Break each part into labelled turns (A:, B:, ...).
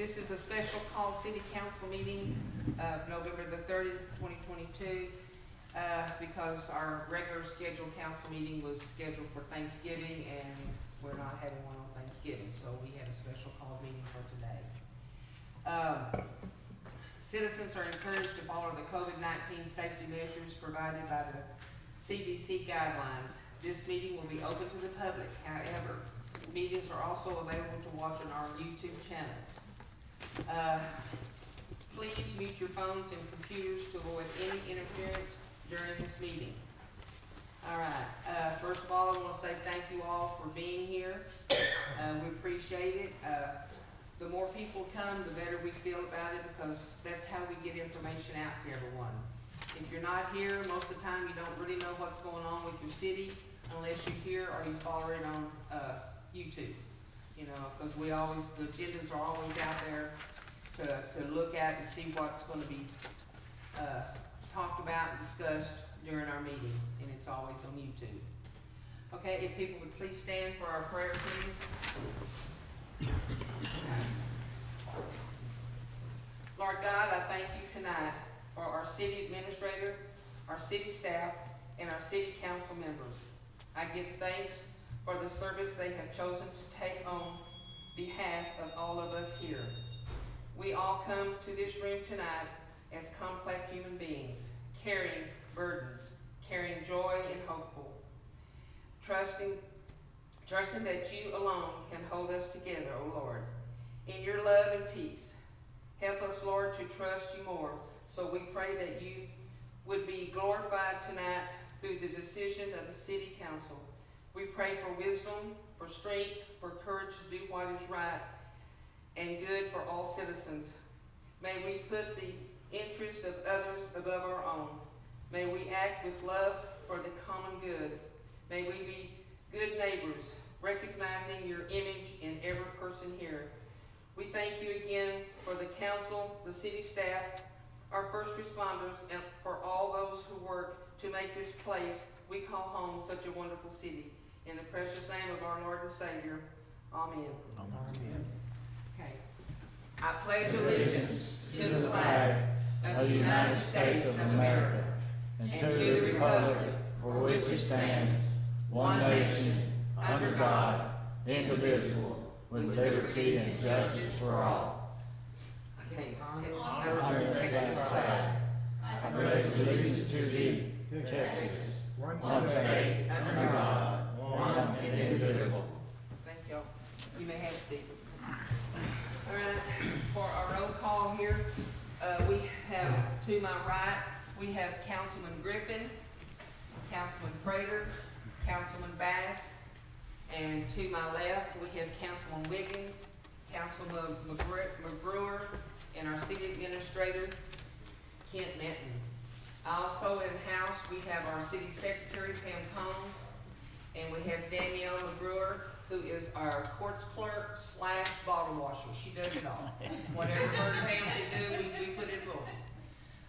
A: This is a special call city council meeting of November the 30th, 2022, because our regular scheduled council meeting was scheduled for Thanksgiving, and we're not having one on Thanksgiving, so we had a special call meeting for today. Citizens are encouraged to follow the COVID-19 safety measures provided by the CDC guidelines. This meeting will be open to the public. However, meetings are also available to watch on our YouTube channels. Please mute your phones and computers to avoid any interference during this meeting. All right, first of all, I want to say thank you all for being here. We appreciate it. The more people come, the better we feel about it, because that's how we get information out to everyone. If you're not here, most of the time you don't really know what's going on with your city unless you hear or you follow it on YouTube. You know, because the agendas are always out there to look at and see what's going to be talked about and discussed during our meeting, and it's always on YouTube. Okay, if people would please stand for our prayer, please. Lord God, I thank you tonight for our city administrator, our city staff, and our city council members. I give thanks for the service they have chosen to take on behalf of all of us here. We all come to this room tonight as complex human beings, carrying burdens, carrying joy and hopeful, trusting that you alone can hold us together, O Lord, in your love and peace. Help us, Lord, to trust you more. So we pray that you would be glorified tonight through the decision of the city council. We pray for wisdom, for strength, for courage to do what is right and good for all citizens. May we put the interest of others above our own. May we act with love for the common good. May we be good neighbors, recognizing your image in every person here. We thank you again for the council, the city staff, our first responders, and for all those who work to make this place we call home such a wonderful city. In the precious name of our Lord and Savior, amen.
B: Amen.
A: Okay. I pledge allegiance to the flag of the United States of America and to the republic for which it stands, one nation, under God, indivisible, with liberty and justice for all. Okay.
B: Honor the Texas flag. I pledge allegiance to thee, Texas, one state, under God, one and indivisible.
A: Thank you. You may have a seat. All right, for our roll call here, we have, to my right, we have Councilman Griffin, Councilman Prater, Councilman Bass, and to my left, we have Councilman Wiggins, Councilman McGrewer, and our city administrator, Kent Minton. Also in-house, we have our city secretary, Pam Combs, and we have Danielle McGrewer, who is our courts clerk / bottle washer. She does it all. Whatever her and Pam can do, we put it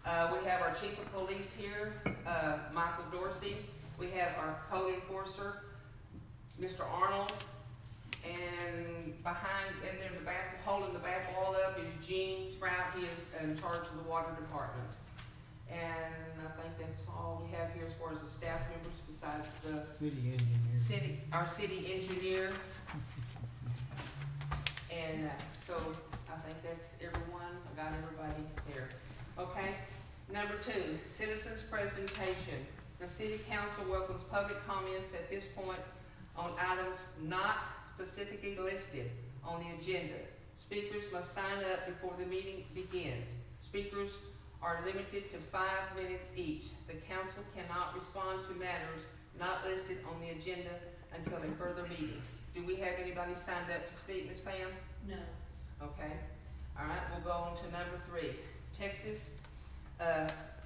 A: on. We have our chief of police here, Michael Dorsey. We have our code enforcer, Mr. Arnold, and behind, and then the back, holding the back wall up is Gene Sprout. He is in charge of the water department. And I think that's all we have here as far as the staff members, besides the
C: City engineer.
A: our city engineer. And so I think that's everyone. I got everybody there. Okay. Number 2, citizens presentation. The city council welcomes public comments at this point on items not specifically listed on the agenda. Speakers must sign up before the meeting begins. Speakers are limited to 5 minutes each. The council cannot respond to matters not listed on the agenda until a further meeting. Do we have anybody signed up to speak, Ms. Pam?
D: No.
A: Okay. All right, we'll go on to number 3. Texas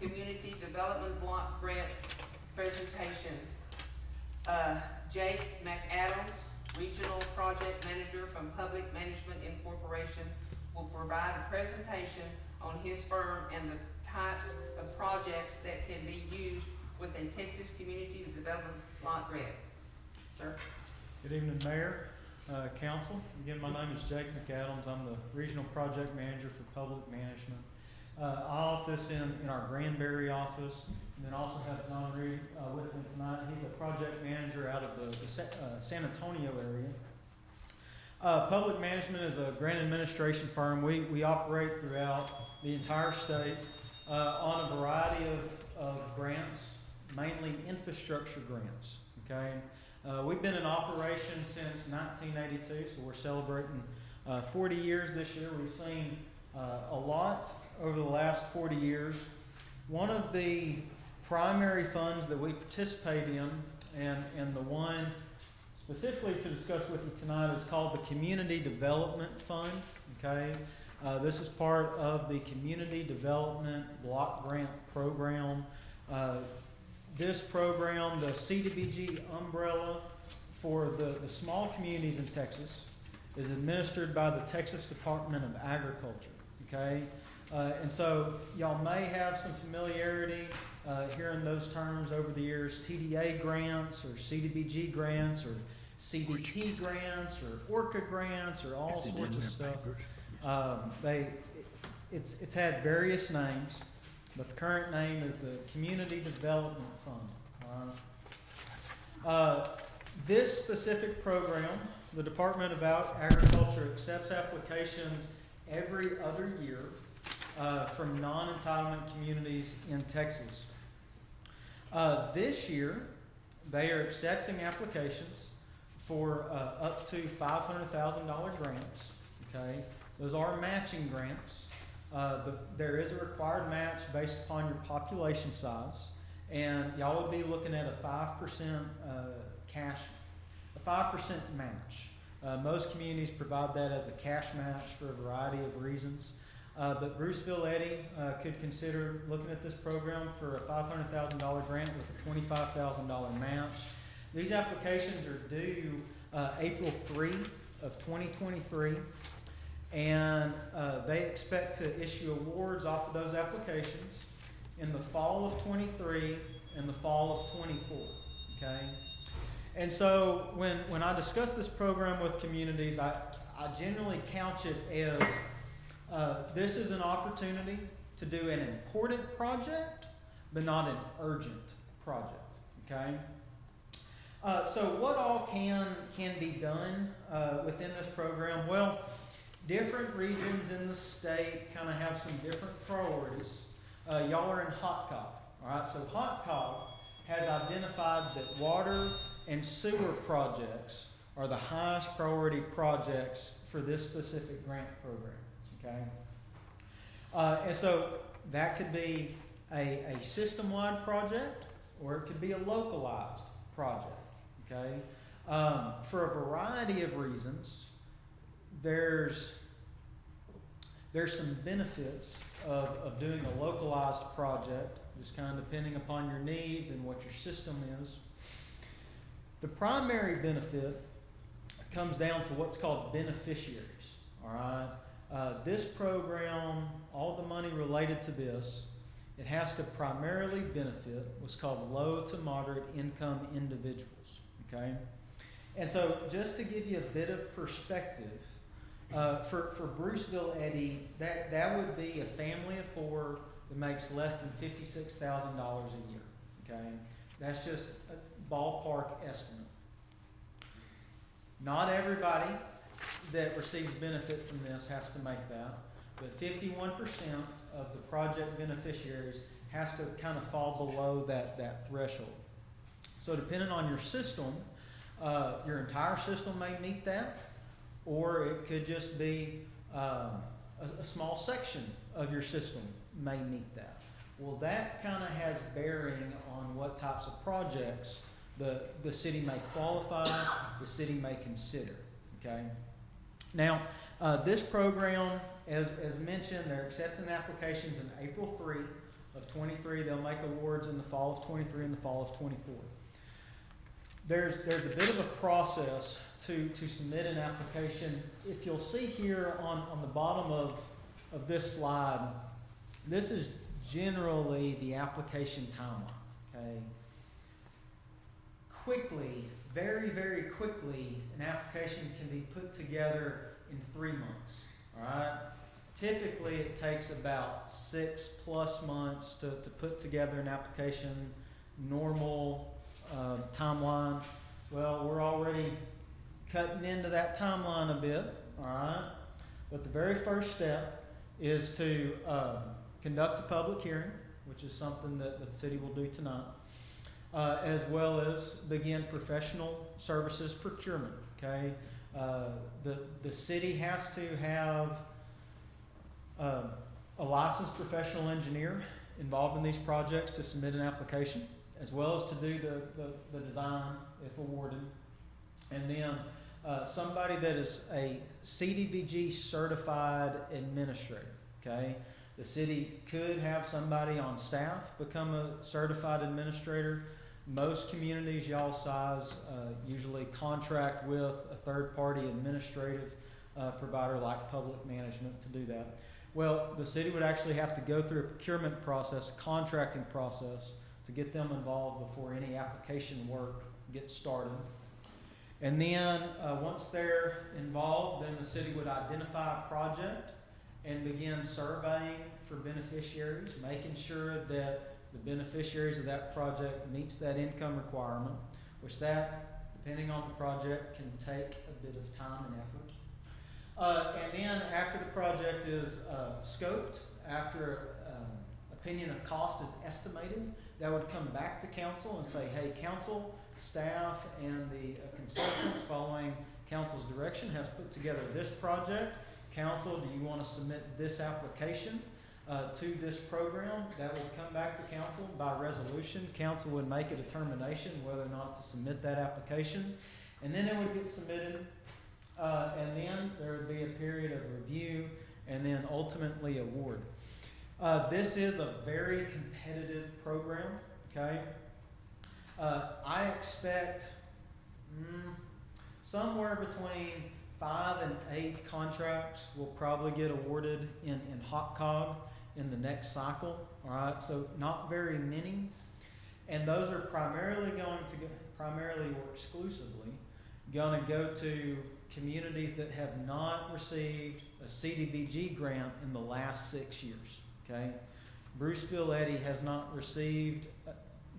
A: Community Development Block Grant presentation. Jake McAdams, Regional Project Manager from Public Management Incorporation, will provide a presentation on his firm and the types of projects that can be used with a Texas Community Development Block Grant. Sir?
C: Good evening, Mayor, Council. Again, my name is Jake McAdams. I'm the Regional Project Manager for Public Management. I office in our Granbury office, and then also have John Reed with me tonight. He's a project manager out of the San Antonio area. Public Management is a grant administration firm. We operate throughout the entire state on a variety of grants, mainly infrastructure grants, okay? We've been in operation since 1982, so we're celebrating 40 years this year. We've seen a lot over the last 40 years. One of the primary funds that we participate in, and the one specifically to discuss with you tonight, is called the Community Development Fund, okay? This is part of the Community Development Block Grant Program. This program, the CDBG umbrella for the small communities in Texas, is administered by the Texas Department of Agriculture, okay? And so y'all may have some familiarity hearing those terms over the years: TDA grants or CDBG grants or CDP grants or ORCA grants or all sorts of stuff. It's had various names, but the current name is the Community Development Fund. This specific program, the Department of Agriculture accepts applications every other year from non-entitlement communities in Texas. This year, they are accepting applications for up to $500,000 grants. Okay, those are matching grants. There is a required match based upon your population size, and y'all would be looking at a 5% match. Most communities provide that as a cash match for a variety of reasons. But Bruceville-Eddy could consider looking at this program for a $500,000 grant with a $25,000 match. These applications are due April 3 of 2023, and they expect to issue awards off of those applications in the fall of 23 and the fall of 24, okay? And so when I discuss this program with communities, I generally couch it as this is an opportunity to do an important project, but not an urgent project, okay? So what all can be done within this program? Well, different regions in the state kind of have some different priorities. Y'all are in Hot Cop, all right? So Hot Cop has identified that water and sewer projects are the highest priority projects for this specific grant program, okay? And so that could be a system-wide project, or it could be a localized project, okay? For a variety of reasons, there's some benefits of doing a localized project, just kind of depending upon your needs and what your system is. The primary benefit comes down to what's called beneficiaries, all right? This program, all the money related to this, it has to primarily benefit what's called low to moderate income individuals, okay? And so just to give you a bit of perspective, for Bruceville-Eddy, that would be a family of four that makes less than $56,000 a year, okay? That's just a ballpark estimate. Not everybody that receives benefit from this has to make that, but 51% of the project beneficiaries has to kind of fall below that threshold. So depending on your system, your entire system may meet that, or it could just be a small section of your system may meet that. Well, that kind of has bearing on what types of projects the city may qualify, the city may consider, okay? Now, this program, as mentioned, they're accepting applications in April 3 of 23. They'll make awards in the fall of 23 and the fall of 24. There's a bit of a process to submit an application. If you'll see here on the bottom of this slide, this is generally the application timeline, okay? quickly, very, very quickly, an application can be put together in 3 months, all right? Typically, it takes about 6+ months to put together an application, normal timeline. Well, we're already cutting into that timeline a bit, all right? But the very first step is to conduct a public hearing, which is something that the city will do tonight, as well as begin professional services procurement, okay? The city has to have a licensed professional engineer involved in these projects to submit an application, as well as to do the design if awarded. And then somebody that is a CDBG certified administrator, okay? The city could have somebody on staff become a certified administrator. Most communities y'all size usually contract with a third-party administrative provider like public management to do that. Well, the city would actually have to go through a procurement process, a contracting process, to get them involved before any application work gets started. And then once they're involved, then the city would identify a project and begin surveying for beneficiaries, making sure that the beneficiaries of that project meets that income requirement, which that, depending on the project, can take a bit of time and effort. And then after the project is scoped, after opinion of cost is estimated, that would come back to council and say, hey, council, staff, and the consultants following council's direction has put together this project. Council, do you want to submit this application to this program? That would come back to council by resolution. Council would make a determination whether or not to submit that application. And then it would get submitted, and then there would be a period of review and then ultimately award. This is a very competitive program, okay? I expect somewhere between 5 and 8 contracts will probably get awarded in hot cog in the next cycle, all right? So not very many. And those are primarily or exclusively going to go to communities that have not received a CDBG grant in the last 6 years, okay? Bruceville-Eddy has not received,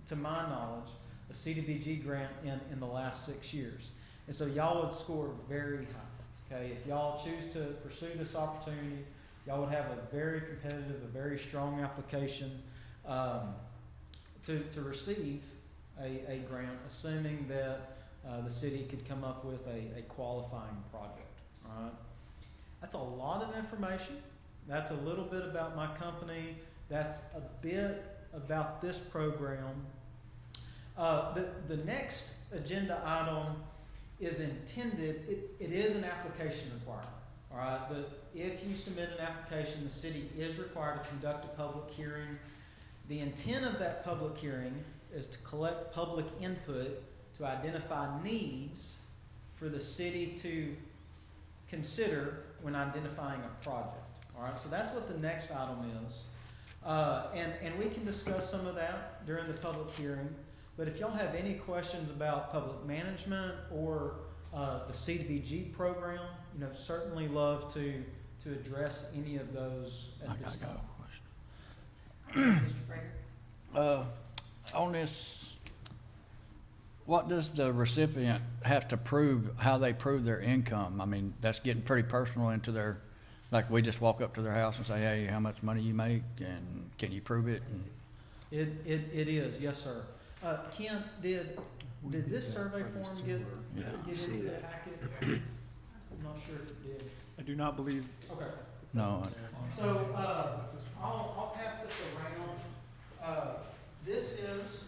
C: to my knowledge, a CDBG grant in the last 6 years. And so y'all would score very high, okay? If y'all choose to pursue this opportunity, y'all would have a very competitive, a very strong application to receive a grant, assuming that the city could come up with a qualifying project, all right? That's a lot of information. That's a little bit about my company. That's a bit about this program. The next agenda item is intended, it is an application requirement, all right? If you submit an application, the city is required to conduct a public hearing. The intent of that public hearing is to collect public input to identify needs for the city to consider when identifying a project, all right? So that's what the next item is. And we can discuss some of that during the public hearing. But if y'all have any questions about public management or the CDBG program, certainly love to address any of those at this time.
B: Mr. Prater? On this, what does the recipient have to prove, how they prove their income? I mean, that's getting pretty personal into their, like we just walk up to their house and say, hey, how much money you make, and can you prove it? And
C: It is, yes, sir. Kent, did this survey form get into the packet? I'm not sure if it did.
D: I do not believe.
C: Okay.
B: No.
C: So, I'll pass this around. This is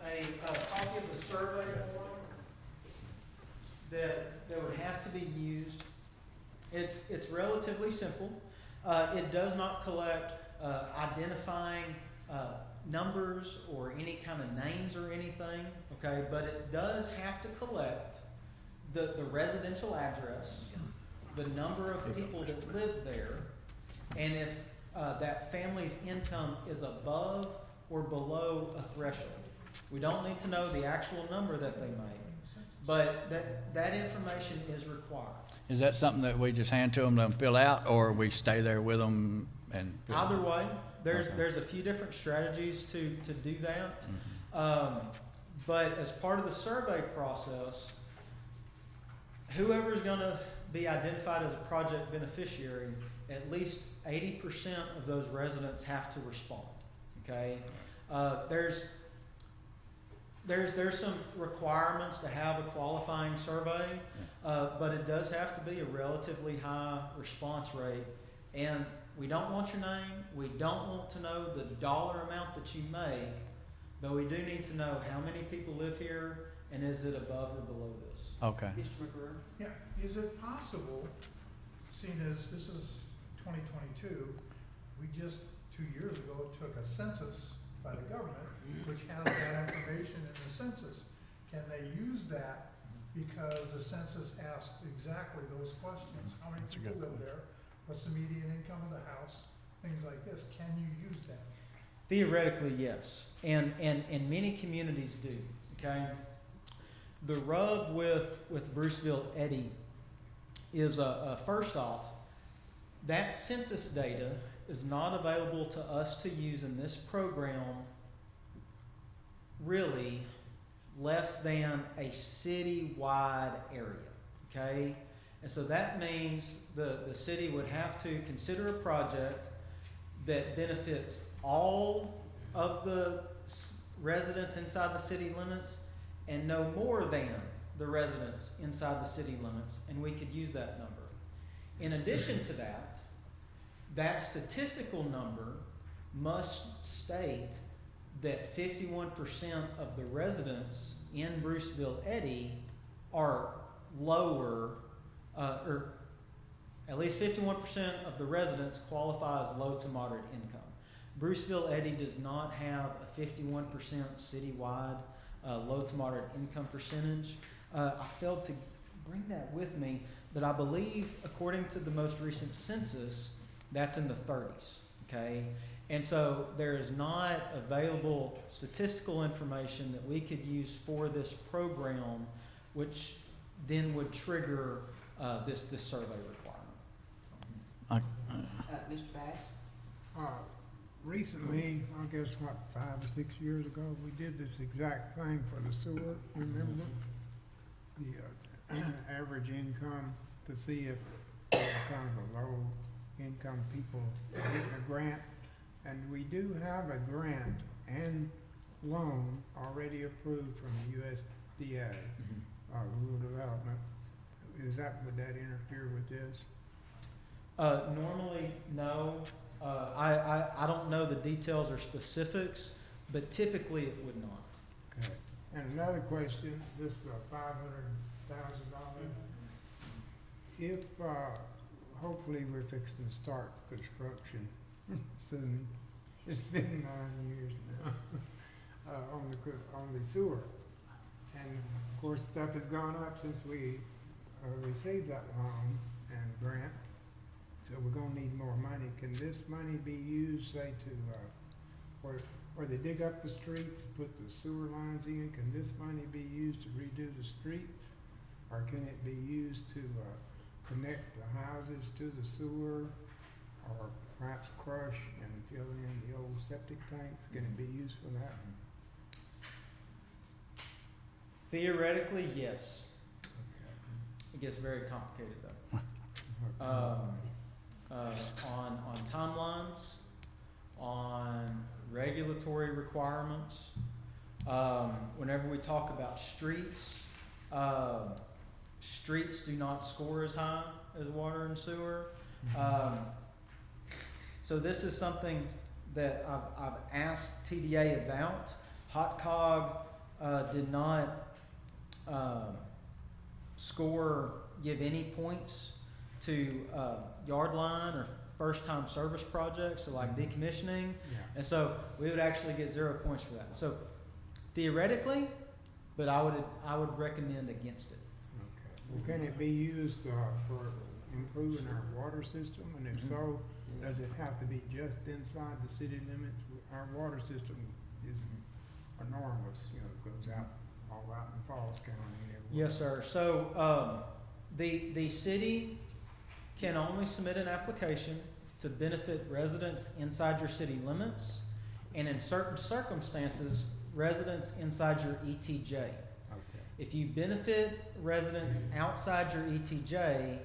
C: a copy of the survey form that would have to be used. It's relatively simple. It does not collect identifying numbers or any kind of names or anything, okay? But it does have to collect the residential address, the number of people that live there, and if that family's income is above or below a threshold, We don't need to know the actual number that they make, but that information is required.
B: Is that something that we just hand to them to fill out, or we stay there with them and? fill
C: Either
B: out?
C: way,
B: Okay.
C: there's a few different strategies to do that.
B: Mhm.
C: But as part of the survey process, whoever's gonna be identified as a project beneficiary, at least 80% of those residents have to respond, okay? There's some requirements to have a qualifying survey, but it does have to be a relatively high response rate. And we don't want your name, we don't want to know the dollar amount that you make, but we do need to know how many people live here and is it above or below this.
B: Okay.
A: Mr. McGruer?
D: Yeah, is it possible, seeing as this is 2022, we just 2 years ago took a census by the government, which has that information in the census. Can they use that because the census asked exactly those questions? How many
B: That's a
D: people
B: good
D: live there? What's the median income of the house? Things like this. Can you use that?
C: Theoretically, yes, and many communities do, okay? The rub with Bruceville-Eddy is, first off, that census data is not available to us to use in this program really less than a city-wide area, okay? And so that means the city would have to consider a project that benefits all of the residents inside the city limits and no more than the residents inside the city limits, and we could use that number. In addition to that, that statistical number must state that 51% of the residents in Bruceville-Eddy are lower, or at least 51% of the residents qualify as low to moderate income. Bruceville-Eddy does not have a 51% citywide low to moderate income percentage. I failed to bring that with me, but I believe, according to the most recent census, that's in the 30s, okay? And so there is not available statistical information that we could use for this program, which then would trigger this survey requirement.
A: Mr. Bass?
E: Recently, I guess, 5 or 6 years ago, we did this exact thing for the sewer, remember? The average income to see if kind of a low income people getting a grant. And we do have a grant and loan already approved from the USDA, Rural Development. Would that interfere with this?
C: Normally, no. I don't know the details or specifics, but typically it would not.
E: Okay. And another question, this is $500,000. If, hopefully we're fixing to start construction soon. It's been 9 years now, on the sewer. And of course, stuff has gone up since we, received that loan and grant. So we're gonna need more money. Can this money be used, say, to, where they dig up the streets, put the sewer lines in? Can this money be used to redo the streets? Or can it be used to, connect the houses to the sewer? Or perhaps crush and fill in the old septic tanks? Can it be used for that?
C: Theoretically, yes.
E: Okay.
C: It gets very complicated though. On timelines, on regulatory requirements, whenever we talk about streets, streets do not score as high as water and sewer. So this is something that I've asked TDA about. Hot Cog did not give any points to yard line or first time service projects, so like decommissioning.
E: Yeah.
C: And so we would actually get 0 points for that. So theoretically, but I would recommend against it.
E: Okay. Well, can it be used for improving our water system? And if so, does it have to be just inside the city limits? Our water system is enormous, you know, it goes out, all out in Falls County and everywhere.
C: Yes, sir. So, the city can only submit an application to benefit residents inside your city limits, and in certain circumstances, residents inside your ETJ.
E: Okay.
C: If you benefit residents outside your ETJ,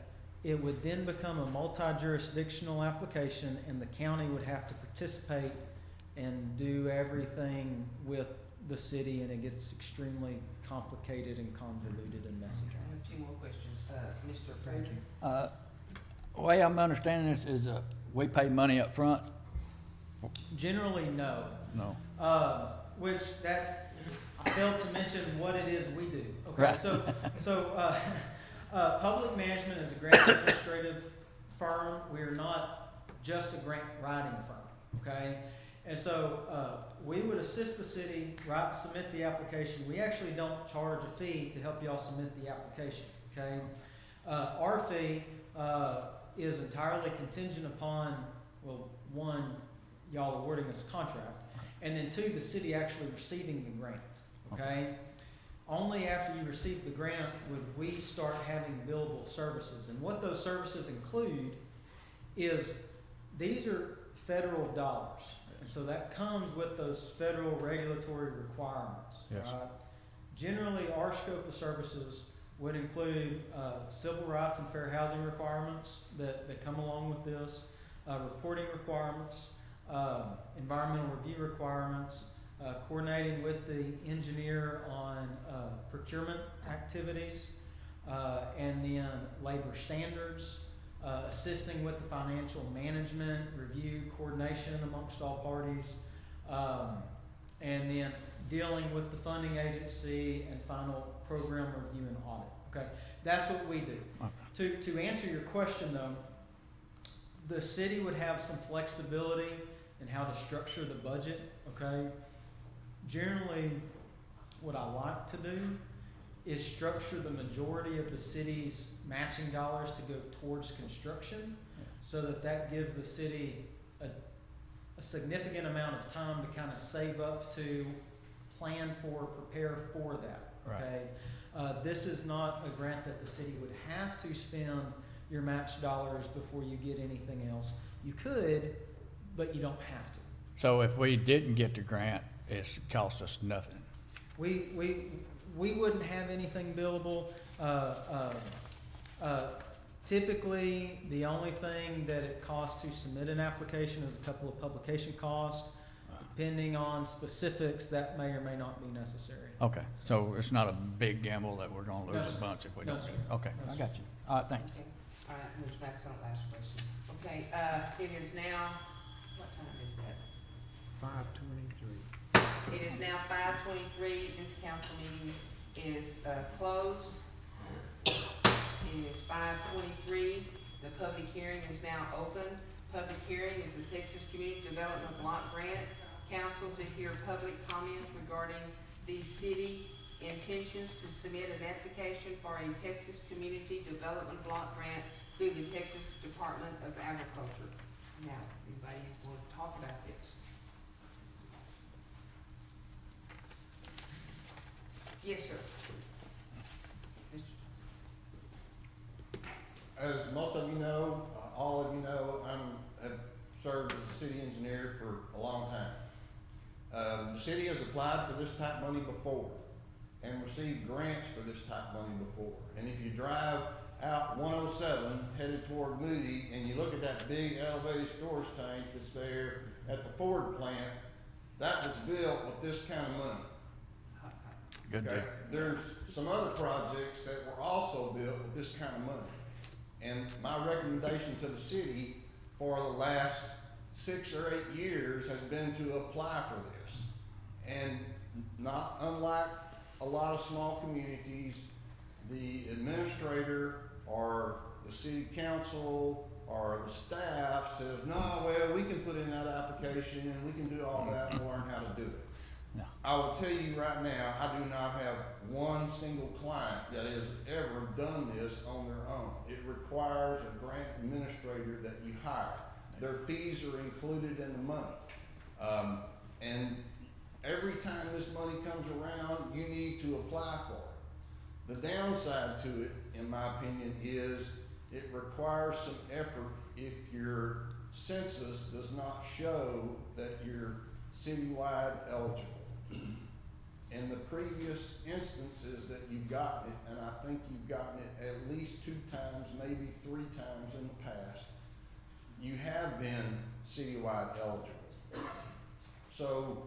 C: it would then become a multi-jurisdictional application, and the county would have to participate and do everything with the city, and it gets extremely complicated and convoluted and messy.
A: I have two more questions. Mr.
E: Thank
A: President?
E: you.
B: The way I'm understanding this is, we pay money up front?
C: Generally, no.
B: No.
C: Which that, I failed to mention what it is we do. Okay,
B: Right.
C: so public management is a grant administrative firm. We are not just a grant writing firm, okay? And so, we would assist the city, submit the application. We actually don't charge a fee to help y'all submit the application, okay? Our fee, is entirely contingent upon, well, one, y'all awarding us a contract, and then two, the city actually receiving the grant, okay? Only after you receive the grant would we start having billable services. And what those services include is, these are federal dollars. And so that comes with those federal regulatory requirements,
B: Yes.
C: right? Generally, our scope of services would include civil rights and fair housing requirements that come along with this, reporting requirements, environmental review requirements, coordinating with the engineer on procurement activities, and then labor standards, assisting with the financial management, review, coordination amongst all parties, and then dealing with the funding agency and final program review and audit. Okay, that's what we do.
B: Okay.
C: To answer your question though, the city would have some flexibility in how to structure the budget. Okay, generally, what I like to do is structure the majority of the city's matching dollars to go towards construction, so that gives the city a significant amount of time to kind of save up to plan for, prepare for that, okay? This is not a grant that the city would have to spend your match dollars before you get anything else. You could, but you don't have to.
B: So if we didn't get the grant, it's cost us nothing?
C: We wouldn't have anything billable. Typically, the only thing that it costs to submit an application is a couple of publication costs. Depending on specifics, that may or may not be necessary.
B: Okay, so it's not a big gamble that we're gonna
C: No,
B: lose
C: sir.
B: a bunch if we
C: No,
B: don't?
C: sir.
B: Okay,
C: No,
B: I
C: sir.
B: got you. All right, thanks.
A: Okay, all right, moves back to the last question. Okay, it is now, what time is that?
E: 5:23.
A: It is now 5:23. This council meeting is closed. It is 5:23. The public hearing is now open. Public hearing is the Texas Community Development Block Grant. Council to hear public comments regarding the city intentions to submit an application for a Texas Community Development Block Grant through the Texas Department of Agriculture. Now, anybody want to talk about this? Yes, sir.
F: As most of you know, all of you know, have served as a city engineer for a long time. The city has applied for this type money before and received grants for this type money before. And if you drive out 107 headed toward Moody and you look at that big elevated storage tank that's there at the Ford plant, that was built with this kind of money.
B: Good deal.
F: Okay, there's some other projects that were also built with this kind of money. And my recommendation to the city for the last 6 or 8 years has been to apply for this. And not unlike a lot of small communities, the administrator or the city council or the staff says, no, well, we can put in that application and we can do all that and learn how to do it.
B: No.
F: I will tell you right now, I do not have one single client that has ever done this on their own. It requires a grant administrator that you hire. Their fees are included in the money. And every time this money comes around, you need to apply for it. The downside to it, in my opinion, is it requires some effort if your census does not show that you're citywide eligible. In the previous instances that you've gotten it, and I think you've gotten it at least 2 times, maybe 3 times in the past, you have been citywide eligible. So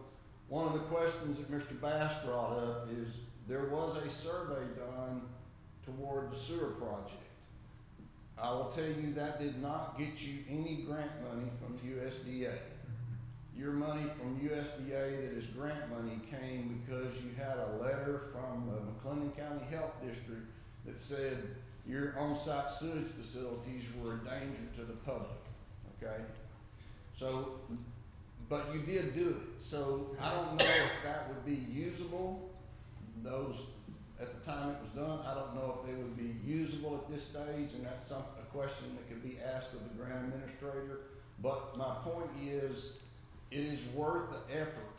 F: one of the questions that Mr. Bass brought up is there was a survey done toward the sewer project. I will tell you that did not get you any grant money from USDA. Your money from USDA that is grant money came because you had a letter from the McLennan County Health District that said your on-site sewage facilities were a danger to the public, okay? So, but you did do it. So I don't know if that would be usable. Those, at the time it was done, I don't know if they would be usable at this stage, and that's a question that could be asked of the grant administrator. But my point is, it is worth the effort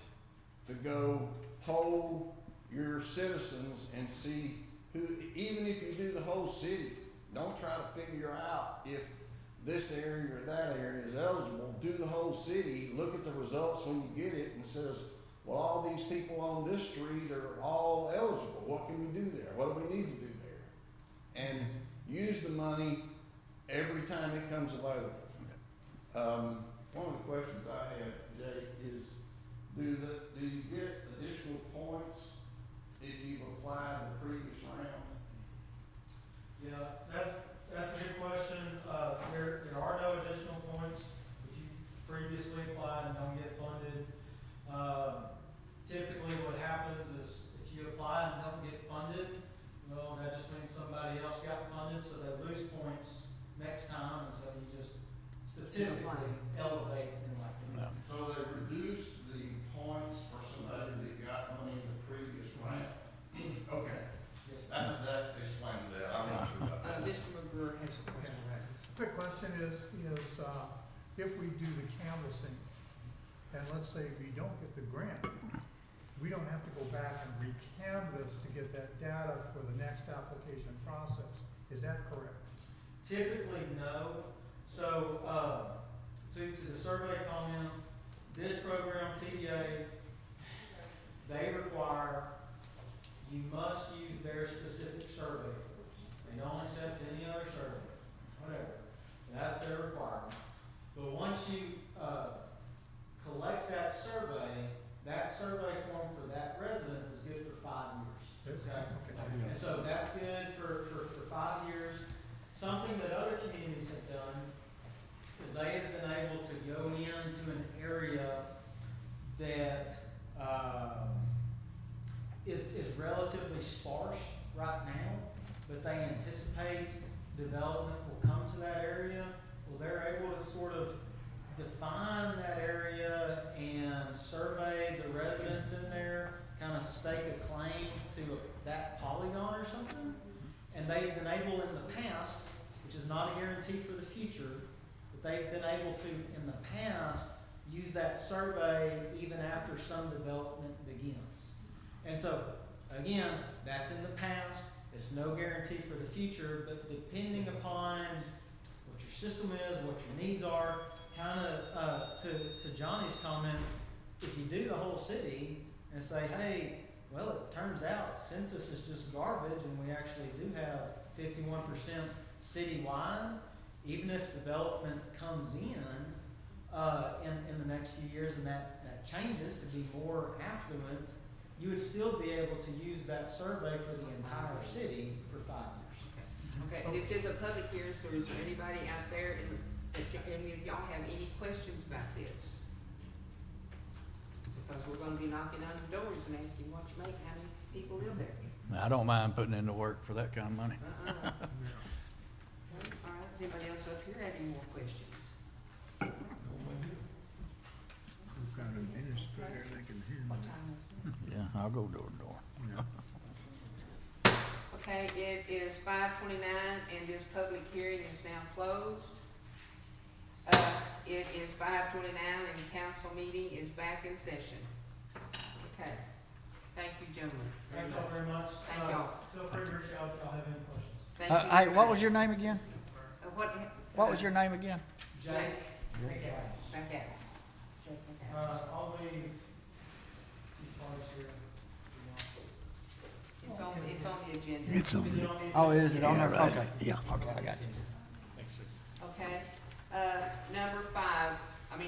F: to go poll your citizens and see who, even if you do the whole city, don't try to figure out if this area or that area is eligible. Do the whole city, look at the results when you get it, and says, well, all these people on this street are all eligible. What can we do there? What do we need to do there? And use the money every time it comes available. One of the questions I have, Jay, is do you get additional points if you've applied the previous round?
C: Yeah, that's a good question. There are no additional points if you previously applied and don't get funded. Typically what happens is if you apply and don't get funded, well, that just means somebody else got funded, so they lose points next time, and so you just statistically elevate and like that.
B: Yeah.
F: So they reduce the points for somebody that got money in the previous round? Okay,
C: Yes.
F: that explains that. I'm not sure about that.
A: Mr. McGurr has a question.
D: Quick question is, if we do the canvassing, and let's say we don't get the grant, we don't have to go back and re-canvass to get that data for the next application process. Is that correct?
C: Typically, no. So, to the survey comment, this program, TDA, they require you must use their specific survey forms. They don't accept any other survey, whatever. That's their requirement. But once you collect that survey form for that residence is good for 5 years. Okay? And so that's good for 5 years. Something that other communities have done is they have been able to go into an area that is relatively sparse right now, but they anticipate development will come to that area. Well, they're able to sort of define that area and survey the residents in there, kind of stake a claim to that polygon or something. And they've been able in the past, which is not a guarantee for the future, but they've been able to, in the past, use that survey even after some development begins. And so, again, that's in the past. It's no guarantee for the future, but depending upon what your system is, what your needs are, kind of to Johnny's comment, if you do the whole city and say, hey, well, it turns out census is just garbage and we actually do have 51% citywide, even if development comes in the next few years and that changes to be more affluent, you would still be able to use that survey for the entire city for 5 years.
A: Okay, this is a public hearing, so is there anybody out there any of y'all have any questions about this? Because we're gonna be knocking on the doors and asking what you make, how many people live there.
B: I don't mind putting in the work for that kind of money.
A: Okay, all right, does anybody else up here have any more questions?
E: We've got an administrator that can hear
A: What
E: me.
A: time is it?
B: Yeah, I'll go door to door.
E: Yeah.
A: Okay, it is 5:29 and this public hearing is now closed. It is 5:29 and the council meeting is back in session. Okay. Okay. Thank you, gentlemen.
C: Thank y'all very much.
A: Thank y'all.
C: Feel free to reach out if y'all have any questions.
A: Thank you
B: Hey,
A: very
B: what
A: much.
B: was your name again? What was your name again?
C: Jake McAdams.
A: McAdams. Jake McAdams.
C: I'll leave these cards here.
A: It's on the agenda.
G: It's on the,
B: Oh, is it on there?
G: yeah, right,
B: Okay.
G: yeah.
B: Okay, I got you.
A: Okay.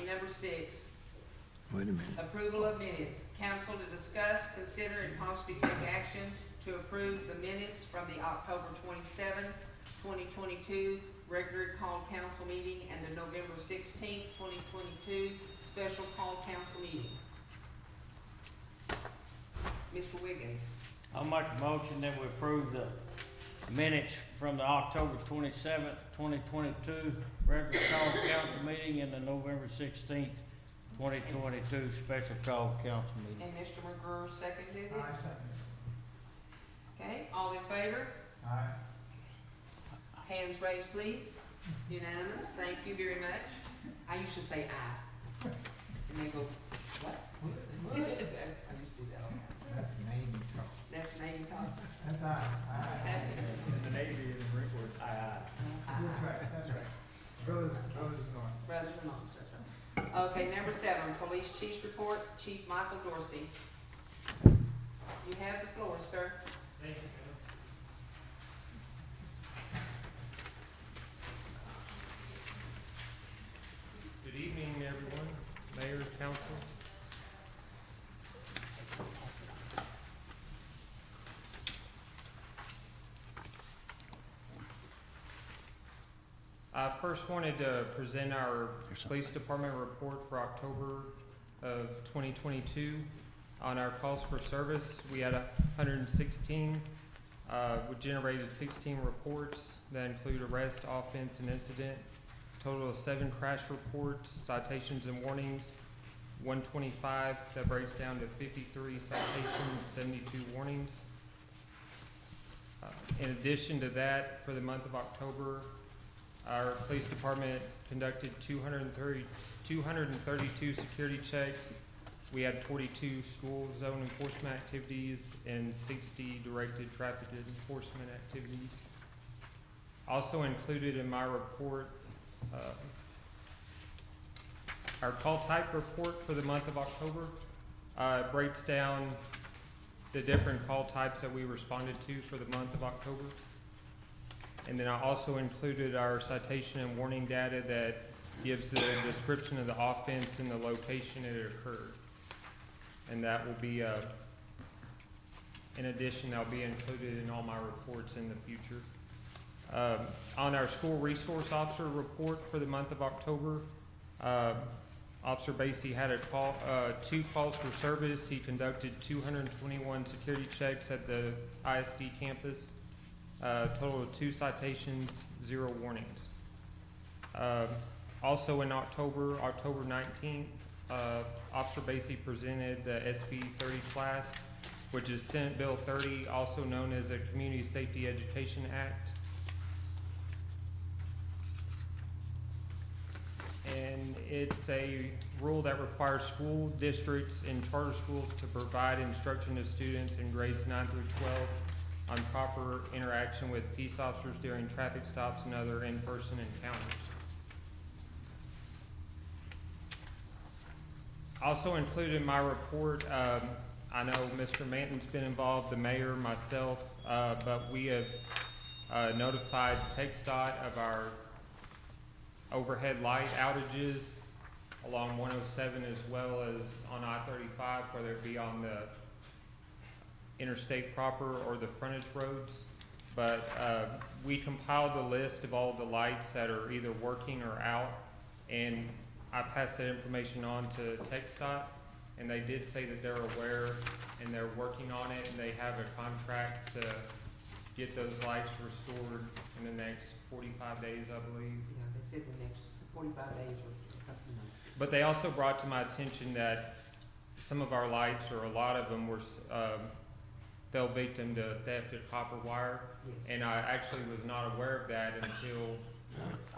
A: Number 6,
G: Wait a minute.
A: approval of minutes. Council to discuss, consider, and possibly take action to approve the minutes from the October 27, 2022 regular called council meeting and the November 16, 2022 special called council meeting. Mr. Wiggins.
H: I'll make a motion that we approve the minutes from the October 27th, 2022 regular call council meeting and the November 16th, 2022 special call council meeting.
A: And Mr. McGurr seconded it.
D: I second.
A: Okay, all in favor?
D: Aye.
A: Hands raised, please. Unanimous. Thank you very much. I used to say aye. And they go, what? I used to do that all the time.
D: That's Navy talk.
A: That's Navy talk.
D: That's aye.
C: The Navy and the Marine Corps is aye.
D: That's right, that's right. Brothers north.
A: Brothers and moms, that's right. Okay, number 7, Police Chief's Report, Chief Michael Dorsey. You have the floor, sir.
C: Thank you. Good evening, everyone, Mayor, Council. I first wanted to present our police department report for October of 2022. On our calls for service, we had 116. We generated 16 reports that include arrest, offense, and incident. Total of 7 crash reports, citations and warnings, 125. That breaks down to 53 citations, 72 warnings. In addition to that, for the month of October, our police department conducted 232 security checks. We had 42 school zone enforcement activities and 60 directed traffic enforcement activities. Also included in my report, our call type report for the month of October breaks down the different call types that we responded to for the month of October. And then I also included our citation and warning data that gives the description of the offense and the location it occurred. And that will be, in addition, that'll be included in all my reports in the future. On our school resource officer report for the month of October, Officer Basie had a call, 2 calls for service. He conducted 221 security checks at the ISD campus. Total of 2 citations, 0 warnings. Also in October 19th, Officer Basie presented the SB 30 class, which is Senate Bill 30, also known as the Community Safety Education Act. And it's a rule that requires school districts and charter schools to provide instruction to students in grades 9 through 12 on proper interaction with peace officers during traffic stops and other in-person encounters. Also included in my report, I know Mr. Manton's been involved, the mayor, myself, but we have notified TxDOT of our overhead light outages along 107 as well as on I-35, whether it be on the interstate proper or the frontage roads. But we compiled the list of all the lights that are either working or out, and I passed that information on to TxDOT, and they did say that they're aware and they're working on it, and they have a contract to get those lights restored in the next 45 days, I believe.
A: Yeah, they said the next 45 days or a couple of months.
C: But they also brought to my attention that some of our lights, or a lot of them, were fell victim to theft of copper wire.
A: Yes.
C: And I actually was not aware of that until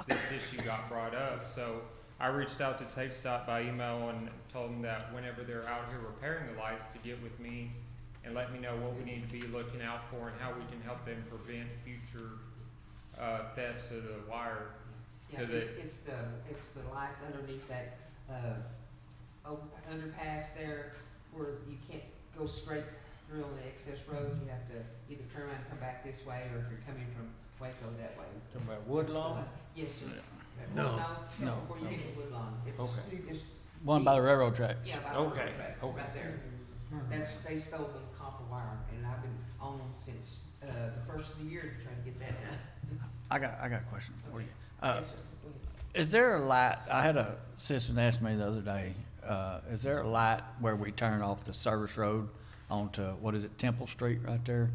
C: this issue got brought up. So
G: I reached out to TxDOT by email and told them that whenever they're out here repairing the lights, to get with me and let me know what we need to be looking out for and how we can help them prevent future thefts of the wire.
A: Yeah, it's the lights underneath that, underpass there where you can't go straight through on the excess road. You have to either turn around and come back this way, or if you're coming from Waco that way.
H: Talking about Woodlawn?
A: Yes, sir.
B: No.
A: That's
B: No.
A: before you get to Woodlawn. It's
H: Okay.
A: just,
B: One by the railroad tracks.
A: yeah, by the railroad
H: Okay,
A: tracks,
H: okay.
A: right there. That's, they stole the copper wire, and I've been on since, the first of the year to try to get that done.
B: I got a question for you.
A: Yes, sir. Go ahead.
B: Is there a light, I had a citizen ask me the other day, is there a light where we turn off the service road onto, what is it, Temple Street right there,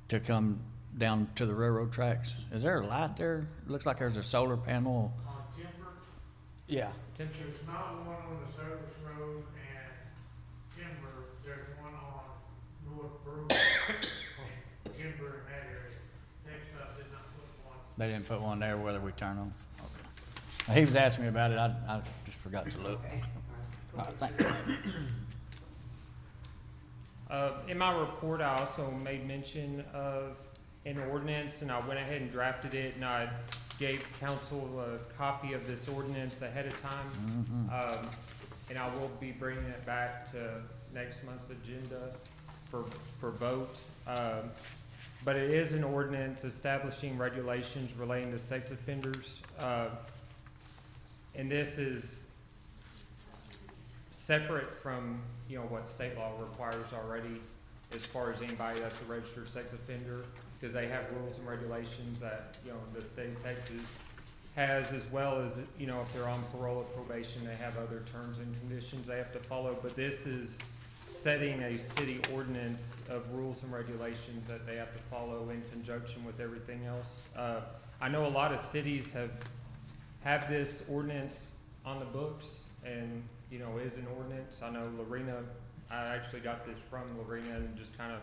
B: to come down to the railroad tracks? Is there a light there? It looks like there's a solar panel.
E: On Timber,
B: Yeah.
E: there's not one on the service road and Timber, there's one on North Bruce, Timber in that area. TxDOT did not put one.
B: They didn't put one there whether we turn them? Okay. He was asking me about it, I just forgot to look.
A: Okay, all right.
B: All right, thank you.
G: In my report, I also made mention of an ordinance, and I went ahead and drafted it, and I gave council a copy of this ordinance ahead of time.
B: Mhm.
G: And I will be bringing it back to next month's agenda for vote. But it is an ordinance establishing regulations relating to sex offenders. And this is separate from, what state law requires already as far as anybody that's a registered sex offender, because they have rules and regulations that, the state of Texas has, as well as, if they're on parole or probation, they have other terms and conditions they have to follow. But this is setting a city ordinance of rules and regulations that they have to follow in conjunction with everything else. I know a lot of cities have this ordinance on the books and, is an ordinance. I know Lorena, I actually got this from Lorena and just kind of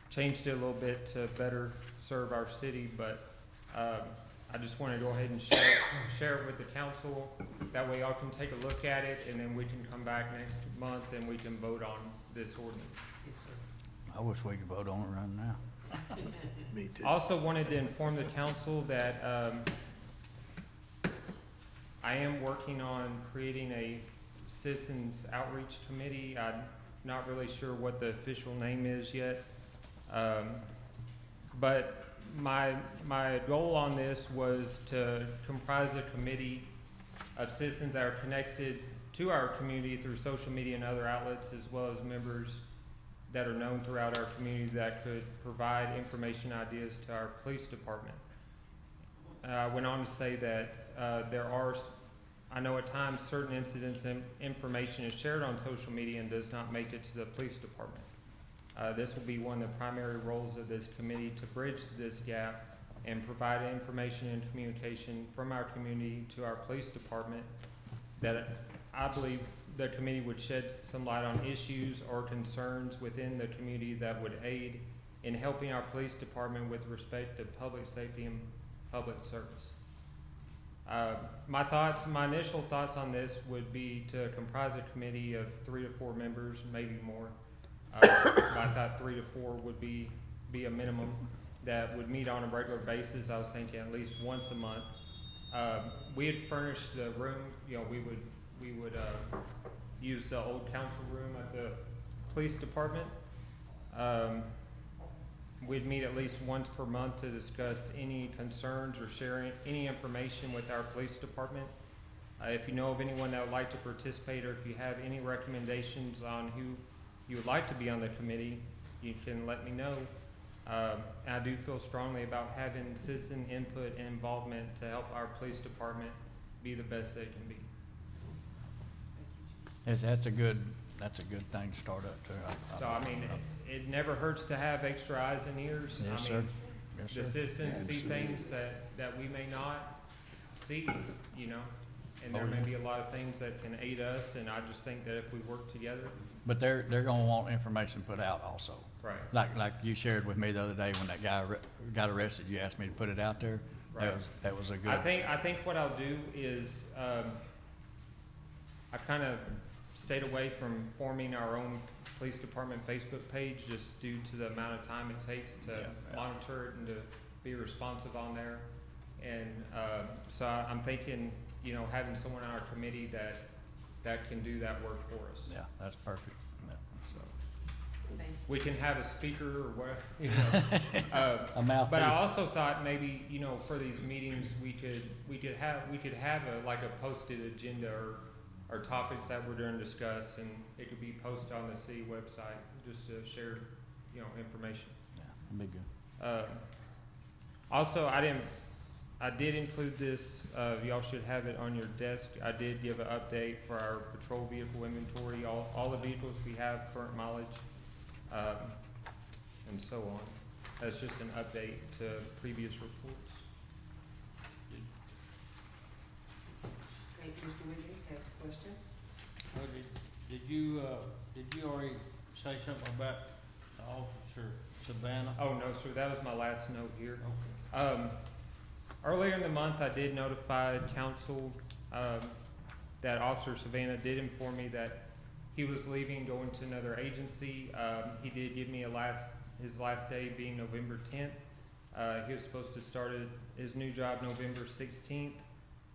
G: changed it a little bit to better serve our city, but I just want to go ahead and share it with the council. That way y'all can take a look at it, and then we can come back next month and we can vote on this ordinance.
A: Yes, sir.
B: I wish we could vote on it right now.
I: Me too.
G: Also wanted to inform the council that I am working on creating a citizens outreach committee. I'm not really sure what the official name is yet. But my goal on this was to comprise a committee of citizens that are connected to our community through social media and other outlets, as well as members that are known throughout our community that could provide information ideas to our police department. I went on to say that I know at times certain incidents and information is shared on social media and does not make it to the police department. This will be one of the primary roles of this committee, to bridge this gap and provide information and communication from our community to our police department that I believe the committee would shed some light on issues or concerns within the community that would aid in helping our police department with respect to public safety and public service. My initial thoughts on this would be to comprise a committee of 3 to 4 members, maybe more. I thought 3 to 4 would be a minimum that would meet on a regular basis. I was thinking at least once a month. We had furnished the room, we would use the old council room at the police department. We'd meet at least once per month to discuss any concerns or sharing any information with our police department. If you know of anyone that would like to participate, or if you have any recommendations on who you would like to be on the committee, you can let me know. I do feel strongly about having citizen input and involvement to help our police department be the best they can be.
B: That's a good thing to start up too.
G: So, it never hurts to have extra eyes and ears.
B: Yes, sir.
G: The
B: Yes, sir.
G: citizens see
I: Absolutely.
G: things that we may not see, and there
B: Oh,
G: may
B: yeah.
G: be a lot of things that can aid us, and I just think that if we work together.
B: But they're gonna want information put out also.
G: Right.
B: Like you shared with me the other day when that guy got arrested, you asked me to put it out there.
G: Right.
B: That was a good.
G: I think what I'll do is, I kind of stayed away from forming our own police department Facebook page just due to the amount of time it takes to
B: Yeah.
G: monitor it and to be responsive on there. And so I'm thinking, you know, having someone on our committee that can do that work for us.
B: Yeah, that's perfect. Yeah.
G: So
A: Thank you.
G: we can have a speaker or what, you know.
B: A mouthpiece.
G: But I also thought maybe, you know, for these meetings, we could have a, like a posted agenda or topics that we're going to discuss, and it could be posted on the city website, just to share, you know, information.
B: Yeah, that'd be good.
G: Also, I did include this, y'all should have it on your desk. I did give an update for our patrol vehicle inventory, all the vehicles we have, current mileage, and so on. That's just an update to previous reports.
A: Okay, Mr. Wiggins has a question.
H: Oh, did you already say something about Officer Savannah?
G: Oh, no, sir, that was my last note here.
H: Okay.
G: Earlier in the month, I did notify council, that Officer Savannah did inform me that he was leaving, going to another agency. He did give me his last day being November 10th. He was supposed to start his new job November 16th.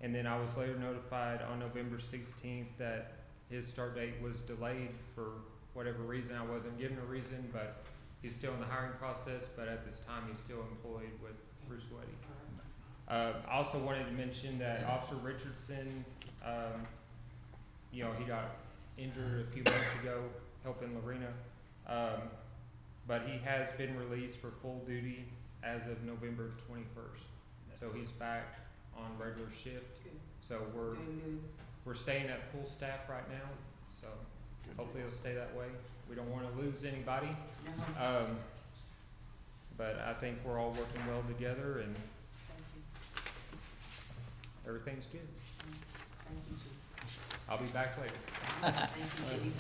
G: And then I was later notified on November 16th that his start date was delayed for whatever reason. I wasn't given a reason, but he's still in the hiring process, but at this time he's still employed with Bruceville-Eddy. I also wanted to mention that Officer Richardson, you know, he got injured a few months ago helping Lorena, but he has been released for full duty as of November 21st. So he's back on regular shift.
A: Good.
G: So
A: Doing good.
G: we're staying at full staff right now, so hopefully it'll stay that way. We don't want to lose anybody,
A: Uh-huh.
G: but I think we're all working well together and
A: Thank you.
G: everything's good.
A: Thank you, Chief.
G: I'll be back later.
A: Thank you, Chief.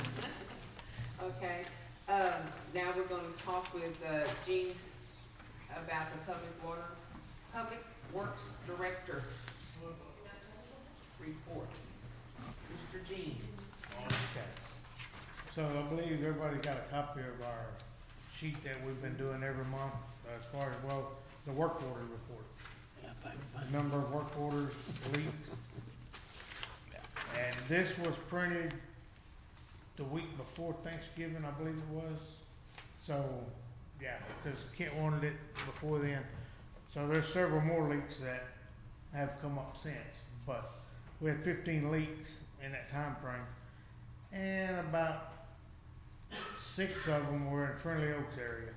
A: Okay, now we're gonna talk with, Gene about the Public Works Director report. Mr. Gene.
E: Okay. So I believe everybody got a copy of our sheet that we've been doing every month as far as, well, the work order report. The number of work orders, leaks. And this was printed the week before Thanksgiving, I believe it was. So, yeah, because Kent wanted it before then. So there's several more leaks that have come up since, but we had 15 leaks in that time frame, and about 6 of them were in Friendly Oaks area.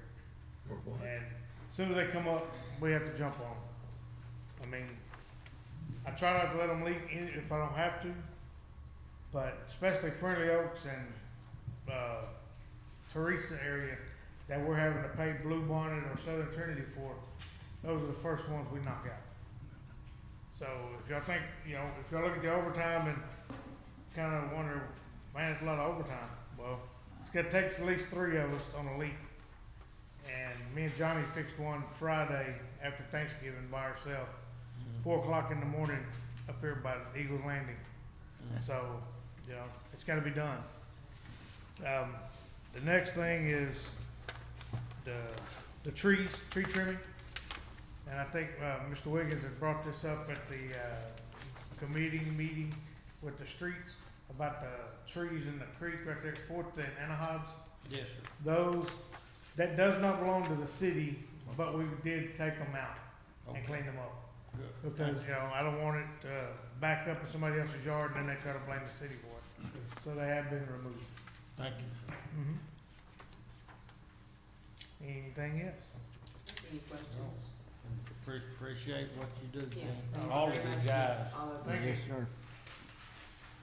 E: And as soon as they come up, we have to jump on them. I mean, I try not to let them leak in if I don't have to, but especially Friendly Oaks and Teresa area that we're having to pay Blue Bonnet or Southern Trinity for, those are the first ones we knock out. So if y'all think, you know, if y'all look at the overtime and kind of wonder, man, it's a lot of overtime. Well, it's gonna take at least 3 of us on a leak. And me and Johnny fixed one Friday after Thanksgiving by ourselves, 4 o'clock in the morning up here by Eagles Landing. So, you know, it's gotta be done. The next thing is the tree trimming. And I think, Mr. Wiggins has brought this up at the, committee meeting with the streets about the trees in the creek right there at Fourth and Anahabs.
H: Yes, sir.
E: Those, that does not belong to the city, but we did take them out and
H: Okay.
E: clean them up.
H: Good.
E: Because, you know, I don't want it, back up in somebody else's yard and then they try to blame the city for it. So they have been removed.
H: Thank you.
E: Anything else?
A: Any questions?
H: Appreciate what you do,
A: Yeah,
H: Gene.
A: thank you
H: All of
A: very
H: you
A: much.
H: guys.
A: All of
E: Thank
A: you.
E: you.
B: Yes, sir.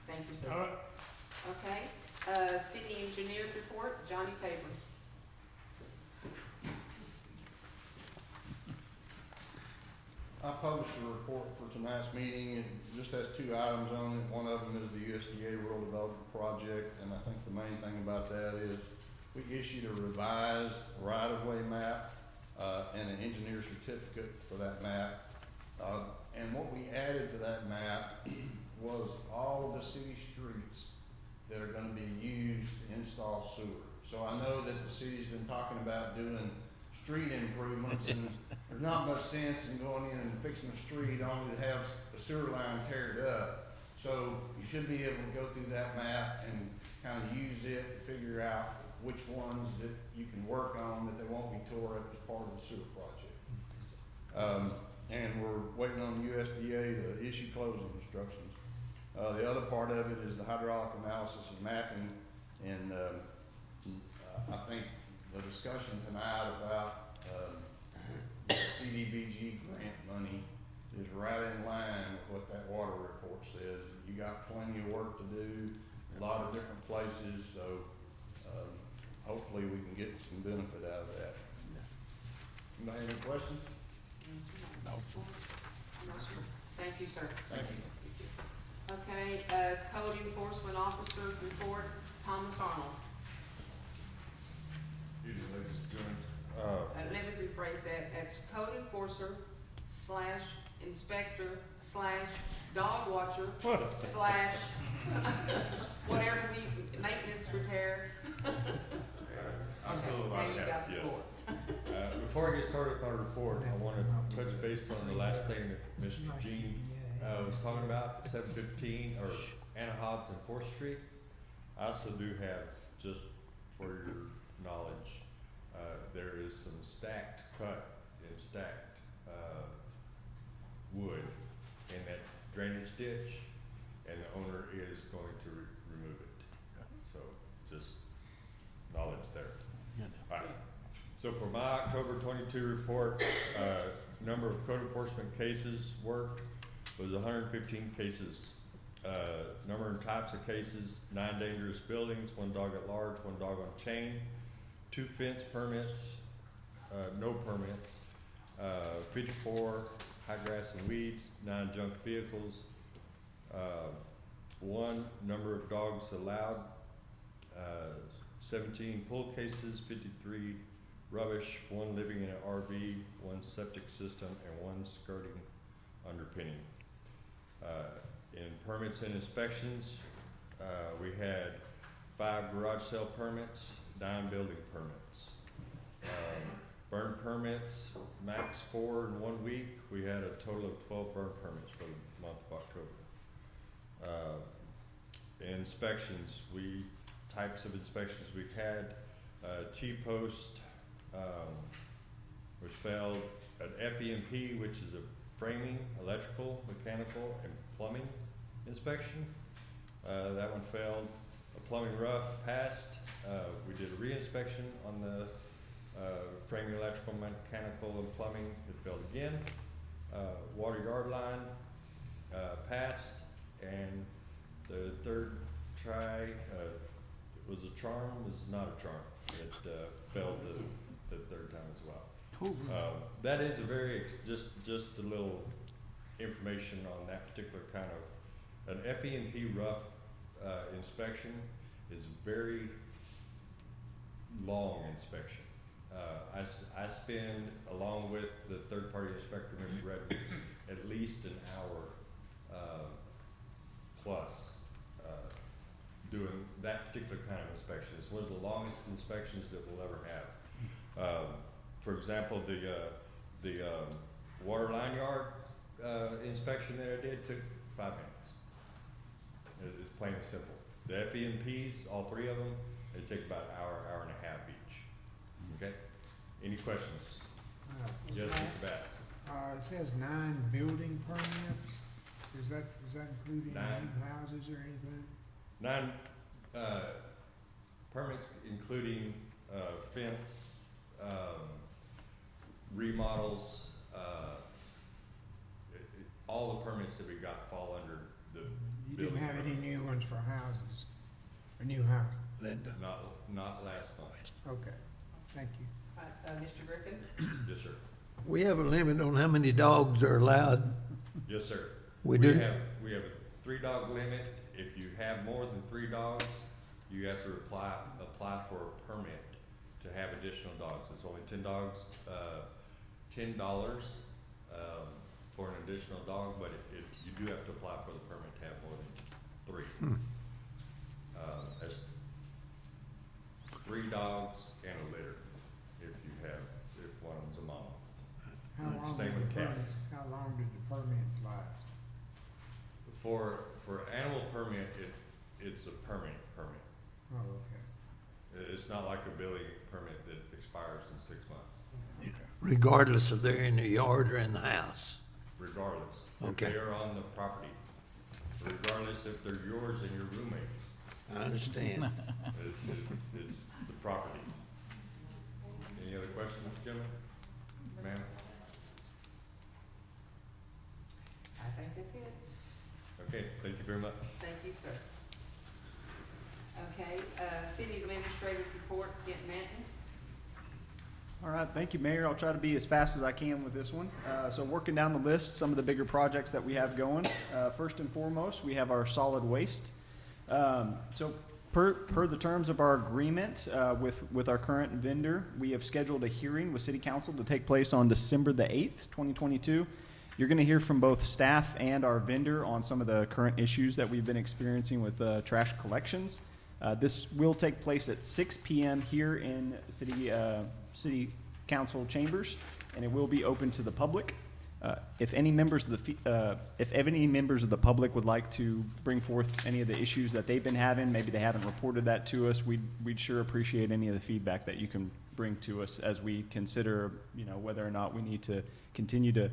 A: Thank you,
E: All
A: sir.
E: right.
A: Okay, city engineers report, Johnny Tabor.
F: I published a report for tonight's meeting. It just has 2 items on it. One of them is the USDA Rural Development Project, and I think the main thing about that is we issued a revised right-of-way map, and an engineer certificate for that map. And what we added to that map was all of the city streets that are gonna be used to install sewer. So I know that the city's been talking about doing street improvements, and there's not much sense in going in and fixing a street only to have the sewer line teared up. So you should be able to go through that map and kind of use it to figure out which ones that you can work on, that they won't be tore up as part of the sewer project. And we're waiting on USDA to issue closing instructions. The other part of it is the hydraulic analysis and mapping, and I think the discussion tonight about CDBG grant money is right in line with what that water report says. You got plenty of work to do, a lot of different places, so hopefully we can get some benefit out of that. Anybody have any questions?
B: No.
A: No, sir. Thank you, sir.
F: Thank you.
A: Okay, code enforcement officer report, Thomas Arnold. Let me rephrase that, that's code enforcer / inspector / dog watcher / whatever we, maintenance repair.
I: I'll fill a lot
A: Now
I: of
A: you got
I: hats,
A: the
I: yes.
A: floor.
I: Before I get started with my report, I want to touch base on the last thing that Mr. Jean was talking about, 715 or Anna Hobbs and 4th Street. I also do have, just for your knowledge, there is some stacked cut and stacked wood in that drainage ditch, and the owner is going to remove it. So just knowledge there. All right. So for my October 22 report, number of code enforcement cases worked was 115 cases. Number and types of cases: 9 dangerous buildings, 1 dog at large, 1 dog on chain, 2 fence permits, no permits, 54 high grass and weeds, 9 junk vehicles, 1 number of dogs allowed, 17 pull cases, 53 rubbish, 1 living in an RV, 1 septic system, and 1 skirting underpinning. In permits and inspections, we had 5 garage sale permits, 9 building permits. Burn permits, max 4 in 1 week. We had a total of 12 burn permits for the month of October. Inspections, types of inspections we had, T-post, which failed, an FEMP, which is a framing, electrical, mechanical, and plumbing inspection. That one failed. A plumbing rough passed. We did a re-inspection on the framing, electrical, mechanical, and plumbing. It failed again. Water yard line passed, and the third try was a charm. Was not a charm. It failed the third time as well. That is a very just a little information on that particular kind of an FEMP rough inspection is very long inspection. I spend, along with the third-party inspector, Mr. Redden, at least an hour plus doing that particular kind of inspection. It's one of the longest inspections that we'll ever have. For example, the water line yard inspection that I did took 5 minutes. It's plain and simple. The FEMPs, all 3 of them, they take about an hour, hour and a half each. Okay? Any questions? Yes, Mr. Bass.
E: It says 9 building permits. Is that including
I: 9.
E: new houses or anything?
I: 9 permits, including fence, remodels, all the permits that we got fall under the
E: You
I: building
E: didn't have any
I: permit.
E: new ones for houses? A new house?
I: Not last month.
E: Okay, thank you.
A: Mr. Griffin?
I: Yes, sir.
J: We have a limit on how many dogs are allowed.
I: Yes, sir.
J: We do?
I: We have a 3-dog limit. If you have more than 3 dogs, you have to apply for a permit to have additional dogs. It's only 10 dogs, $10 for an additional dog, but you do have to apply for the permit to have more than 3. That's 3 dogs and a litter if one of them's a mama.
E: How long
I: Same
E: do
I: with
E: the
I: cats.
E: permits, how long do the permits last?
I: For animal permit, it's a permanent permit.
E: Oh, okay.
I: It's not like a building permit that expires in 6 months,
J: Regardless if they're in the yard or in the house.
I: regardless.
J: Okay.
I: If they are on the property, regardless if they're yours and your roommates,
J: I understand.
I: it's the property. Any other questions, gentlemen? Ma'am?
A: I think that's it.
I: Okay, thank you very much.
A: Thank you, sir. Okay, city administrator's report, Kent Manton.
K: All right, thank you, Mayor. I'll try to be as fast as I can with this one. So working down the list, some of the bigger projects that we have going. First and foremost, we have our solid waste. So per the terms of our agreement with our current vendor, we have scheduled a hearing with City Council to take place on December the 8th, 2022. You're going to hear from both staff and our vendor on some of the current issues that we've been experiencing with trash collections. This will take place at 6 p.m. here in City Council chambers, and it will be open to the public. If any members of the public would like to bring forth any of the issues that they've been having, maybe they haven't reported that to us, we'd sure appreciate any of the feedback that you can bring to us as we consider, whether or not we need to continue to,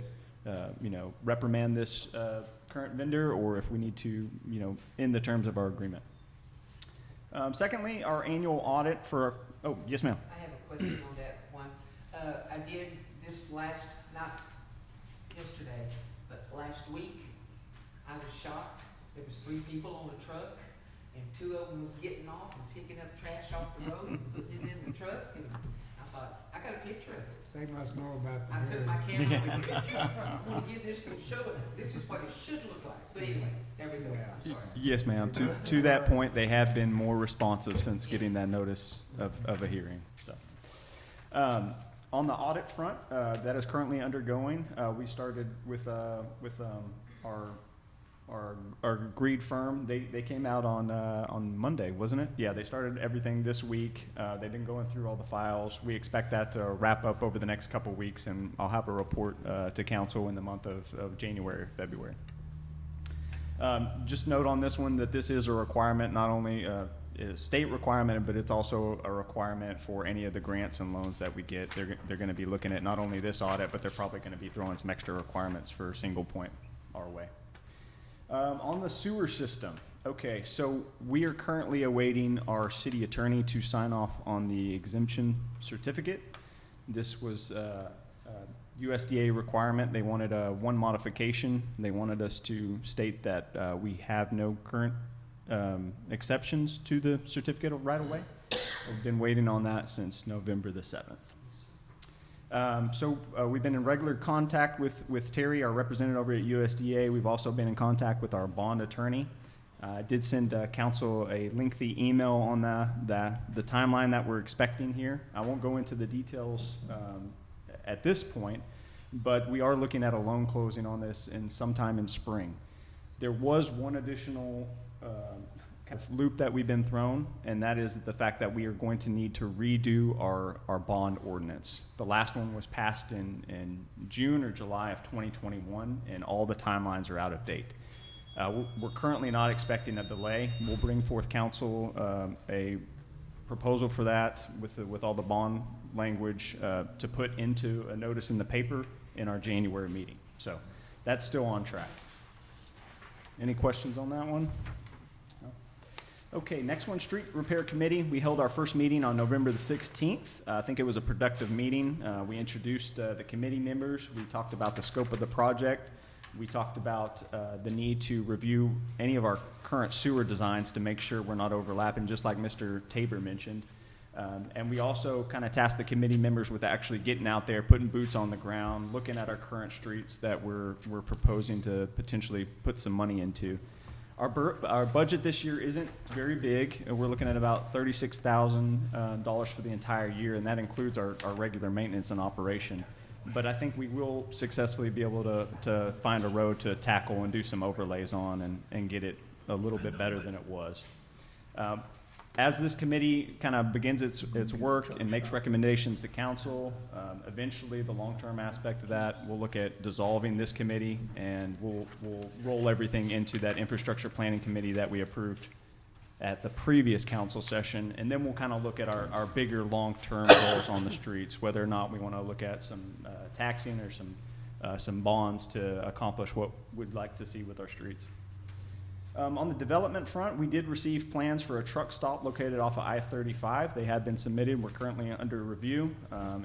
K: reprimand this current vendor, or if we need to, end the terms of our agreement. Secondly, our annual audit for, oh, yes, ma'am.
A: I have a question on that one. I did this not yesterday, but last week. I was shocked. There was 3 people on the truck, and 2 of them was getting off and picking up trash off the road and putting it in the truck. And I thought, I got a picture of it.
E: They must know about the
A: I took
E: hearing.
A: my camera with a picture. I'm gonna give this and show it. This is what it should look like. But anyway, there we go. I'm sorry.
K: Yes, ma'am. To that point, they have been more responsive since getting that notice of a hearing. So, on the audit front, that is currently undergoing. We started with our agreed firm. They came out on Monday, wasn't it? Yeah, they started everything this week. They've been going through all the files. We expect that to wrap up over the next couple weeks, and I'll have a report to council in the month of January, February. Just note on this one that this is a requirement, not only a state requirement, but it's also a requirement for any of the grants and loans that we get. They're going to be looking at not only this audit, but they're probably going to be throwing some extra requirements for single point our way. On the sewer system, okay, so we are currently awaiting our city attorney to sign off on the exemption certificate. This was USDA requirement. They wanted one modification. They wanted us to state that we have no current exceptions to the certificate of right of way. We've been waiting on that since November the 7th. We've been in regular contact with Terry, our representative over at USDA. We've also been in contact with our bond attorney. I did send council a lengthy email on the timeline that we're expecting here. I won't go into the details at this point, but we are looking at a loan closing on this in sometime in spring. There was one additional kind of loop that we've been thrown, and that is the fact that we are going to need to redo our bond ordinance. The last one was passed in June or July of 2021, and all the timelines are out of date. We're currently not expecting a delay. We'll bring forth council a proposal for that with all the bond language to put into a notice in the paper in our January meeting. So that's still on track. Any questions on that one? No? Okay, next one, Street Repair Committee. We held our first meeting on November the 16th. I think it was a productive meeting. We introduced the committee members. We talked about the scope of the project. We talked about the need to review any of our current sewer designs to make sure we're not overlapping, just like Mr. Tabor mentioned. And we also kind of tasked the committee members with actually getting out there, putting boots on the ground, looking at our current streets that we're proposing to potentially put some money into. Our budget this year isn't very big. We're looking at about $36,000 for the entire year, and that includes our regular maintenance and operation. but I think we will successfully be able to find a road to tackle and do some overlays on and get it a little bit better than it was. As this committee kind of begins its work and makes recommendations to council, eventually the long-term aspect of that, we'll look at dissolving this committee and we'll roll everything into that infrastructure planning committee that we approved at the previous council session, and then we'll kind of look at our bigger long-term goals on the streets, whether or not we want to look at some taxing or some bonds to accomplish what we'd like to see with our streets. On the development front, we did receive plans for a truck stop located off of I-35. They have been submitted. We're currently under review.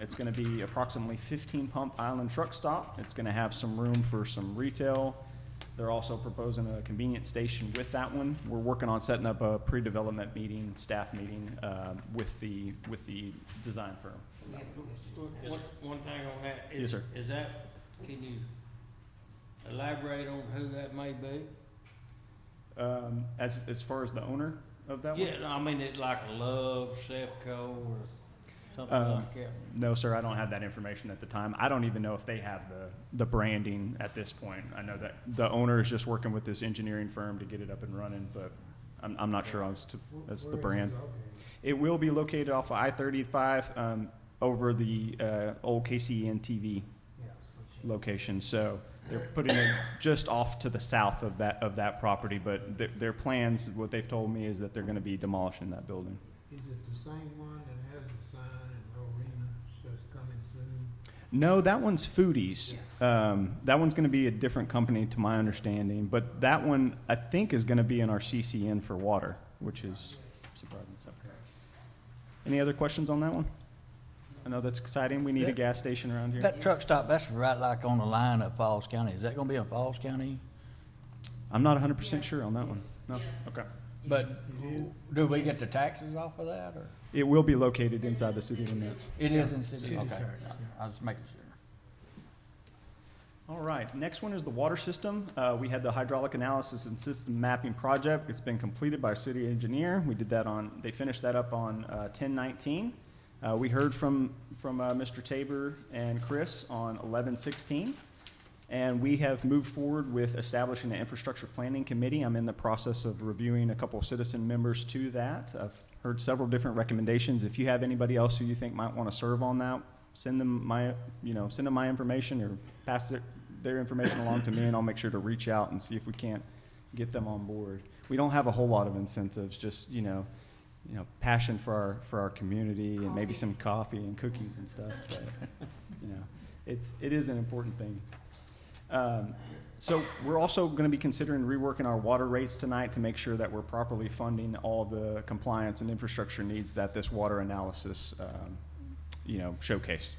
K: It's going to be approximately 15 pump island truck stop. It's going to have some room for some retail. They're also proposing a convenience station with that one. We're working on setting up a pre-development meeting, staff meeting, with the design firm.
H: One thing on that,
K: Yes, sir.
H: is that, can you elaborate on who that may be?
K: As far as the owner of that one?
H: Yeah, I mean, it like Love, Sefco, or something like that.
K: No, sir, I don't have that information at the time. I don't even know if they have the branding at this point. I know that the owner is just working with this engineering firm to get it up and running, but I'm not sure as the brand. It will be located off of I-35 over the old KCEN TV location. So they're putting it just off to the south of that property, but their plans, what they've told me, is that they're going to be demolishing that building.
E: Is it the same one that has the sign in Lorena says coming soon?
K: No, that one's Foodies. That one's going to be a different company to my understanding, but that one I think is going to be in our CCN for water, which is surprising. So, any other questions on that one? I know that's exciting. We need a gas station around here.
B: That truck stop, that's right like on the line of Falls County. Is that gonna be in Falls County?
K: I'm not 100% sure on that one. No? Okay.
B: But do we get the taxes off of that, or?
K: It will be located inside the city limits.
B: It is in city,
E: City
B: okay.
E: tax, yeah.
B: I was making sure.
K: All right, next one is the water system. We had the hydraulic analysis and system mapping project. It's been completed by our city engineer. We did that they finished that up on 10/19. We heard from Mr. Tabor and Chris on 11/16, and we have moved forward with establishing an infrastructure planning committee. I'm in the process of reviewing a couple of citizen members to that. I've heard several different recommendations. If you have anybody else who you think might want to serve on that, send them my information or pass their information along to me, and I'll make sure to reach out and see if we can't get them on board. We don't have a whole lot of incentives, just passion for our community and maybe some coffee and cookies and stuff. But, it is an important thing. So we're also going to be considering reworking our water rates tonight to make sure that we're properly funding all the compliance and infrastructure needs that this water analysis, showcased.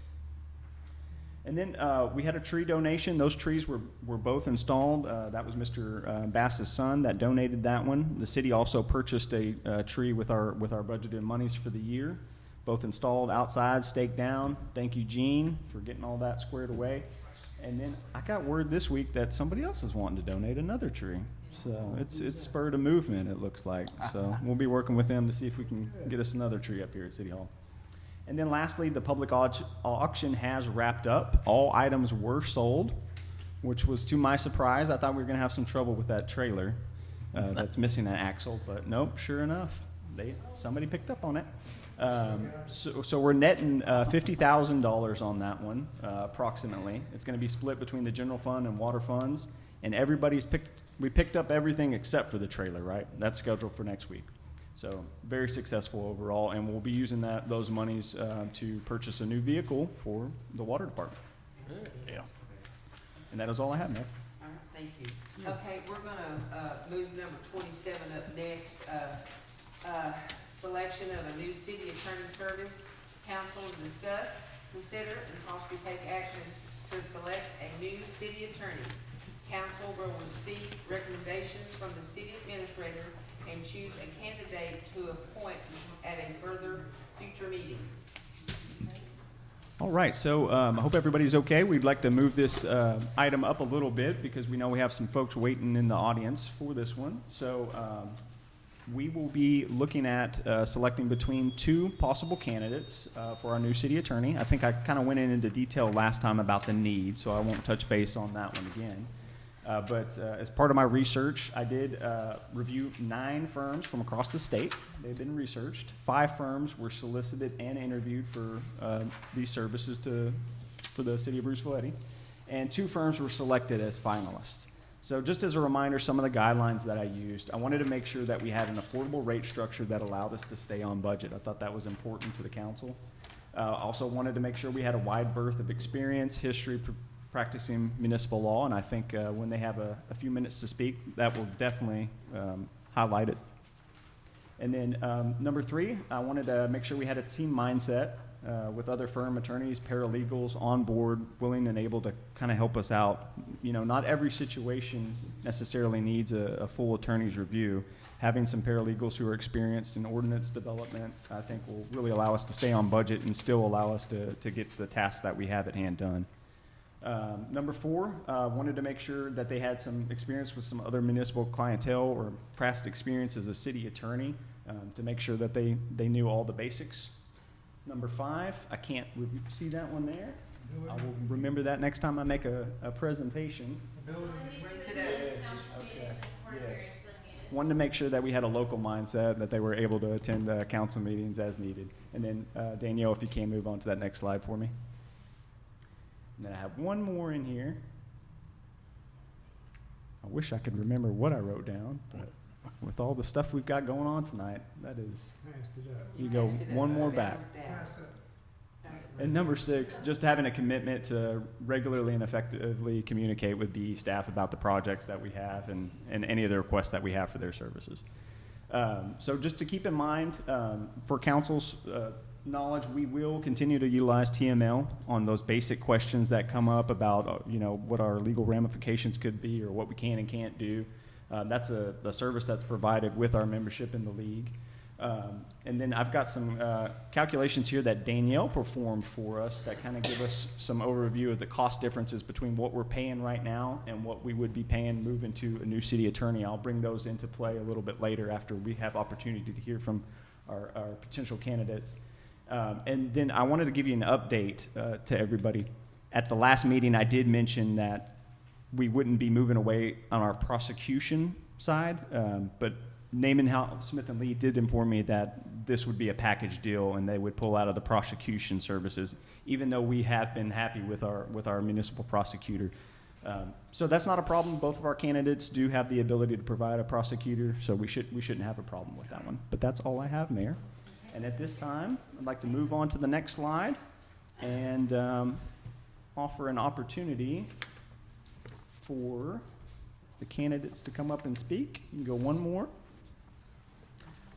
K: And then we had a tree donation. Those trees were both installed. That was Mr. Bass's son that donated that one. The city also purchased a tree with our budgeted monies for the year. Both installed outside, staked down. Thank you, Gene, for getting all that squared away. And then I got word this week that somebody else is wanting to donate another tree. So it's spurred a movement, it looks like. So we'll be working with them to see if we can get us another tree up here at City Hall. And then lastly, the public auction has wrapped up. All items were sold, which was to my surprise. I thought we were going to have some trouble with that trailer that's missing an axle, but nope, sure enough, somebody picked up on it. So we're netting $50,000 on that one, approximately. It's going to be split between the general fund and water funds, and we picked up everything except for the trailer, right? That's scheduled for next week. So very successful overall, and we'll be using those monies to purchase a new vehicle for the water department. Yeah. And that is all I have, man.
A: All right, thank you. Okay, we're gonna move number 27 up next. Selection of a new city attorney service. Council to discuss, consider, and possibly take action to select a new city attorney. Council will receive recommendations from the city administrator and choose a candidate to appoint at a further future meeting.
K: All right, so I hope everybody's okay. We'd like to move this item up a little bit because we know we have some folks waiting in the audience for this one. So we will be looking at selecting between two possible candidates for our new city attorney. I think I kind of went into detail last time about the need, so I won't touch base on that one again. But as part of my research, I did review 9 firms from across the state. They've been researched. 5 firms were solicited and interviewed for these services for the city of Bruceville-Eddy, and 2 firms were selected as finalists. So just as a reminder, some of the guidelines that I used, I wanted to make sure that we had an affordable rate structure that allowed us to stay on budget. I thought that was important to the council. Also wanted to make sure we had a wide berth of experience, history, practicing municipal law, and I think when they have a few minutes to speak, that will definitely highlight it. And then number 3, I wanted to make sure we had a team mindset with other firm attorneys, paralegals on board, willing and able to kind of help us out. You know, not every situation necessarily needs a full attorney's review. Having some paralegals who are experienced in ordinance development, I think will really allow us to stay on budget and still allow us to get the tasks that we have at hand done. Number 4, wanted to make sure that they had some experience with some other municipal clientele or past experience as a city attorney to make sure that they knew all the basics. Number 5, I can't see that one there. I will remember that next time I make a presentation. Wanted to make sure that we had a local mindset, that they were able to attend council meetings as needed. And then Danielle, if you can move on to that next slide for me. And then I have one more in here. I wish I could remember what I wrote down, but with all the stuff we've got going on tonight, that is,
E: Passed it up.
K: you go one more back. And number 6, just having a commitment to regularly and effectively communicate with BE staff about the projects that we have and any of the requests that we have for their services. So just to keep in mind, for council's knowledge, we will continue to utilize TML on those basic questions that come up about, you know, what our legal ramifications could be or what we can and can't do. That's a service that's provided with our membership in the league. And then I've got some calculations here that Danielle performed for us that kind of give us some overview of the cost differences between what we're paying right now and what we would be paying moving to a new city attorney. I'll bring those into play a little bit later after we have opportunity to hear from our potential candidates. And then I wanted to give you an update to everybody. At the last meeting, I did mention that we wouldn't be moving away on our prosecution side, but Naaman Smith and Lee did inform me that this would be a package deal and they would pull out of the prosecution services, even though we have been happy with our municipal prosecutor. So that's not a problem. Both of our candidates do have the ability to provide a prosecutor, so we shouldn't have a problem with that one. But that's all I have, Mayor. And at this time, I'd like to move on to the next slide and offer an opportunity for the candidates to come up and speak. You can go one more.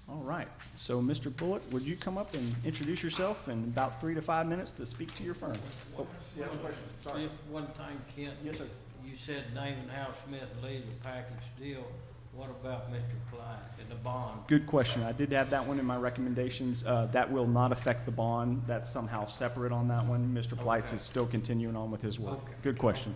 K: All right. So, Mr. Bullock, would you come up and introduce yourself in about 3 to 5 minutes to speak to your firm? Oh, you have a question? Sorry.
H: One thing, Kent.
K: Yes, sir.
H: You said Naaman Smith and Lee, the package deal. What about Mr. Clyde and the bond?
K: Good question. I did have that one in my recommendations. That will not affect the bond. That's somehow separate on that one. Mr. Blights is still continuing on with his work.
H: Okay.
K: Good question.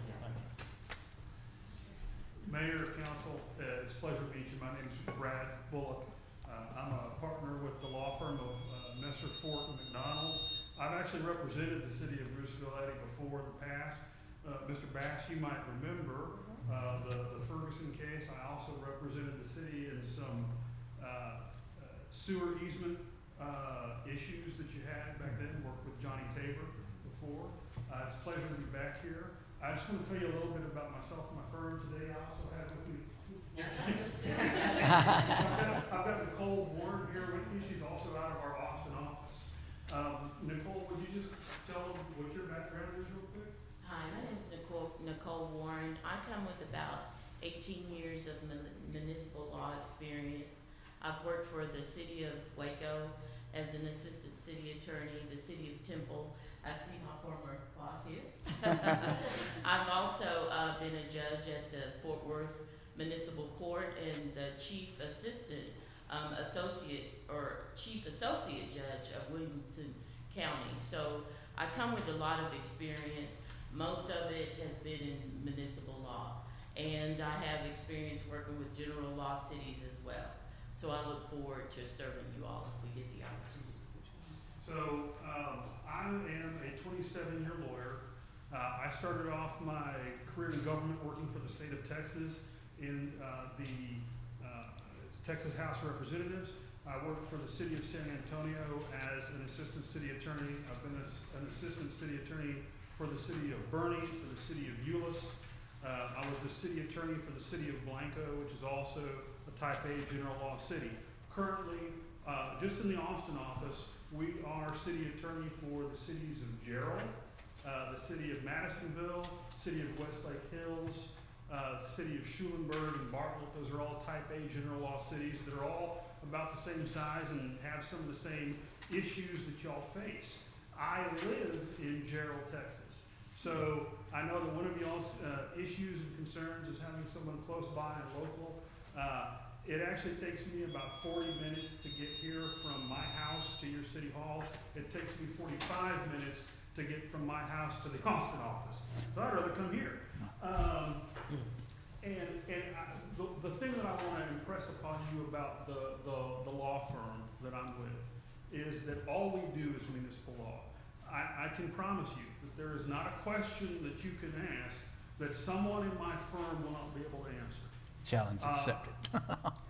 L: Mayor, council, it's a pleasure to meet you. My name is Brad Bullock. I'm a partner with the law firm of Messer Fort and McDonald. I've actually represented the city of Bruceville-Eddy before in the past. Mr. Bass, you might remember the Ferguson case. I also represented the city in some sewer easement issues that you had back then, worked with Johnny Tabor before. It's a pleasure to be back here. I just want to tell you a little bit about myself and my firm today. I also have with me I've got Nicole Warren here with me. She's also out of our Austin office. Nicole, would you just tell them what your background is real quick?
M: Hi, my name is Nicole Warren. I come with about 18 years of municipal law experience. I've worked for the city of Waco as an assistant city attorney, the city of Temple. I see my former boss here. I've also been a judge at the Fort Worth Municipal Court and the chief assistant chief associate judge of Williamson County. So I come with a lot of experience. Most of it has been in municipal law, and I have experience working with general law cities as well. So I look forward to serving you all if we get the opportunity.
L: So, I am a 27-year lawyer. I started off my career in government working for the state of Texas in the Texas House of Representatives. I worked for the city of San Antonio as an assistant city attorney. I've been an assistant city attorney for the city of Bernie, for the city of Euless. I was the city attorney for the city of Blanco, which is also a type A general law city. Currently, just in the Austin office, we are city attorney for the cities of Gerald, the city of Madisonville, city of Westlake Hills, the city of Schulenburg and Bartlett. Those are all type A general law cities that are all about the same size and have some of the same issues that y'all face. I live in Gerald, Texas. So I know that one of y'all's issues and concerns is having someone close by and local. It actually takes me about 40 minutes to get here from my house to your city hall. It takes me 45 minutes to get from my house to the Austin office. So I'd rather come here. The thing that I want to impress upon you about the law firm that I'm with is that all we do is municipal law. I can promise you that there is not a question that you can ask that someone in my firm will not be able to answer.
B: Challenge accepted.
L: Like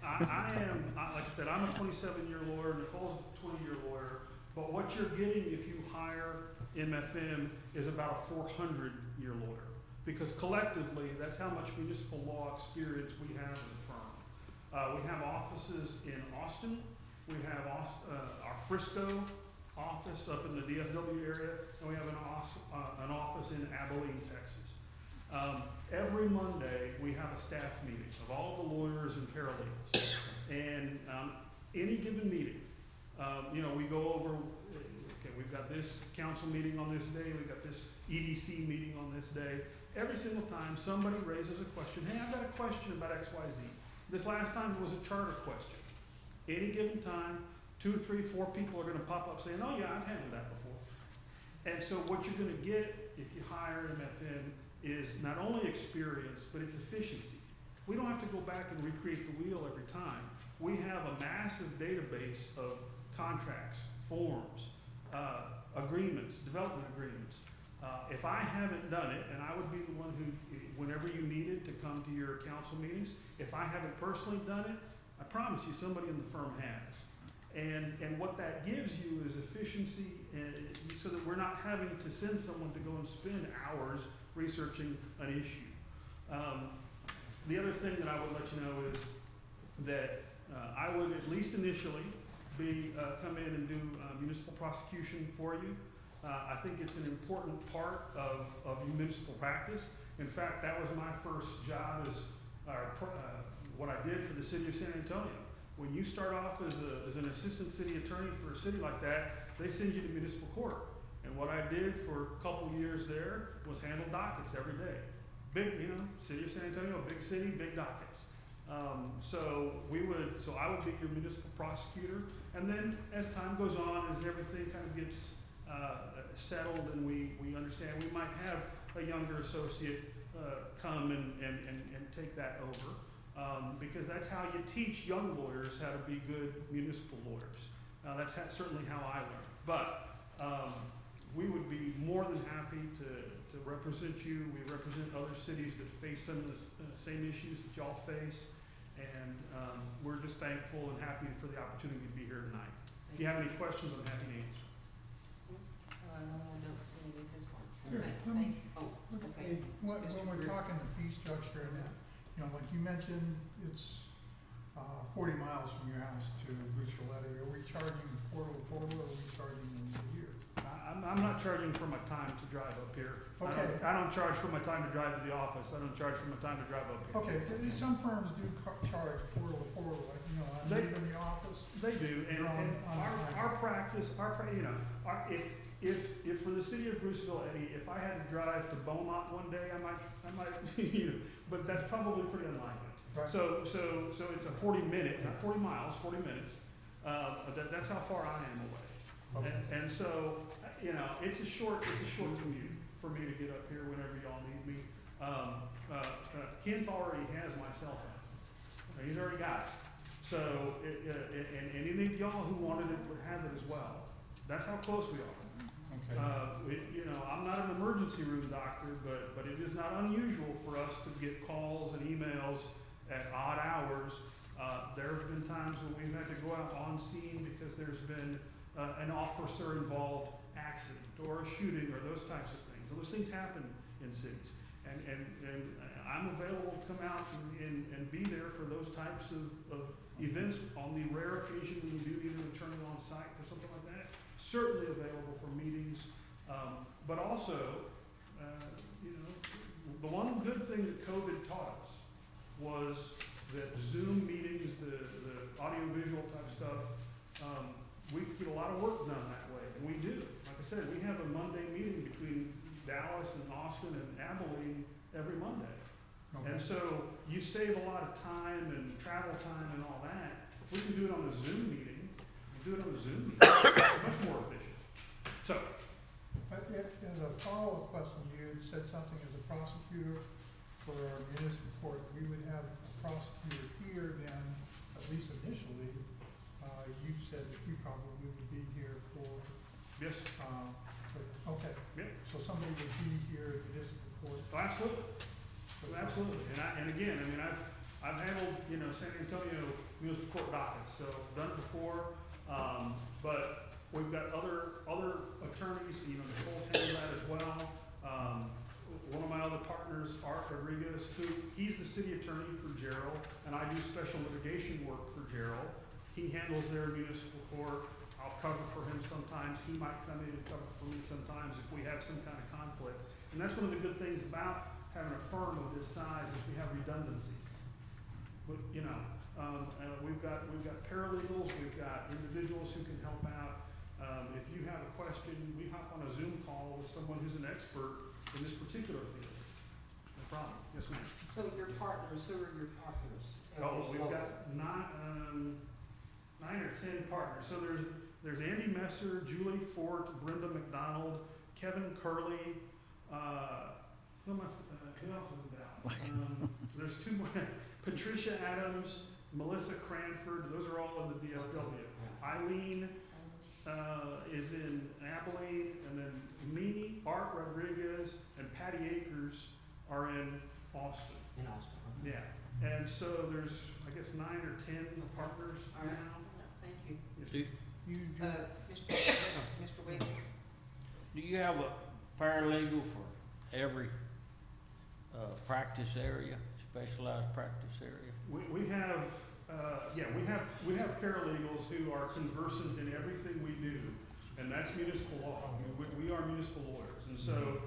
L: I said, I'm a 27-year lawyer, Nicole's a 20-year lawyer, but what you're getting if you hire MFM is about a 400-year lawyer. Because collectively, that's how much municipal law experience we have as a firm. We have offices in Austin, we have our Frisco office up in the DFW area, and we have an office in Abilene, Texas. Every Monday, we have a staff meeting of all the lawyers and paralegals. And any given meeting, we go over, okay, we've got this council meeting on this day, we've got this EDC meeting on this day. Every single time somebody raises a question, hey, I've got a question about X, Y, Z. This last time it was a charter question. Any given time, 2, 3, 4 people are gonna pop up saying, oh yeah, I've handled that before. And so what you're gonna get if you hire MFM is not only experience, but it's efficiency. We don't have to go back and recreate the wheel every time. We have a massive database of contracts, forms, agreements, development agreements. If I haven't done it, and I would be the one who, whenever you needed to come to your council meetings, if I haven't personally done it, I promise you somebody in the firm has. And what that gives you is efficiency, so that we're not having to send someone to go and spend hours researching an issue. The other thing that I would let you know is that I would, at least initially, come in and do municipal prosecution for you. I think it's an important part of municipal practice. In fact, that was my first job what I did for the city of San Antonio. When you start off as an assistant city attorney for a city like that, they send you to municipal court. And what I did for a couple years there was handle dockets every day. Big, city of San Antonio, big city, big dockets. So I would be your municipal prosecutor. And then as time goes on, as everything kind of gets settled and we understand, we might have a younger associate come and take that over. Because that's how you teach young lawyers how to be good municipal lawyers. That's certainly how I learned. But we would be more than happy to represent you. We represent other cities that face some of the same issues that y'all face. And we're just thankful and happy for the opportunity to be here tonight. If you have any questions, I'm happy to answer.
A: I don't see any at this point.
D: Sure.
A: Okay, thank you. Oh, okay.
D: When we're talking the fee structure and that, like you mentioned, it's 40 miles from your house to Bruceville-Eddy. Are we charging portal to portal, or are we charging them a year?
L: I'm not charging for my time to drive up here.
D: Okay.
L: I don't charge for my time to drive to the office. I don't charge for my time to drive up here.
D: Okay, some firms do charge portal to portal, like, I'm leaving the office.
L: They do, and our practice, if for the city of Bruceville-Eddy, if I had to drive to Beaumont one day, I might, but that's probably pretty unlikely.
D: Right.
L: So it's a 40-minute, not 40 miles, 40 minutes. That's how far I am away.
D: Okay.
L: And so, it's a short commute for me to get up here whenever y'all need me. Kent already has my cell phone. He's already got it. So, and any of y'all who wanted it would have it as well. That's how close we are.
C: Okay.
L: You know, I'm not an emergency room doctor, but it is not unusual for us to get calls and emails at odd hours. There have been times when we've had to go out on scene because there's been an officer involved accident or a shooting or those types of things. Those things happen in cities. And I'm available to come out and be there for those types of events on the rare occasion when you do need an attorney on site for something like that. Certainly available for meetings, but also, you know, the one good thing that COVID taught us was that Zoom meetings, the audiovisual type stuff, we could get a lot of work done that way, and we do. Like I said, we have a Monday meeting between Dallas and Austin and Abilene every Monday.
D: Okay.
L: And so you save a lot of time and travel time and all that. We can do it on a Zoom meeting. Do it on a Zoom meeting. It's much more efficient. So,
D: But as a follow-up question, you had said something as a prosecutor for our municipal court, we would have a prosecutor here then, at least initially. You said that you probably would be here for,
L: yes,
D: okay.
L: yeah,
D: So somebody would be here at the municipal court.
L: absolutely. Absolutely. And again, I mean, I've handled, you know, San Antonio municipal court dockets, so done it before. But we've got other attorneys, you know, Nicole's handled that as well. One of my other partners, Art Rodriguez, he's the city attorney for Gerald, and I do special litigation work for Gerald. He handles their municipal court. I'll cover for him sometimes. He might come in and cover for me sometimes if we have some kind of conflict. And that's one of the good things about having a firm of this size is we have redundancy. But, you know, we've got paralegals, we've got individuals who can help out. If you have a question, we hop on a Zoom call with someone who's an expert in this particular field. No problem. Yes, ma'am.
A: So your partners, who are your partners?
L: Oh, we've got 9 or 10 partners. So there's Andy Messer, Julie Fort, Brenda McDonald, Kevin Curley, who else is in Dallas? There's 2 more. Patricia Adams, Melissa Cranford, those are all in the DFW. Eileen is in Abilene, and then me, Art Rodriguez, and Patty Akers are in Austin.
A: In Austin.
L: Yeah, and so there's, I guess, 9 or 10 partners now.
A: Thank you.
L: Yes.
A: Mr. Wiggins?
H: Do you have a paralegal for every practice area, specialized practice area?
L: We have, we have paralegals who are conversant in everything we do, and that's municipal law. We are municipal lawyers, and so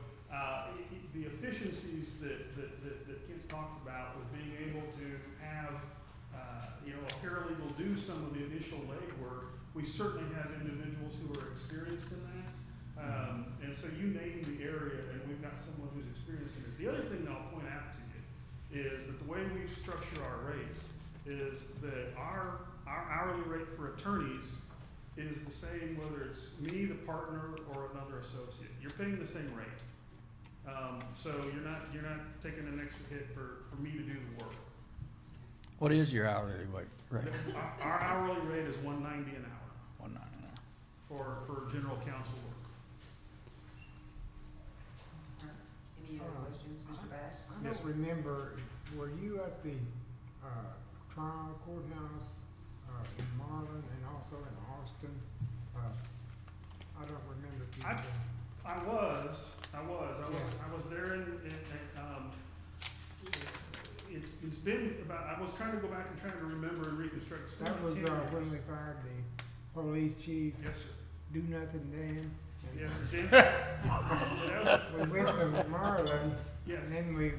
L: the efficiencies that Kent talked about with being able to have a paralegal do some of the initial legwork, we certainly have individuals who are experienced in that. And so you name the area, and we've got someone who's experienced in it. The other thing that I'll point out to you is that the way we structure our rates is that our hourly rate for attorneys is the same whether it's me, the partner, or another associate. You're paying the same rate. So you're not taking an extra hit for me to do the work.
B: What is your hourly rate?
L: Our hourly rate is $1.90 an hour
B: $1.90 an hour.
L: for general counsel work.
A: Any other questions, Mr. Bass?
E: I don't remember, were you at the trial courthouse in Marlin and also in Austin? I don't remember if you were there.
L: I was there it's been about, I was trying to go back and trying to remember and reconstruct. It's been
E: That was
L: 10 years.
E: when we fired the police chief,
L: Yes, sir.
E: do nothing Dan.
L: Yes, sir. James. Yeah,
E: We went to Marlin,
L: yes,
E: and then they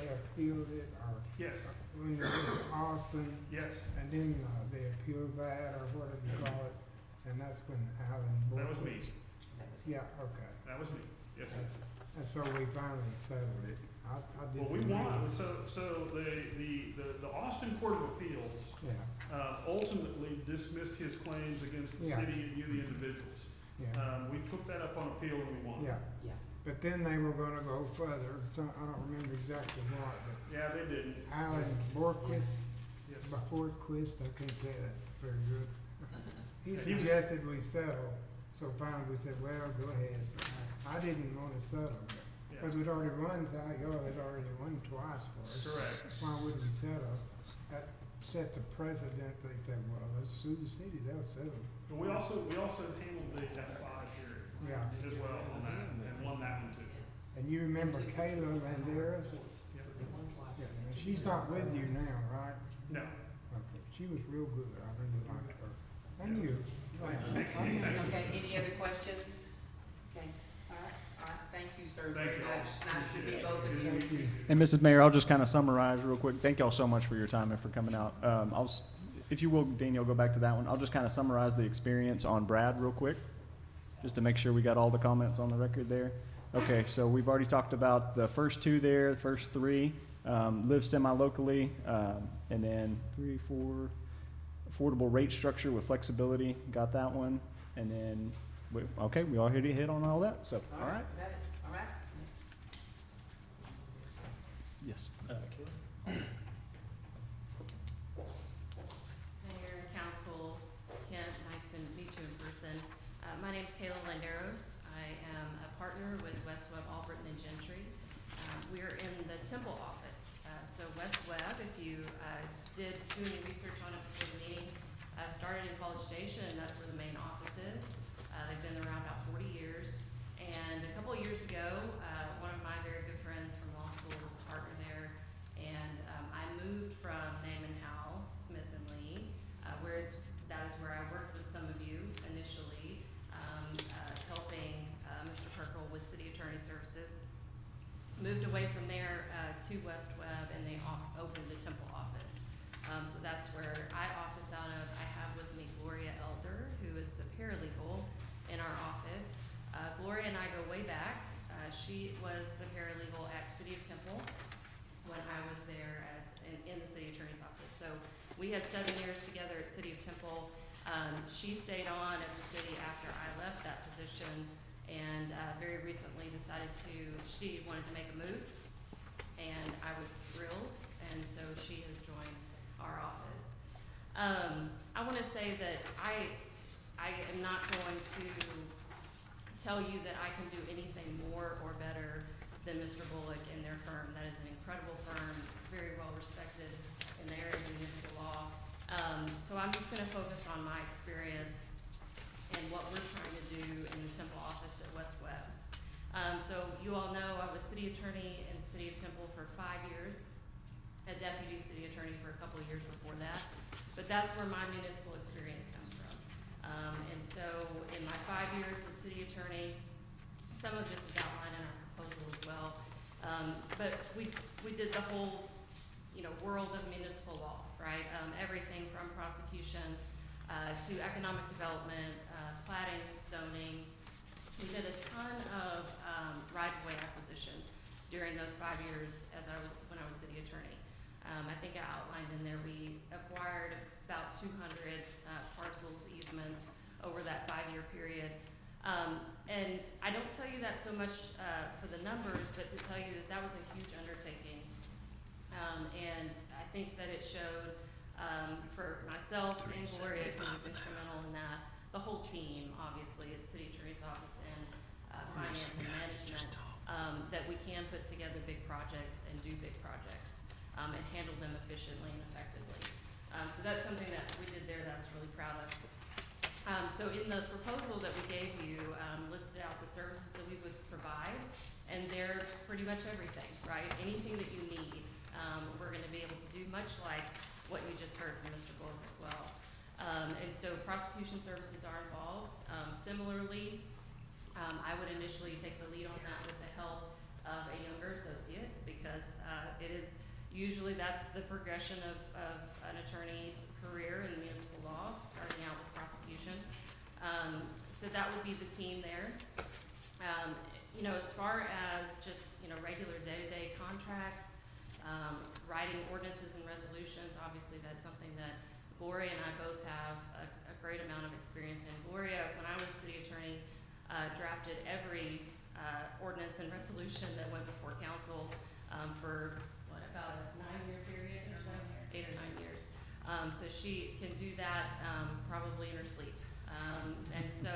E: appealed it, or
L: yes,
E: when we went to Austin,
L: yes.
E: and then they appealed that, or whatever you call it, and that's when Alan.
L: That was me.
E: Yeah, okay.
L: That was me. Yes, sir.
E: And so we finally settled it. I
L: Well, we
E: disagree.
L: won. So the Austin Court of Appeals
E: Yeah,
L: ultimately dismissed his claims against the
E: Yeah.
L: city and you, the individuals.
E: yeah,
L: We took that up on appeal and we won.
E: yeah.
A: Yeah.
E: But then they were gonna go further, so I don't remember exactly what, but
L: Yeah, they didn't.
E: Alan Borquist,
L: Yeah. Yes.
E: Before it quits, I can say that's very good. He
L: Yeah, he was-
E: suggested we settle, so finally we said, well, go ahead. I didn't want to settle,
L: Yeah.
E: because we'd already run, y'all had already won twice for us.
L: Correct.
E: Why wouldn't we settle? That sets a precedent. They said, well, let's sue the city, they'll settle.
L: But we also handled the F5 hearing
E: Yeah.
L: as well on that, and won that one too.
E: And you remember Kayla Landeras?
L: Yeah.
E: Yeah, and she's not with you now, right?
L: No.
E: Okay, she was real good, I really liked her. And you.
A: Okay, any other questions? Okay, all right, thank you, sir,
L: Thank
A: very
L: you.
A: much. Nice to meet both of you.
E: Thank you.
K: And Mrs. Mayor, I'll just kind of summarize real quick. Thank y'all so much for your time and for coming out. If you will, Daniel, go back to that one. I'll just kind of summarize the experience on Brad real quick, just to make sure we got all the comments on the record there. Okay, so we've already talked about the first two there, the first three, live semi-locally, and then 3, 4, affordable rate structure with flexibility, got that one. And then, okay, we already hit on all that, so, all right.
A: Got it? All right.
K: Yes.
N: Mayor, council, Kent, nice to meet you in person. My name's Kayla Landeros. I am a partner with West Webb, Albritton and Gentry. We're in the Temple office. So West Webb, if you did do any research on it before the meeting, started in College Station, and that's where the main office is. They've been around about 40 years. And a couple of years ago, one of my very good friends from law school was a partner there. And I moved from Naaman Howell, Smith and Lee, whereas that is where I worked with some of you initially, helping Mr. Perkle with City Attorney Services. Moved away from there to West Webb, and they opened the Temple office. So that's where I office out of. I have with me Gloria Elder, who is the paralegal in our office. Gloria and I go way back. She was the paralegal at City of Temple when I was there as in the city attorney's office. So we had 7 years together at City of Temple. She stayed on at the city after I left that position, and very recently decided she wanted to make a move, and I was thrilled, and so she has joined our office. I want to say that I am not going to tell you that I can do anything more or better than Mr. Bullock and their firm. That is an incredible firm, very well respected in the area of municipal law. So I'm just going to focus on my experience and what we're trying to do in the Temple office at West Webb. So you all know I was city attorney in the City of Temple for 5 years, a deputy city attorney for a couple of years before that. But that's where my municipal experience comes from. And so in my 5 years as city attorney, some of this is outlined in our proposal as well. But we did the whole, world of municipal law, right? Everything from prosecution to economic development, platting, zoning. We did a ton of right-of-way acquisition during those 5 years when I was city attorney. I think I outlined in there we acquired about 200 parcels, easements over that 5-year period. And I don't tell you that so much for the numbers, but to tell you that that was a huge undertaking. And I think that it showed for myself and Gloria, who was instrumental in that, the whole team, obviously, at City Attorney's Office and Finance and Management, that we can put together big projects and do big projects and handle them efficiently and effectively. So that's something that we did there that I was really proud of. So in the proposal that we gave you, listed out the services that we would provide, and they're pretty much everything, right? Anything that you need, we're gonna be able to do, much like what you just heard from Mr. Bullock as well. And so prosecution services are involved. Similarly, I would initially take the lead on that with the help of a younger associate, because it is usually that's the progression of an attorney's career in municipal law, starting out with prosecution. So that would be the team there. As far as just, regular day-to-day contracts, writing ordinances and resolutions, obviously that's something that Gloria and I both have a great amount of experience in. Gloria, when I was city attorney, drafted every ordinance and resolution that went before council for, about a 9-year period or so, 8 or 9 years. So she can do that, probably in her sleep. And so,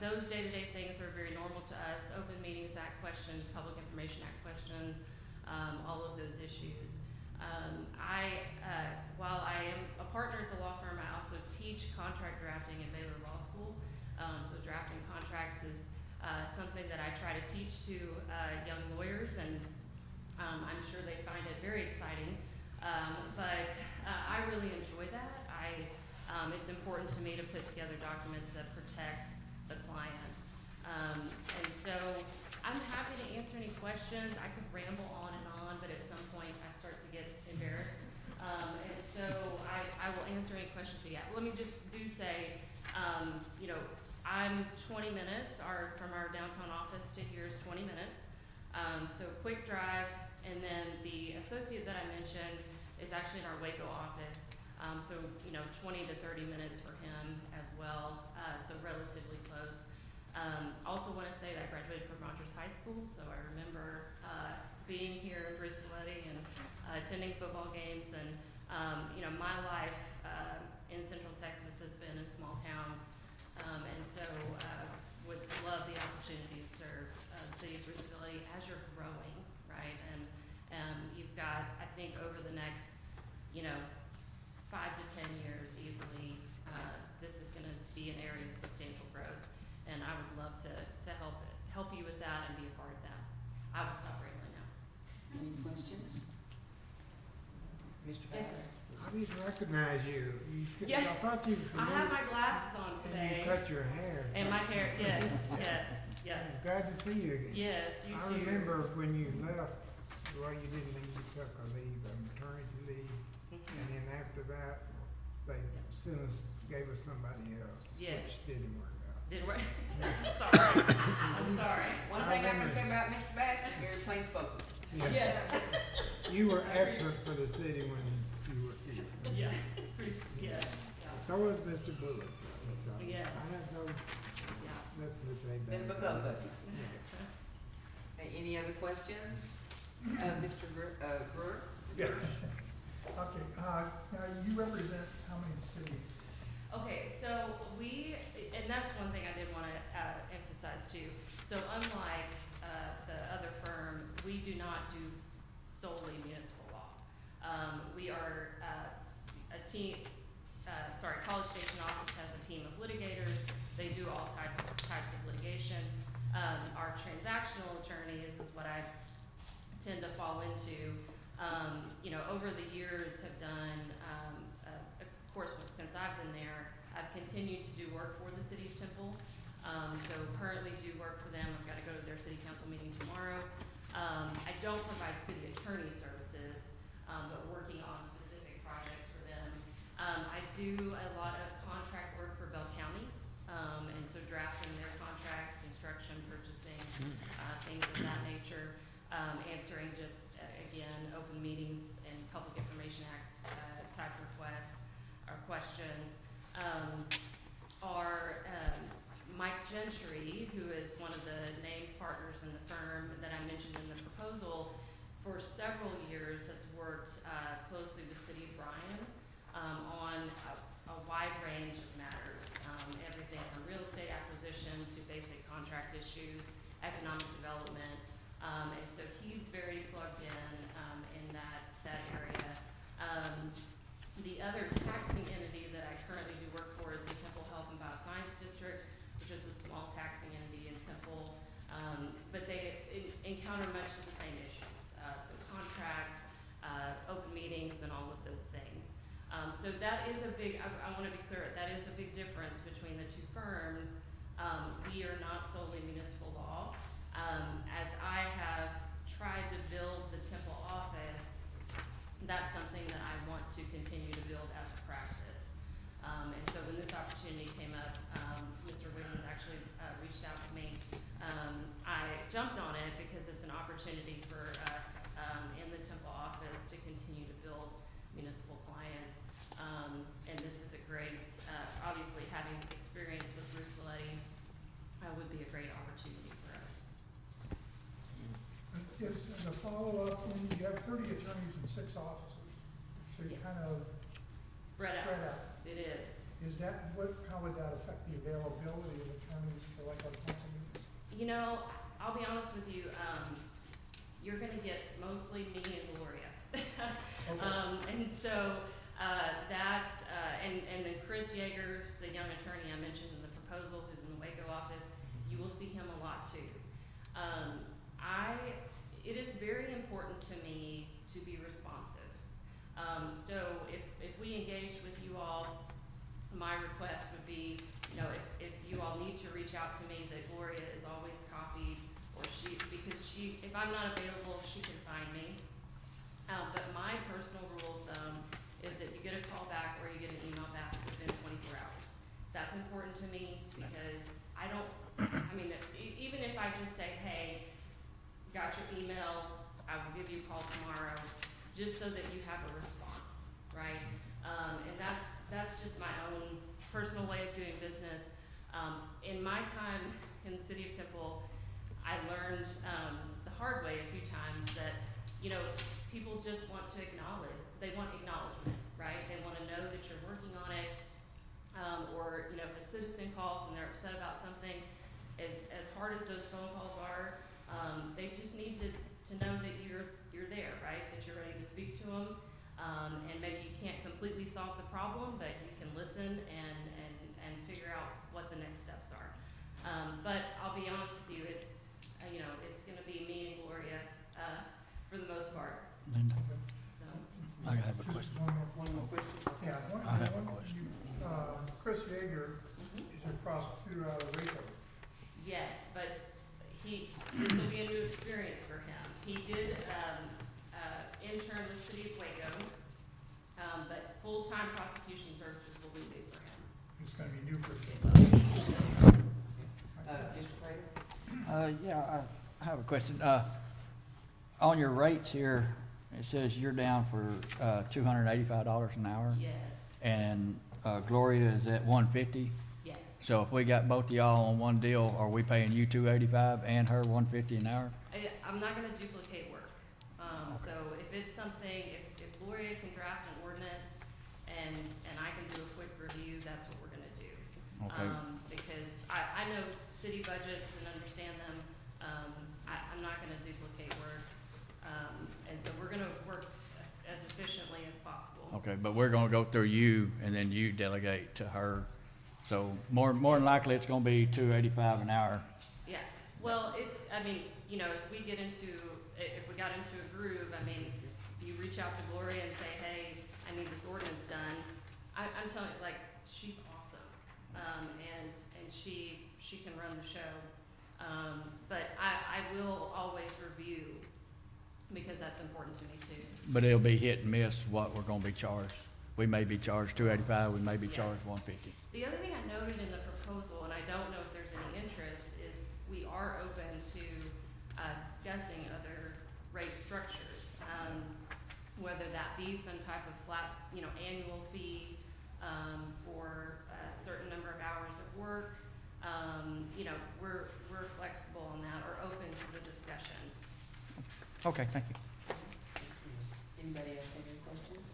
N: those day-to-day things are very normal to us. Open Meetings Act questions, Public Information Act questions, all of those issues. While I am a partner at the law firm, I also teach contract drafting at Baylor Law School. So drafting contracts is something that I try to teach to young lawyers, and I'm sure they find it very exciting. But I really enjoy that. It's important to me to put together documents that protect the client. And so I'm happy to answer any questions. I could ramble on and on, but at some point I start to get embarrassed. And so I will answer any questions. So yeah, let me just say, I'm 20 minutes, from our downtown office to here is 20 minutes. So quick drive, and then the associate that I mentioned is actually in our Waco office. So 20 to 30 minutes for him as well, so relatively close. Also want to say that I graduated from Rogers High School, so I remember being here in Bruceville-Eddy and attending football games, and my life in Central Texas has been in small towns, and so would love the opportunity to serve the city of Bruceville-Eddy as you're growing, right? And you've got, I think, over the next 5 to 10 years easily, this is going to be an area of substantial growth, and I would love to help you with that and be a part of that. I will stop rambling now.
A: Any questions? Mr. Bass?
E: I didn't recognize you.
N: Yeah.
E: I thought you.
N: I have my glasses on today.
E: And you cut your hair.
N: And my hair, yes, yes.
E: Glad to see you again.
N: Yes, you
E: I
N: too.
E: remember when you left, well, you didn't leave, you took a maternity leave, and then after that, they gave us somebody else.
N: Yes.
E: Which didn't work out.
N: Did work. Sorry. I'm sorry.
A: One thing I can say about Mr. Bass is very plain spoken.
E: Yeah.
N: Yes.
E: You were excellent for the city when you were here.
N: Yeah. Yes.
E: So was Mr. Bullock. So
N: Yes.
E: I have nothing to say
A: Then
E: bad
A: both
E: about
A: of
E: it.
A: you. Any other questions? Mr. Brewer?
D: Yeah. Okay, now you represent how many cities?
N: Okay, so and that's one thing I did want to emphasize too. So unlike the other firm, we do not do solely municipal law. We are a team. College Station Office has a team of litigators. They do all types of litigation. Our transactional attorneys is what I tend to fall into. Over the years have done, of course, since I've been there, I've continued to do work for the City of Temple. So currently do work for them. I've got to go to their city council meeting tomorrow. I don't provide city attorney services, but working on specific projects for them. I do a lot of contract work for Bell County, and so drafting their contracts, construction, purchasing, things of that nature, answering just, again, open meetings and Public Information Act type requests or questions. Mike Gentry, who is one of the named partners in the firm that I mentioned in the proposal, for several years has worked closely with City of Bryan on a wide range of matters, everything from real estate acquisition to basic contract issues, economic development, and so he's very plugged in that area. The other taxing entity that I currently do work for is the Temple Health and Bioscience District, which is a small taxing entity in Temple, but they encounter much of the same issues, so contracts, open meetings, and all of those things. So that is a big, I want to be clear, that is a big difference between the two firms. We are not solely municipal law. As I have tried to build the Temple office, that's something that I want to continue to build as a practice. And so when this opportunity came up, Mr. Wiggins actually reached out to me. I jumped on it because it's an opportunity for us in the Temple office to continue to build municipal clients. And this is a great, obviously having experience with Bruceville-Eddy would be a great opportunity for us.
D: As a follow-up, when you have 30 attorneys in 6 offices, so you
N: Yes.
D: kind of
M: Spread out. It is.
D: Is that, how would that affect the availability of attorneys for like our council meetings?
N: You know, I'll be honest with you, you're gonna get mostly me and Gloria. And so, and then Chris Yeager's the young attorney I mentioned in the proposal, who's in the Waco office, you will see him a lot too. It is very important to me to be responsive. So if we engaged with you all, my request would be, you know, if you all need to reach out to me, that Gloria is always copied, or because if I'm not available, she can find me. But my personal rule of thumb is that you get a call back or you get an email back within 24 hours. That's important to me because even if I just say, hey, got your email, I will give you a call tomorrow, just so that you have a response, right? And that's just my own personal way of doing business. In my time in the city of Temple, I learned the hard way a few times that, you know, people just want to they want acknowledgement, right? They want to know that you're working on it. Or, you know, if a citizen calls and they're upset about something, as hard as those phone calls are, they just need to know that you're there, right? That you're ready to speak to them. And maybe you can't completely solve the problem, but you can listen and figure out what the next steps are. But I'll be honest with you, it's gonna be me and Gloria, for the most part.
B: Linda,
N: So,
B: I have a
D: Just
B: question.
D: one more question. Yeah,
B: I have a question.
D: Chris Yeager is a prosecutor out of Waco.
N: yes, but this will be a new experience for him. He did, intern with the city of Waco, but full-time prosecution services will be new for him.
D: It's gonna be new for him.
A: Mr. Prater?
B: Yeah, I have a question. On your rates here, it says you're down for $285 an hour.
N: Yes,
B: And Gloria is at 150.
N: yes.
B: So if we got both of y'all on one deal, are we paying you 285 and her 150 an hour?
N: I'm not gonna duplicate work. So if it's something, if Gloria can draft an ordinance and I can do a quick review, that's what we're gonna do.
B: Okay.
N: Because I know city budgets and understand them. I'm not gonna duplicate work. And so we're gonna work as efficiently as possible.
B: Okay, but we're gonna go through you and then you delegate to her. So more than likely, it's gonna be 285 an hour.
N: Yeah, well, as we get if we got into a groove, you reach out to Gloria and say, hey, I need this ordinance done. I'm telling you, like, she's awesome. And she can run the show. But I will always review, because that's important to me too.
B: But it'll be hit and miss what we're gonna be charged. We may be charged 285, we may be charged 150.
N: The other thing I noted in the proposal, and I don't know if there's any interest, is we are open to discussing other rate structures. Whether that be some type of flat, annual fee for a certain number of hours of work. We're flexible on that, or open to the discussion.
B: Okay, thank you.
A: Anybody else have any questions?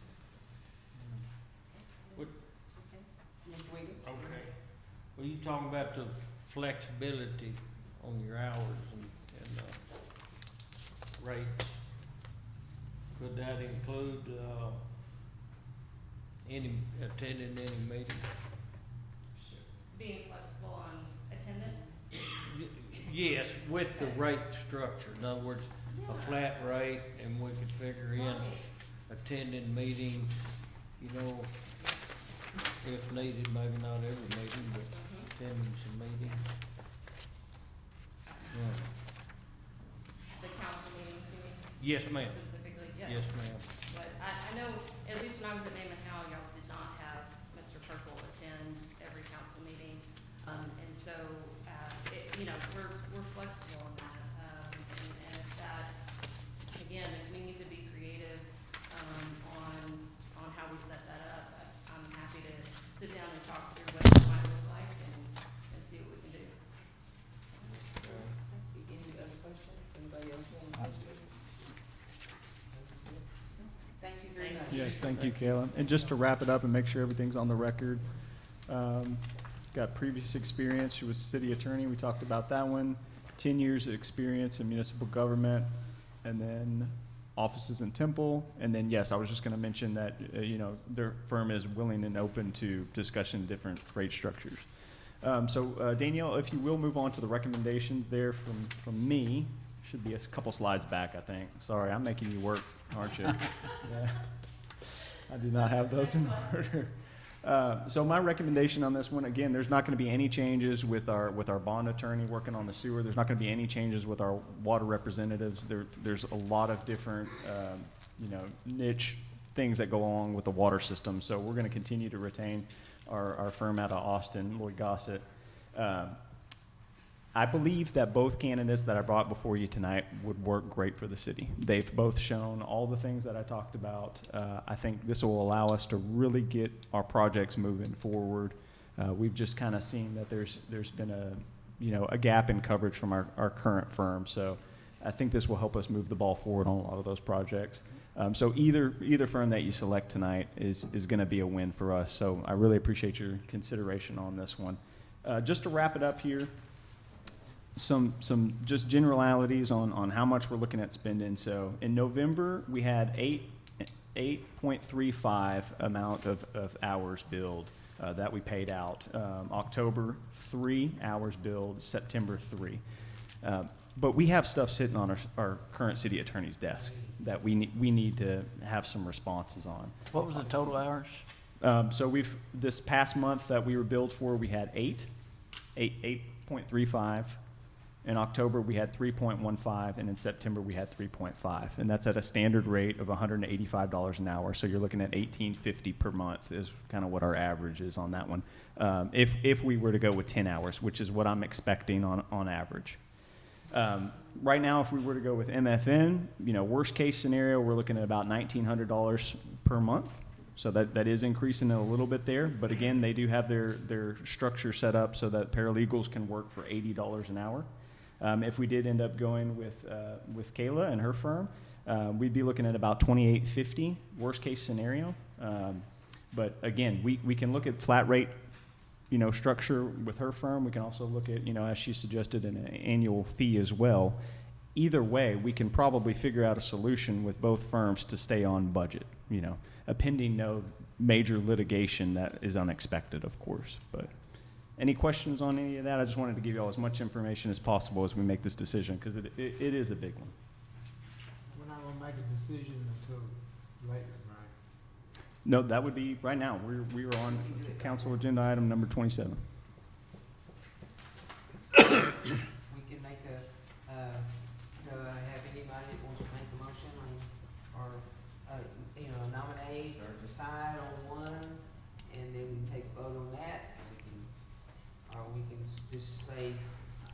H: What-
A: Okay. Mr. Wiggins?
H: Okay. Well, you talking about the flexibility on your hours and rates. Could that include, attending any meeting?
N: Being flexible on attendance?
H: Yes, with the rate structure. In other words, a
N: Yeah.
H: flat rate, and we could figure in
N: Right.
H: attending meetings, if needed, maybe not every meeting, but attending some meetings. Yeah.
N: The council meetings, you mean?
H: Yes, ma'am.
N: Specifically, yes.
H: Yes, ma'am.
N: But I know, at least when I was at Naaman Howell, y'all did not have Mr. Purple attend every council meeting. And so, we're flexible on that. And if that, again, if we need to be creative, on how we set that up, I'm happy to sit down and talk through what it might look like and see what we can do.
A: Any other questions? Anybody else have any questions? Thank you very much.
K: Yes, thank you, Kayla. And just to wrap it up and make sure everything's on the record, got previous experience. She was city attorney. We talked about that one. 10 years of experience in municipal government, and then offices in Temple. And then, yes, I was just going to mention that, their firm is willing and open to discussion of different rate structures. So Danielle, if you will move on to the recommendations there from me. Should be a couple slides back, I think. Sorry, I'm making you work, aren't you? Yeah. I do not have those in order. So my recommendation on this one, again, there's not going to be any changes with our bond attorney working on the sewer. There's not going to be any changes with our water representatives. There's a lot of different, niche things that go along with the water system. So we're going to continue to retain our firm out of Austin, Lloyd Gossett. I believe that both candidates that I brought before you tonight would work great for the city. They've both shown all the things that I talked about. I think this will allow us to really get our projects moving forward. We've just kind of seen that there's been a gap in coverage from our current firm. So I think this will help us move the ball forward on a lot of those projects. So either firm that you select tonight is going to be a win for us. So I really appreciate your consideration on this one. Just to wrap it up here, some just generalities on how much we're looking at spending. So in November, we had 8.35 amount of hours billed that we paid out. October, 3 hours billed. September, 3. But we have stuff sitting on our current city attorney's desk that we need to have some responses on.
B: What was the total hours?
K: So this past month that we were billed for, we had 8.35. In October, we had 3.15, and in September, we had 3.5, and that's at a standard rate of $185 an hour. So you're looking at $18.50 per month is kind of what our average is on that one. If we were to go with 10 hours, which is what I'm expecting on average. Right now, if we were to go with MFN, worst case scenario, we're looking at about $1,900 per month. So that is increasing a little bit there. But again, they do have their structure set up so that paralegals can work for $80 an hour. If we did end up going with Kayla and her firm, we'd be looking at about $28.50, worst case scenario. But again, we can look at flat rate, structure with her firm. We can also look at, as she suggested, an annual fee as well. Either way, we can probably figure out a solution with both firms to stay on budget, pending no major litigation that is unexpected, of course. But any questions on any of that? I just wanted to give you all as much information as possible as we make this decision, because it is a big one.
E: We're not gonna make a decision until later, right?
K: No, that would be right now. We are on council agenda item number 27.
O: We can make do I have anybody that wants to make a motion or nominate or decide on one, and then we can take a vote on that? Or we can just say,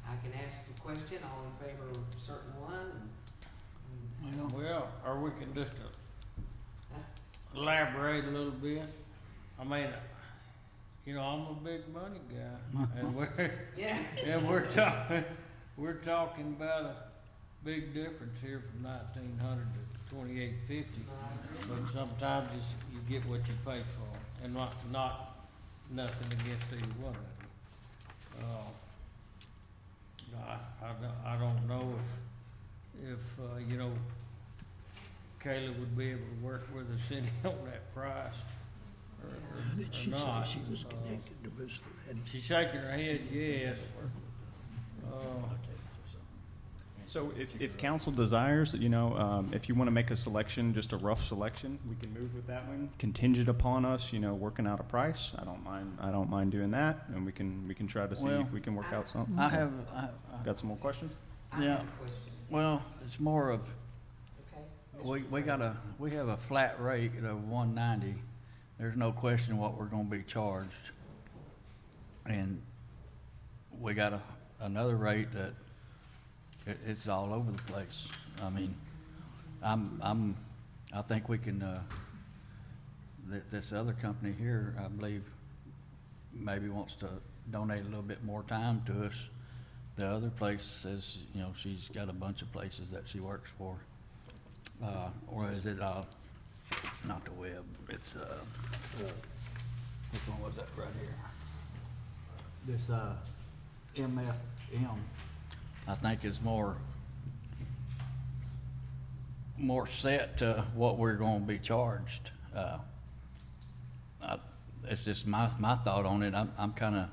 O: I can ask a question, all in favor of a certain one?
H: Well, or we can just elaborate a little bit. I mean, I'm a big money guy, and
O: Yeah.
H: and we're talking about a big difference here from 1900 to 2850. But sometimes you get what you pay for, and not nothing against either one of them. I don't know if Kayla would be able to work with the city on that price or
J: Did she say
H: not.
J: she was connected to Bruceville-Eddy?
H: She's shaking her head, yes.
K: So if council desires, if you want to make a selection, just a rough selection, we can move with that one. Contingent upon us, working out a price. I don't mind doing that, and we can try to see if we can work out something.
B: I
K: Got some more questions?
O: I
B: Yeah.
O: have a question.
B: well, it's more of,
O: Okay.
B: we have a flat rate of 190. There's no question what we're gonna be charged. And we got another rate that it's all over the place. I mean, I think we can, this other company here, I believe, maybe wants to donate a little bit more time to us. The other place says, she's got a bunch of places that she works for. Or is it, not the web, it's, which one was that right here? This, MFM, I think is more set to what we're gonna be charged. It's just my thought on it. I'm kinda,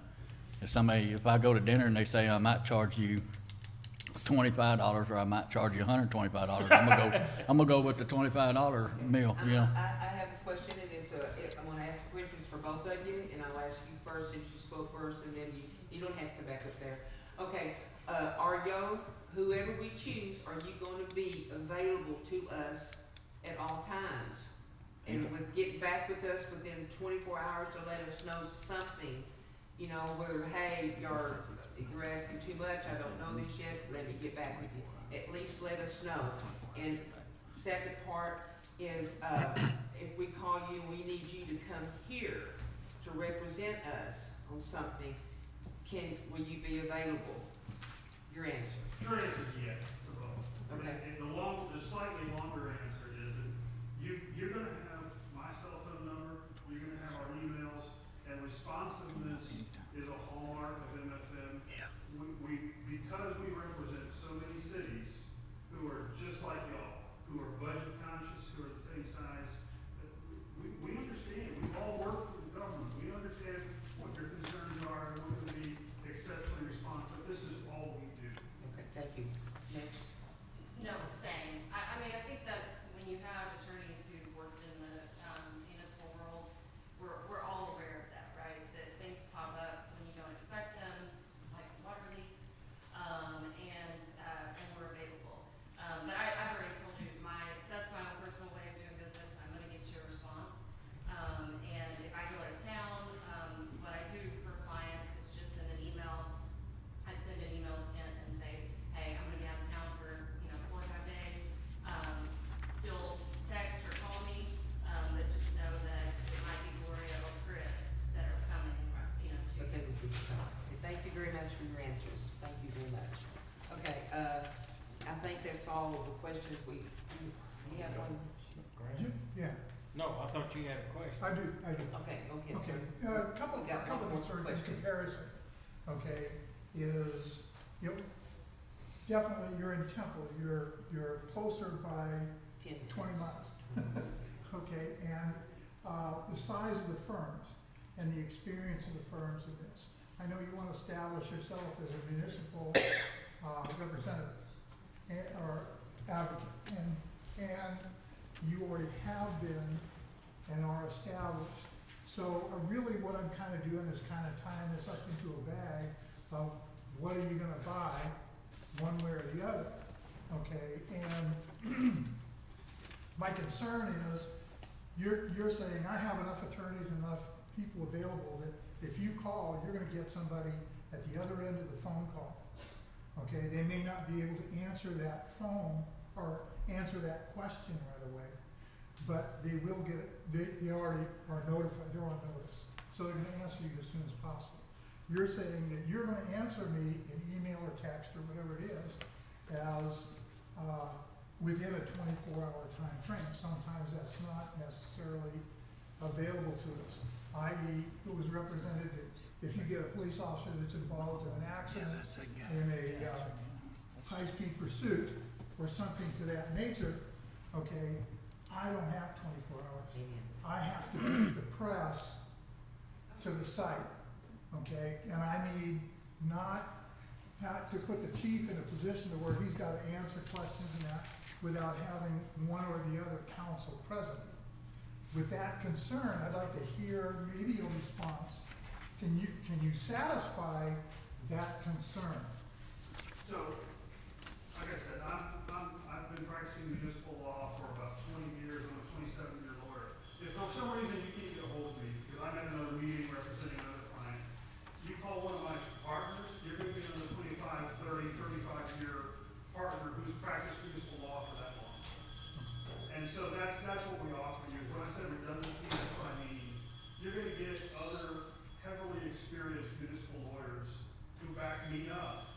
B: if I go to dinner and they say I might charge you $25 or I might charge you $125, I'm gonna go with the $25 meal, you know?
O: I have a question, and I'm gonna ask questions for both of you, and I'll ask you first since you spoke first, and then you don't have to come back up there. Okay, whoever we choose, are you gonna be available to us at all times? And get back with us within 24 hours to let us know something, you know, whether, hey, you're asking too much, I don't know this yet, let me get back with you. At least let us know. And second part is, if we call you and we need you to come here to represent us on something, will you be available? Your answer.
L: Short answer is yes to both.
O: Okay.
L: And the slightly longer answer is that you're gonna have my cell phone number, you're gonna have our emails, and responsiveness is a hallmark of MFM.
J: Yeah.
L: Because we represent so many cities who are just like y'all, who are budget conscious, who are the same size, we understand, we all work for the government, we understand what your concerns are, and we're gonna be exceptionally responsive. This is all we do.
O: Okay, thank you. Next.
N: No, same. I mean, I think that's, when you have attorneys who've worked in the municipal world, we're all aware of that, right? That things pop up when you don't expect them, like water leaks, and we're available. But I've already told you, that's my own personal way of doing business. I'm gonna get you a response. And if I go out of town, what I do for clients is just send an email. I'd send an email to Kent and say, hey, I'm gonna be out of town for, 4 or 5 days. Still text or call me, but just know that it might be Gloria or Chris that are coming, to
O: But they would be so. Thank you very much for your answers. Thank you very much. Okay, I think that's all of the questions we have one.
D: Yeah,
H: No, I thought you had a question.
D: I do.
O: Okay, go ahead,
D: Okay,
O: sir.
D: a couple
O: We got one
D: of
O: more
D: concerns in
O: question.
D: comparison, okay, is, definitely you're in Temple, you're closer by
O: 10
D: 20 miles. Okay, and, the size of the firms and the experience of the firms in this. I know you want to establish yourself as a municipal, representative or advocate, and you already have been and are established. So really what I'm kind of doing is kind of tying this up into a bag of what are you gonna buy, one way or the other, okay? And my concern is, you're saying, I have enough attorneys, enough people available that if you call, you're gonna get somebody at the other end of the phone call. Okay, they may not be able to answer that phone or answer that question right away, but they will get it, they already are notified, they're on notice. So they're gonna answer you as soon as possible. You're saying that you're gonna answer me in email or text or whatever it is as, within a 24-hour time frame. Sometimes that's not necessarily available to us. I.e., it was represented that if you get a police officer that's involved in an accident, in a high-speed pursuit, or something to that nature, okay, I don't have 24 hours.
O: Amen.
D: I have to bring the press to the site, okay? And I need not to put the chief in a position to where he's got to answer questions and that without having one or the other counsel present. With that concern, I'd like to hear maybe your response. Can you satisfy that concern?
L: So, like I said, I've been practicing municipal law for about 20 years. I'm a 27-year lawyer. If for some reason you can't get a hold of me, because I'm at another meeting representing another client, you call one of my partners, you're going to be another 25, 30, 35-year partner who's practiced municipal law for that long. And so that's what we offer you. When I said redundancy, that's what I mean. You're going to get other heavily experienced municipal lawyers who back me up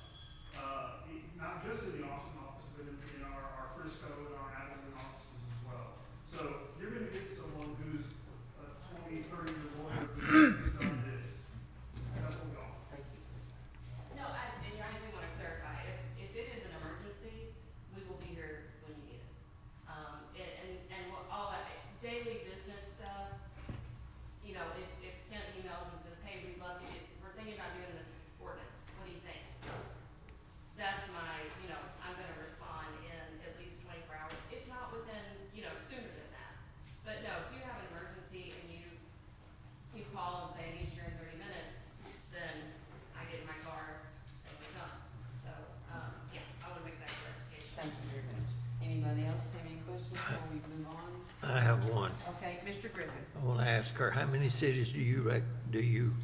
O: before we move on?
J: I have one.
O: Okay, Mr. Griffin.
J: I want to ask her, how many cities do you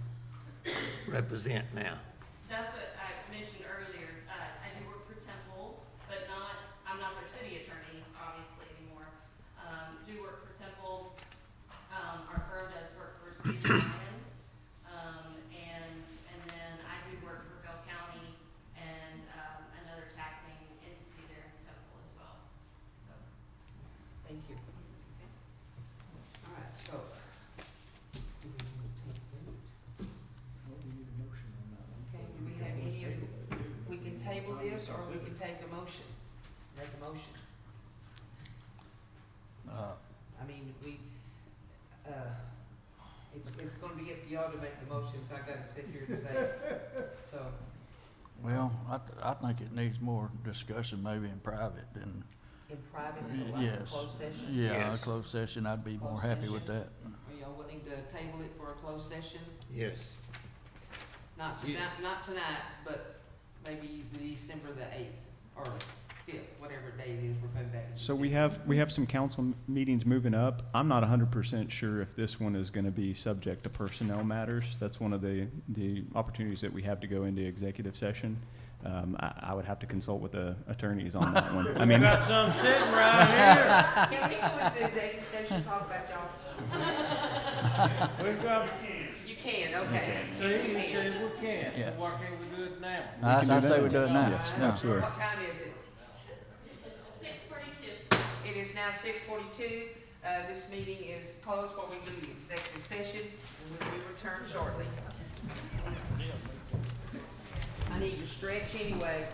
J: represent now?
N: That's what I mentioned earlier. I do work for Temple, but I'm not their city attorney, obviously, anymore. Do work for Temple. Our firm does work for City of Bryan. And then I do work for Bell County and, another taxing entity there in Temple as well. So,
O: Thank you. All right, so. Do we need to take a vote? Okay, do we have any of, we can table this or we can take a motion? Make a motion. I mean, it's gonna be up to y'all to make the motions, I gotta sit here and say, so.
B: Well, I think it needs more discussion maybe in private than,
O: In private, so like a
B: yes.
O: closed session?
B: Yeah, a
J: Yes.
B: closed session, I'd be more
O: Closed
B: happy with
O: session.
B: that.
O: Are y'all willing to table it for a closed session?
J: Yes.
O: Not tonight, not tonight, but maybe December the 8th or 5th, whatever day it is, we're coming back. in
K: So
O: December.
K: we have some council meetings moving up. I'm not 100% sure if this one is going to be subject to personnel matters. That's one of the opportunities that we have to go into executive session. I would have to consult with the attorneys on that one. I
H: We
K: mean,
H: got some sitting right here.
O: Can we go into the executive session and talk about y'all?
H: We've got,
O: You can, okay.
H: see,
O: Yes, we
H: you
O: can.
H: said we can't, so
B: Yes.
H: why can't we do it now?
B: I
K: can do
B: say
K: that.
B: we do it now.
K: Yes,
O: All right.
K: absolutely.
O: What time is it?
N: 6:42.
O: It is now 6:42. This meeting is closed while we do the executive session, and we will return shortly. I need to stretch anyway.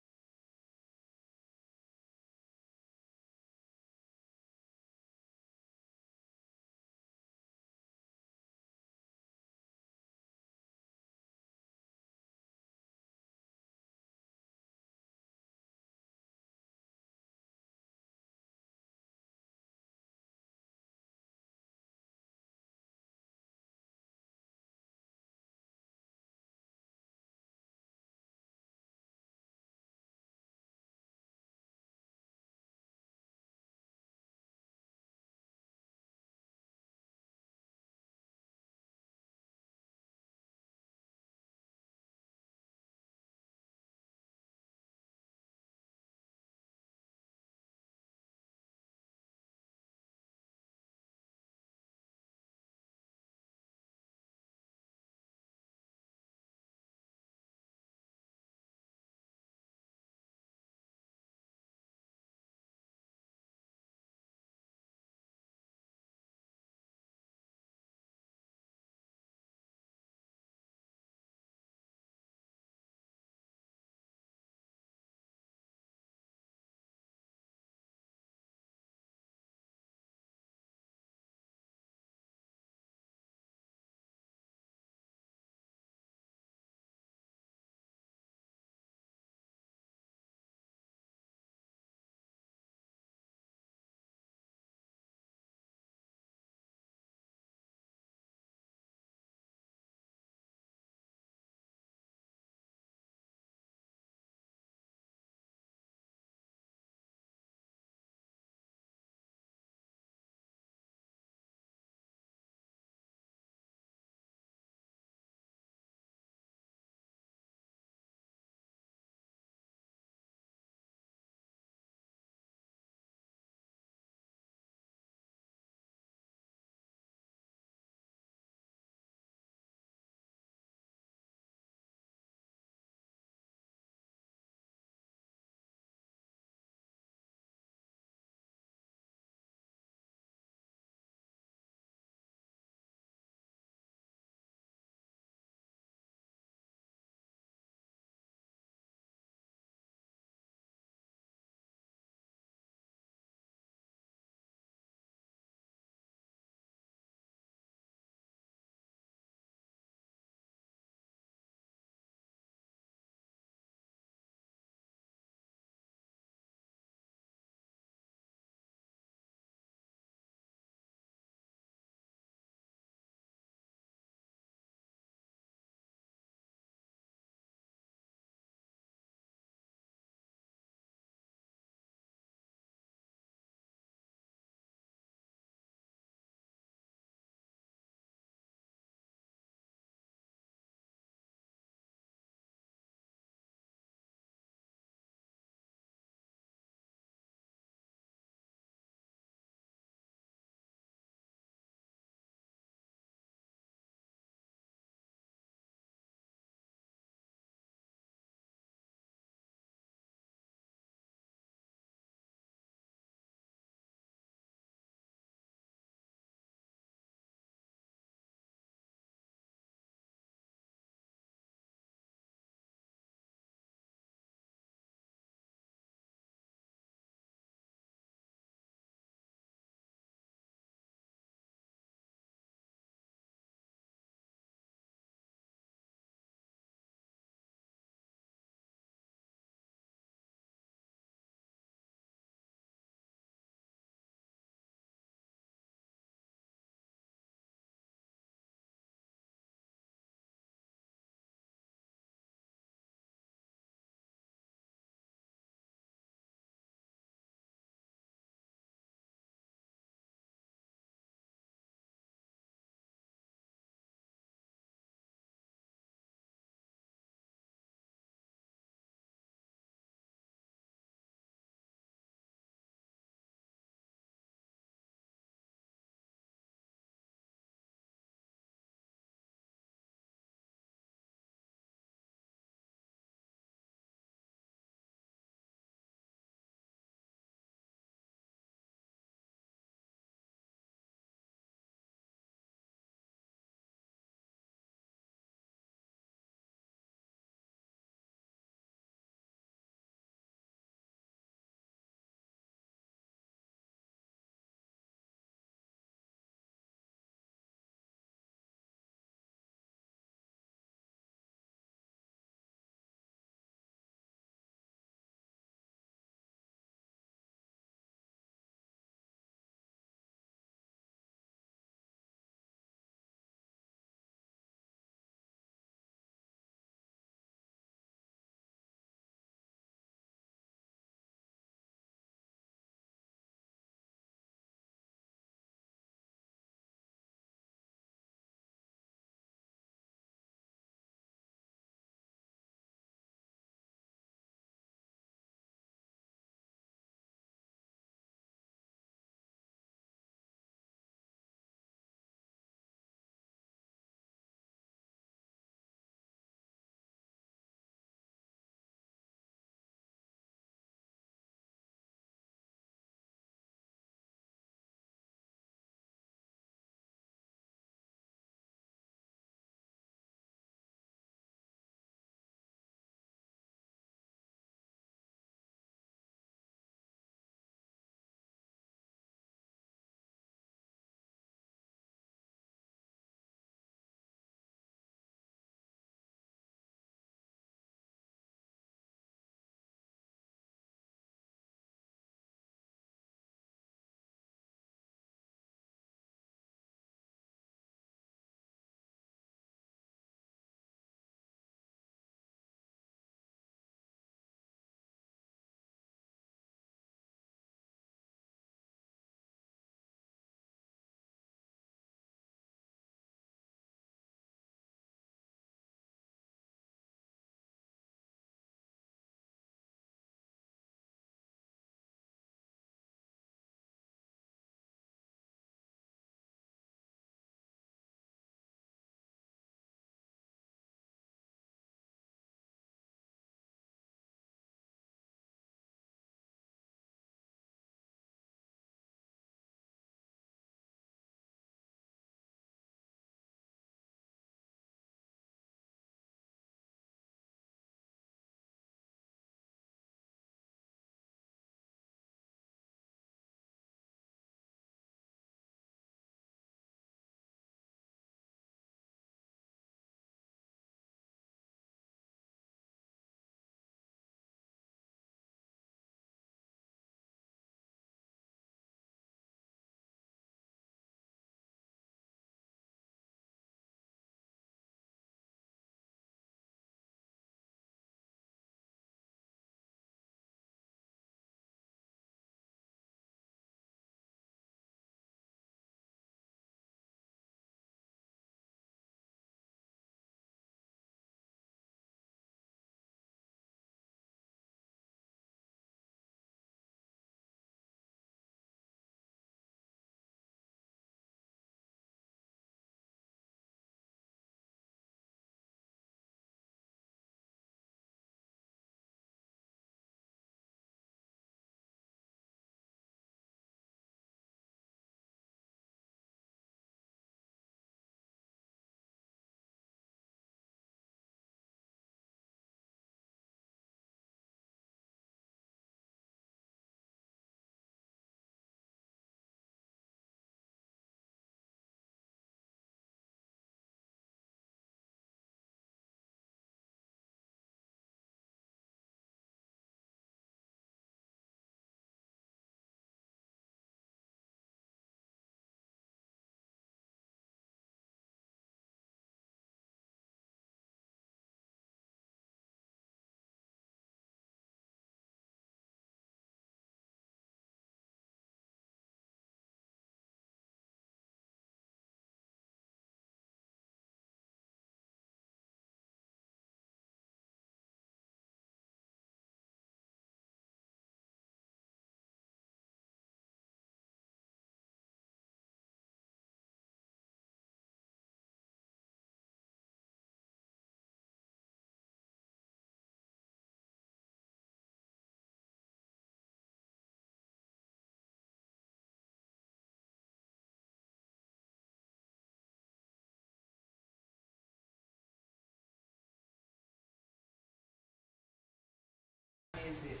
A: is it?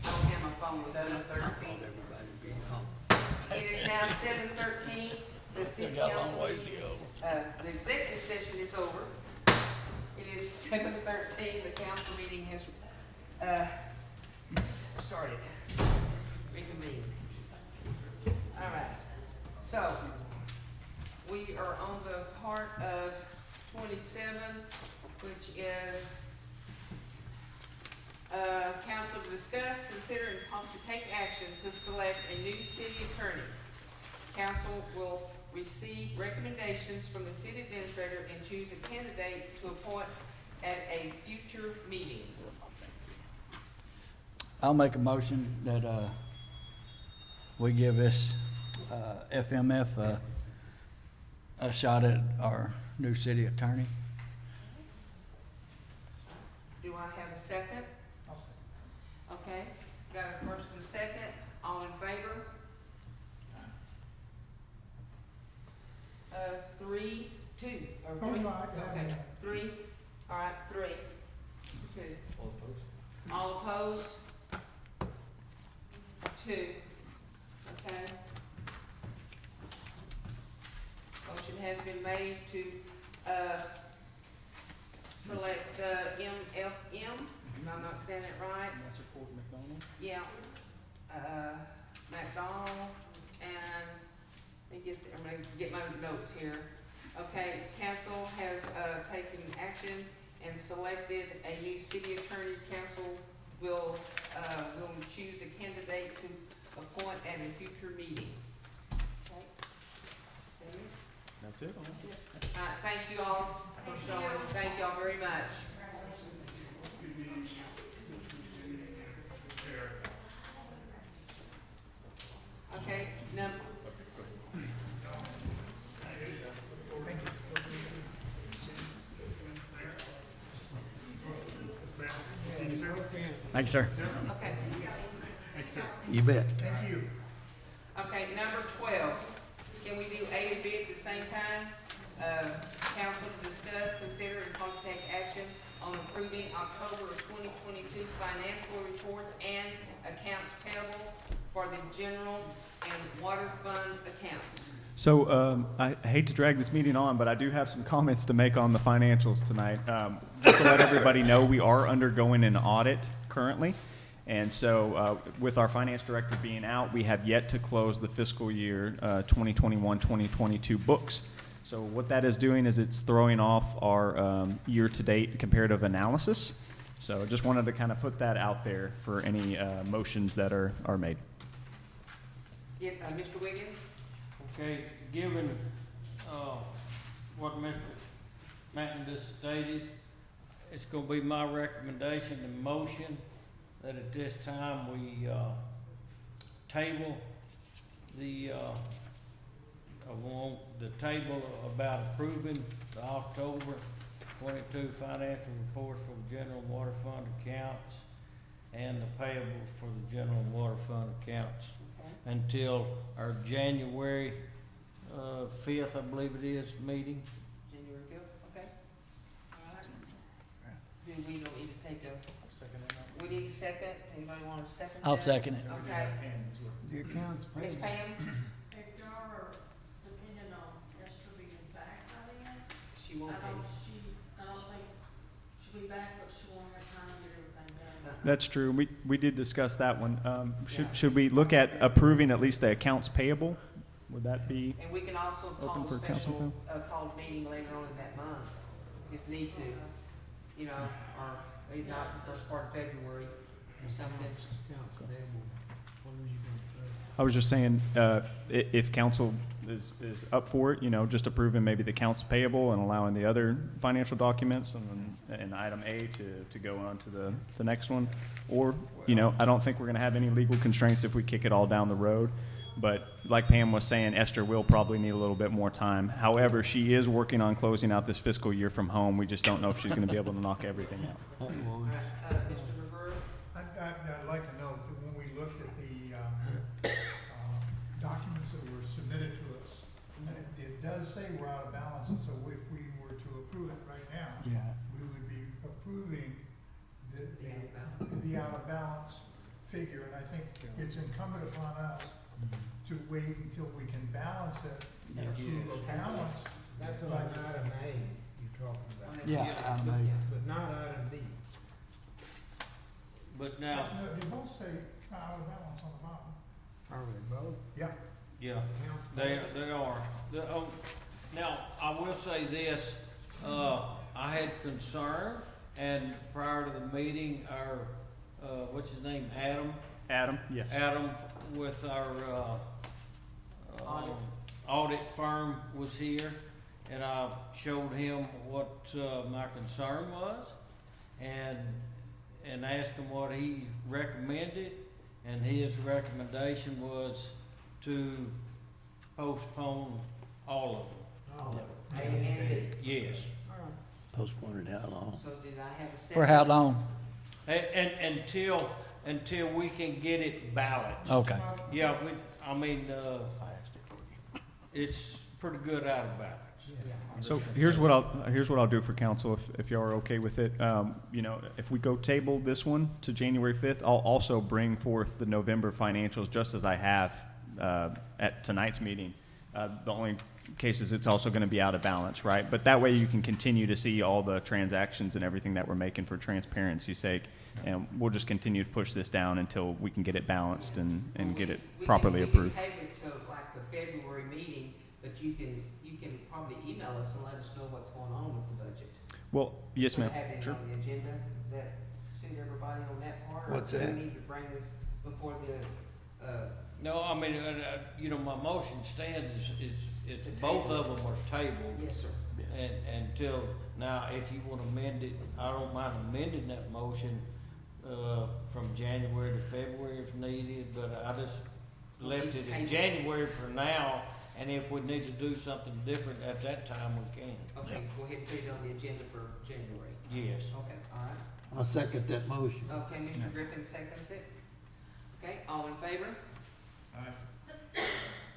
A: I don't have my phone with me.
O: 7:13.
A: It is now 7:13. The city council meeting is, the executive session is over. It is 7:13. The council meeting has, started. Reconvened. All right. So, we are on the part of 27, which is, council to discuss, consider, and possibly take action to select a new city attorney. Council will receive recommendations from the city administrator and choose a candidate to appoint at a future meeting.
B: I'll make a motion that, we give this, FMF, a shot at our new city attorney.
A: Do I have a second?
D: I'll say.
A: Okay, got a first and a second, all in favor? 3, 2, or
D: Oh,
A: 3?
D: no, I got
A: Okay,
D: it.
A: 3, all right, 3, 2. All opposed? 2, okay. Motion has been made to, select, MFM, if I'm not saying it right.
C: Master Fort McDonald.
A: Yeah, McDonald, and, I'm gonna get my notes here. Okay, council has, taken action and selected a new city attorney. Council will choose a candidate to appoint at a future meeting. Okay.
C: That's it.
A: Thank you all for showing, thank you all very much. Okay, number,
B: Thank you, sir.
A: okay.
J: You bet.
D: Thank you.
A: Okay, number 12, can we do A and B at the same time? Council to discuss, consider, and possibly take action on approving October of 2022 financial report and accounts payable for the general and water fund accounts.
K: So I hate to drag this meeting on, but I do have some comments to make on the financials tonight. Just to let everybody know, we are undergoing an audit currently. And so with our finance director being out, we have yet to close the fiscal year 2021-2022 books. So what that is doing is it's throwing off our year-to-date comparative analysis. So just wanted to kind of put that out there for any motions that are made.
A: Yeah, Mr. Wiggins?
H: Okay, given, what Mr. Matten just stated, it's gonna be my recommendation and motion that at this time we, table the table about approving the October 22 financial reports for the general water fund accounts and the payables for the general water fund accounts until our January 5th, I believe it is, meeting.
A: January 5th, okay. All right. Do we don't need to take a, we need a second, anybody want a second?
B: I'll
A: that?
B: second it.
A: Okay,
E: The accounts
A: Ms.
E: payable.
A: Pam,
P: If y'all are depending on Esther being back by then,
A: she won't be.
P: I don't think she'll be back, but she won't have time to get everything done.
K: That's true. We did discuss that one. Should we look at approving at least the accounts payable? Would that be?
A: And we can also call
K: Open
A: a
K: for council
A: special, called meeting later on in that month, if need to, you know, or maybe not the first part of February or something.
E: Accounts payable. What were you gonna say?
K: I was just saying, if council is up for it, you know, just approving maybe the accounts payable and allowing the other financial documents and item A to go on to the next one. Or, you know, I don't think we're gonna have any legal constraints if we kick it all down the road. But like Pam was saying, Esther will probably need a little bit more time. However, she is working on closing out this fiscal year from home. We just don't know if she's gonna be able to knock everything out.
A: All right, Mr. Rivera?
D: I'd like to note that when we looked at the documents that were submitted to us, and it does say we're out of balance, and so if we were to approve it right now,
E: Yeah.
D: we would be approving the out of incumbent upon us to wait until we can balance it and approve a balance.
E: That's on item A you're talking about,
B: Yeah, item A.
E: but not item B.
H: But now,
D: No, they both say out of balance on the bottom.
E: Are they both?
D: Yeah.
H: yeah,
E: Counts
H: they
E: both?
H: are. Now, I will say this, I had concern, and prior to the meeting, our, what's his name,
K: Adam, yes.
H: Adam with our, audit firm was here, and I showed him what, my concern was, and asked him what he recommended, and his recommendation was to postpone all of them.
O: A and B.
H: Yes.
J: Postponed how long?
O: So did I have a second?
B: For how long?
H: And until we can get it balanced.
B: Okay.
H: Yeah, it's pretty good out of balance.
K: So here's what I'll do for council, if y'all are okay with it. If we go table this one to January 5th, I'll also bring forth the November financials just as I have at tonight's meeting. The only case is it's also going to be out of balance, right? But that way you can continue to see all the transactions and everything that we're making for transparency's sake. And we'll just continue to push this down until we can get it balanced and get it properly approved.
O: We can table it to like the February meeting, but you can probably email us and let us know what's going on with the budget.
K: Well, yes, ma'am.
O: Have it
K: Sure.
O: on the agenda, does that suit everybody on that part?
J: What's
O: Or do
J: that?
O: we need to bring this before the,
H: No, my motion stands is both of them are tabled.
O: yes, sir.
H: And until, now, if you want to amend it, I don't mind amending that motion, from January to February if needed, but I just left it in January for now, and if we need to do something different at that time, we can.
O: Okay, go ahead and put it on the agenda for January.
H: Yes.
O: Okay, all right.
J: I'll second that motion.
O: Okay, Mr. Griffin seconds it. Okay, all in favor?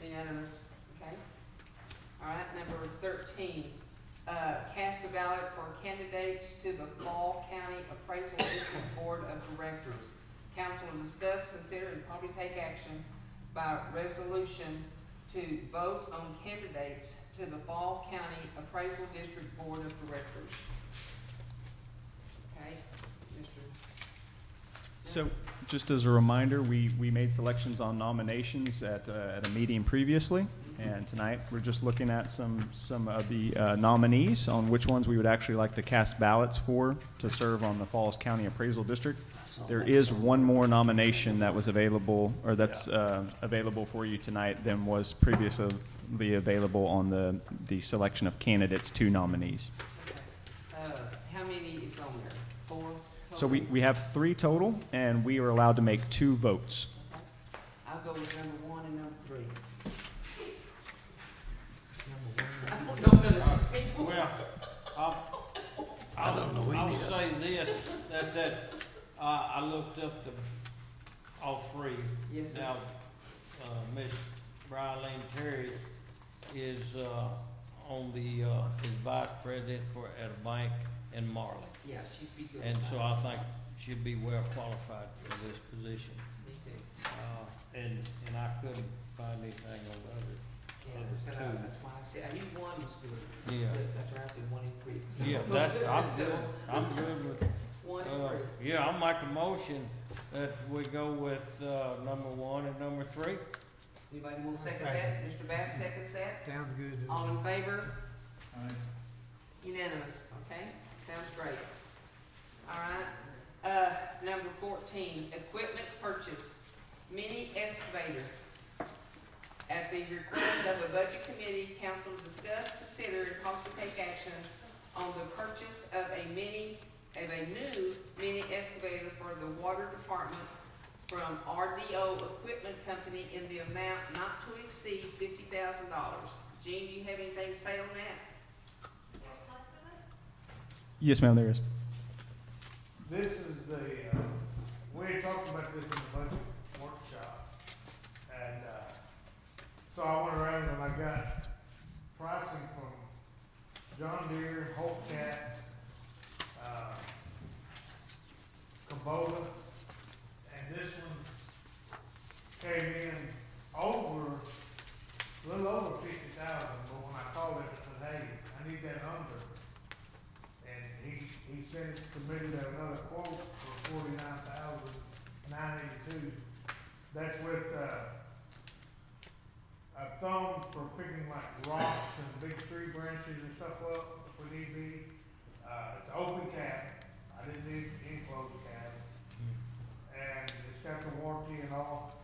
O: Unanimous, okay. All right, number 13, cast a ballot for candidates to the Fall County Appraisal District Board of Directors. Council will discuss, consider, and probably take action by resolution to vote on candidates to the Fall County Appraisal District Board of Directors. Okay, Mr.
K: So, just as a reminder, we made selections on nominations at a meeting previously, and tonight we're just looking at some of the nominees on which ones we would actually like to cast ballots for to serve on the Falls County Appraisal District. There is one more nomination that was available, or that's available for you tonight than was previously available on the selection of candidates, 2 nominees.
O: Okay. How many is on there? 4?
K: So we have 3 total, and we are allowed to make 2 votes.
O: I'll go with number 1 and number 3. I don't know none of these people.
H: Well,
J: I don't know any
H: I'll
J: of
H: say this, that I looked up all 3.
O: Yes, sir.
H: Now, Miss Brilene Terry is, on is vice president at a bank in Marlin.
O: Yeah, she'd be good.
H: And so I think she'd be well qualified for this position.
O: Me too.
H: And I couldn't find anything on the other.
O: That's why I said, I knew 1 was good.
H: Yeah.
O: But that's why I said 1 and 3.
H: Yeah, I'm good with,
O: 1 and 3.
H: yeah, I'll make a motion that we go with, number 1 and number 3.
O: Anybody want to second that? Mr. Bass seconds that.
E: Sounds good.
O: All in favor? Unanimous, okay? Sounds great. All right, number 14, equipment purchase, mini excavator. At the request of the Budget Committee, council will discuss, consider, and possibly take action on the purchase of a new mini excavator for the water department from RDO Equipment Company in the amount not to exceed $50,000. Gene, do you have anything to say on that?
K: Yes, ma'am, there is.
D: This is we had talked about this in the budget workshop, and, so I went around and I got pricing from John Deere, Holt Cat, Kubota, and this one came
E: finished submitted another quote for $49,982. That's with, a thumb for picking like rocks and big tree branches and stuff up if we need be. It's an open cab. I didn't need enclosed cab. And it's got the warranty and all.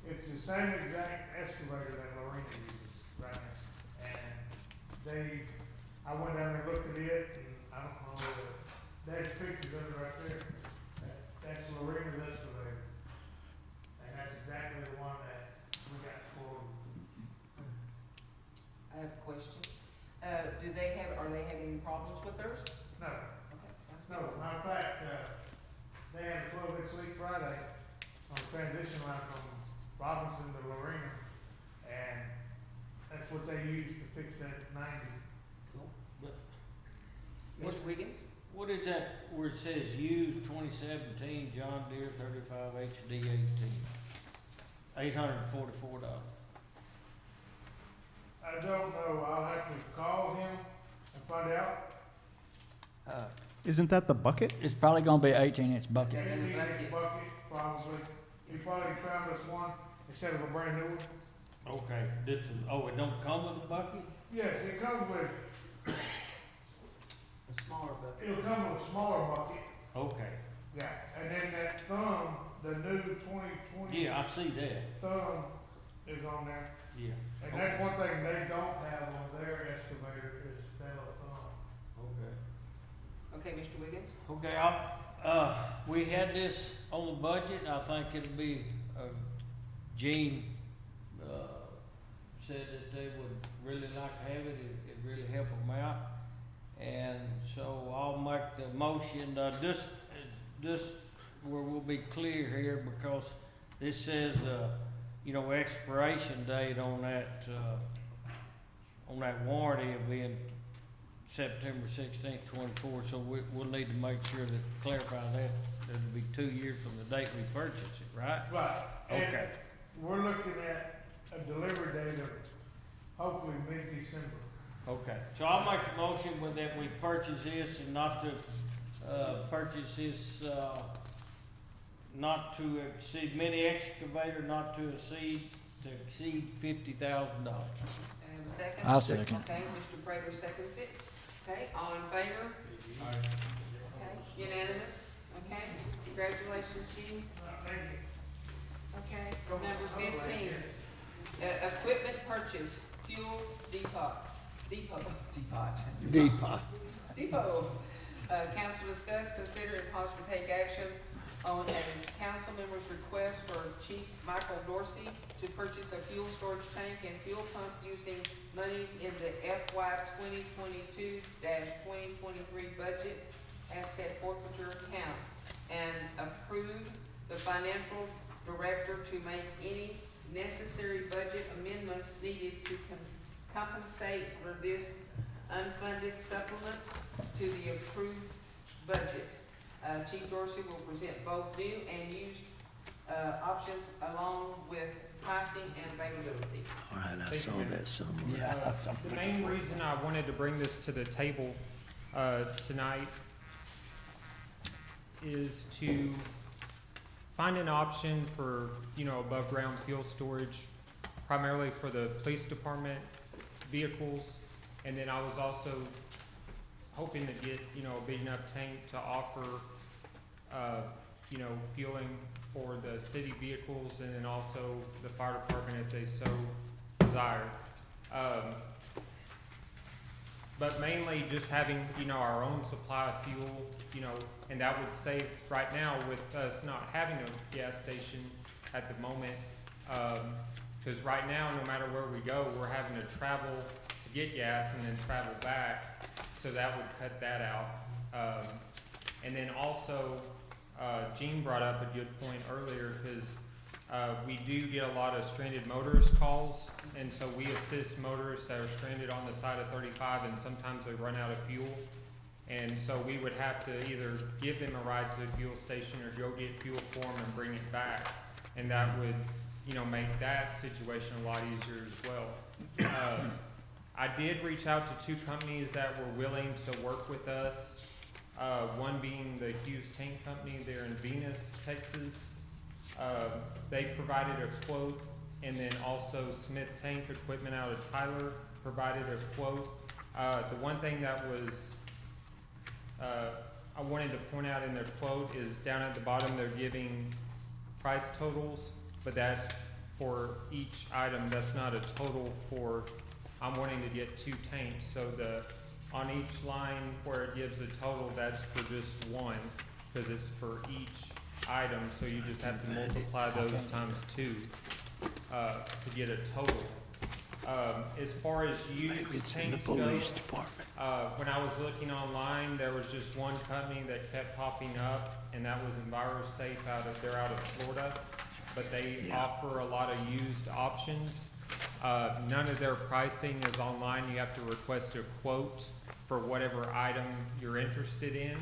E: It's the same exact excavator that Lorena uses right now. And I went down there and looked at it, and I don't know, there's pictures of it right there. That's Lorena's excavator. And that's exactly the one that we got for.
O: I have a question. Are they having problems with theirs?
E: No,
O: Okay, sounds
E: no,
O: good.
E: matter of fact, they had a 12-inch leak Friday on the transition line from Robinson to Lorena, and that's what they used to fix that 90.
O: Mr. Wiggins?
H: What is that where it says used 2017 John Deere 35 HD 18? $844.
E: I don't know, I'll have to call him and find out.
K: Isn't that the bucket?
B: It's probably gonna be 18-inch bucket.
O: Yeah.
E: 18-inch bucket, probably. He probably found us one instead of a brand new one.
H: Okay, this is, oh, it don't come with a bucket?
E: Yes, it comes with,
O: A smaller bucket.
E: it'll come with a smaller bucket.
H: Okay,
E: Yeah, and then that thumb, the new 2020
H: yeah, I see that,
E: thumb is on there.
H: yeah.
E: And that's one thing they don't have on their excavator is that little thumb.
H: Okay.
O: Okay, Mr. Wiggins?
H: Okay, we had this on the budget, I think it'll be, Gene, said that they would really like to have it, it'd really help them out. And so I'll make the motion, just where we'll be clear here, because this says, expiration date on that warranty will be in September 16th, 24, so we'll need to make sure that, clarify that, it'll be 2 years from the date we purchase it, right?
E: Right.
H: Okay.
E: And we're looking at a delivery date of hopefully mid-December.
H: Okay, so I'll make the motion with that we purchase this and not to, purchase this, not to exceed, mini excavator, not to exceed $50,000.
O: I have a second?
B: I'll second.
O: Okay, Mr. Prater seconds it. Okay, all in favor? Okay, unanimous? Okay, congratulations, Gene.
E: Thank you.
O: Okay, number 15, equipment purchase, fuel depot. Council discuss, consider, and possibly take action on a council member's request for Chief Michael Dorsey to purchase a fuel storage tank and fuel pump using monies in the FY 2022-2023 budget asset forfeiture account, and approve the financial director to make any necessary budget amendments needed to compensate for this unfunded supplement to the approved budget. Chief Dorsey will present both new and used options along with pricing and availability.
J: All right, I saw that somewhere.
B: Yeah.
G: The main reason I wanted to bring this to the table tonight is to find an option for, above ground fuel storage, primarily for the police department vehicles. And then I was also hoping to get, a big enough tank to offer, fueling for the city vehicles and then also the fire department if they so desire. But mainly just having, our own supply of fuel, and that would save right now with us not having a gas station at the moment. Because right now, no matter where we go, we're having to travel to get gas and then travel back. So that would cut that out. And then also, Gene brought up a good point earlier because we do get a lot of stranded motorist calls, and so we assist motorists that are stranded on the side of 35, and sometimes they run out of fuel. And so we would have to either give them a ride to the fuel station or go get fuel for them and bring it back. And that would, make that situation a lot easier as well. I did reach out to 2 companies that were willing to work with us One being the Hughes Tank Company there in Venus, Texas. They provided a quote, and then also Smith Tank Equipment out of Tyler provided a quote. The one thing that was, I wanted to point out in their quote is down at the bottom, they're giving price totals, but that's for each item. That's not a total for, I'm wanting to get 2 tanks. So on each line where it gives a total, that's for just one, because it's for each item. So you just have to multiply those times 2 to get a total. As far as used
J: Maybe it's in the
G: tanks go,
J: police department.
G: when I was looking online, there was just one company that kept popping up, and that was EnviroSafe they're out of Florida, but they offer a lot of used options. None of their pricing is online. You have to request a quote for whatever item you're interested in.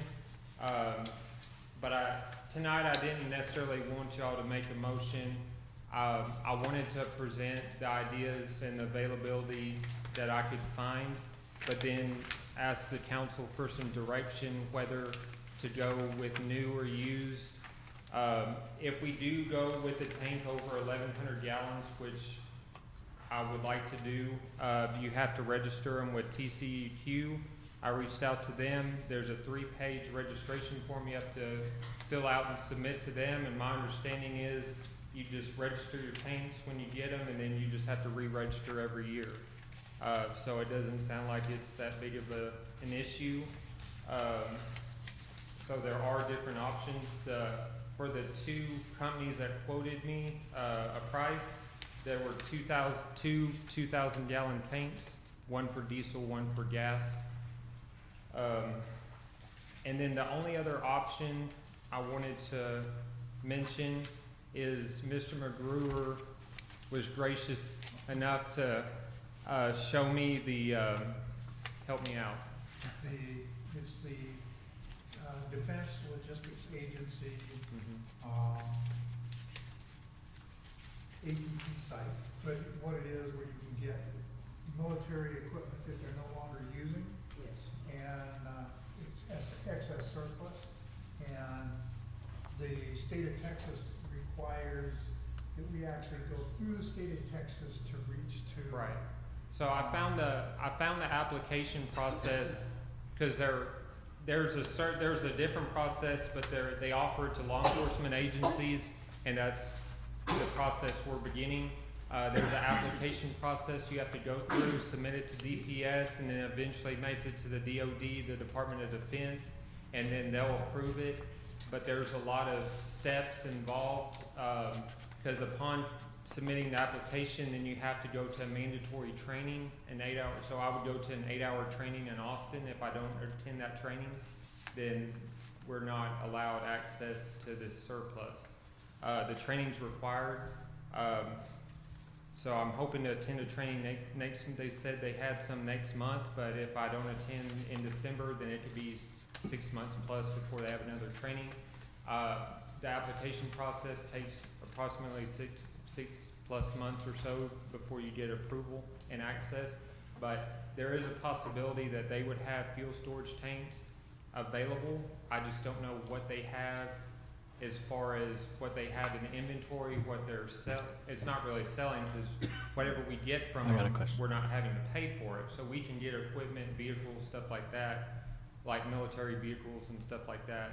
G: But tonight I didn't necessarily want y'all to make a motion. I wanted to present the ideas and availability that I could find, but then ask the council for some direction whether to go with new or used. If we do go with a tank over 1,100 gallons, which I would like to do, you have to register them with TCEQ. I reached out to them. There's a 3-page registration form you have to fill out and submit to them, and my understanding is you just register your tanks when you get them, and then you just have to re-register every year. So it doesn't sound like it's that big of an issue. So there are different options. For the 2 companies that quoted me a price, there were 2,000 gallon tanks, one for diesel, one for gas. And then the only other option I wanted to mention is Mr. McGruer was gracious enough to show me the, help me out.
D: It's the Defense Logistics Agency, ATP site, but what it is, where you can get military equipment that they're no longer using.
O: Yes.
D: And it's excess surplus, and the state of Texas requires that we actually go through the state of Texas to reach to.
G: Right. So I found the application process, because there's a different process, but they offer it to law enforcement agencies, and that's the process we're beginning. There's an application process you have to go through, submit it to DPS, and then eventually makes it to the DOD, the Department of Defense, and then they'll approve it. But there's a lot of steps involved, because upon submitting the application, then you have to go to a mandatory training, an 8-hour. So I would go to an 8-hour training in Austin. If I don't attend that training, then we're not allowed access to this surplus. The training's required. So I'm hoping to attend a training they said they had some next month, but if I don't attend in December, then it could be 6 months plus before they have another training. The application process takes approximately six plus months or so before you get approval and access, but there is a possibility that they would have fuel storage tanks available. I just don't know what they have as far as what they have in inventory, what they're selling. It's not really selling, because whatever we get from them, we're not having to pay for it. So we can get equipment, vehicles, stuff like that, like military vehicles and stuff like that,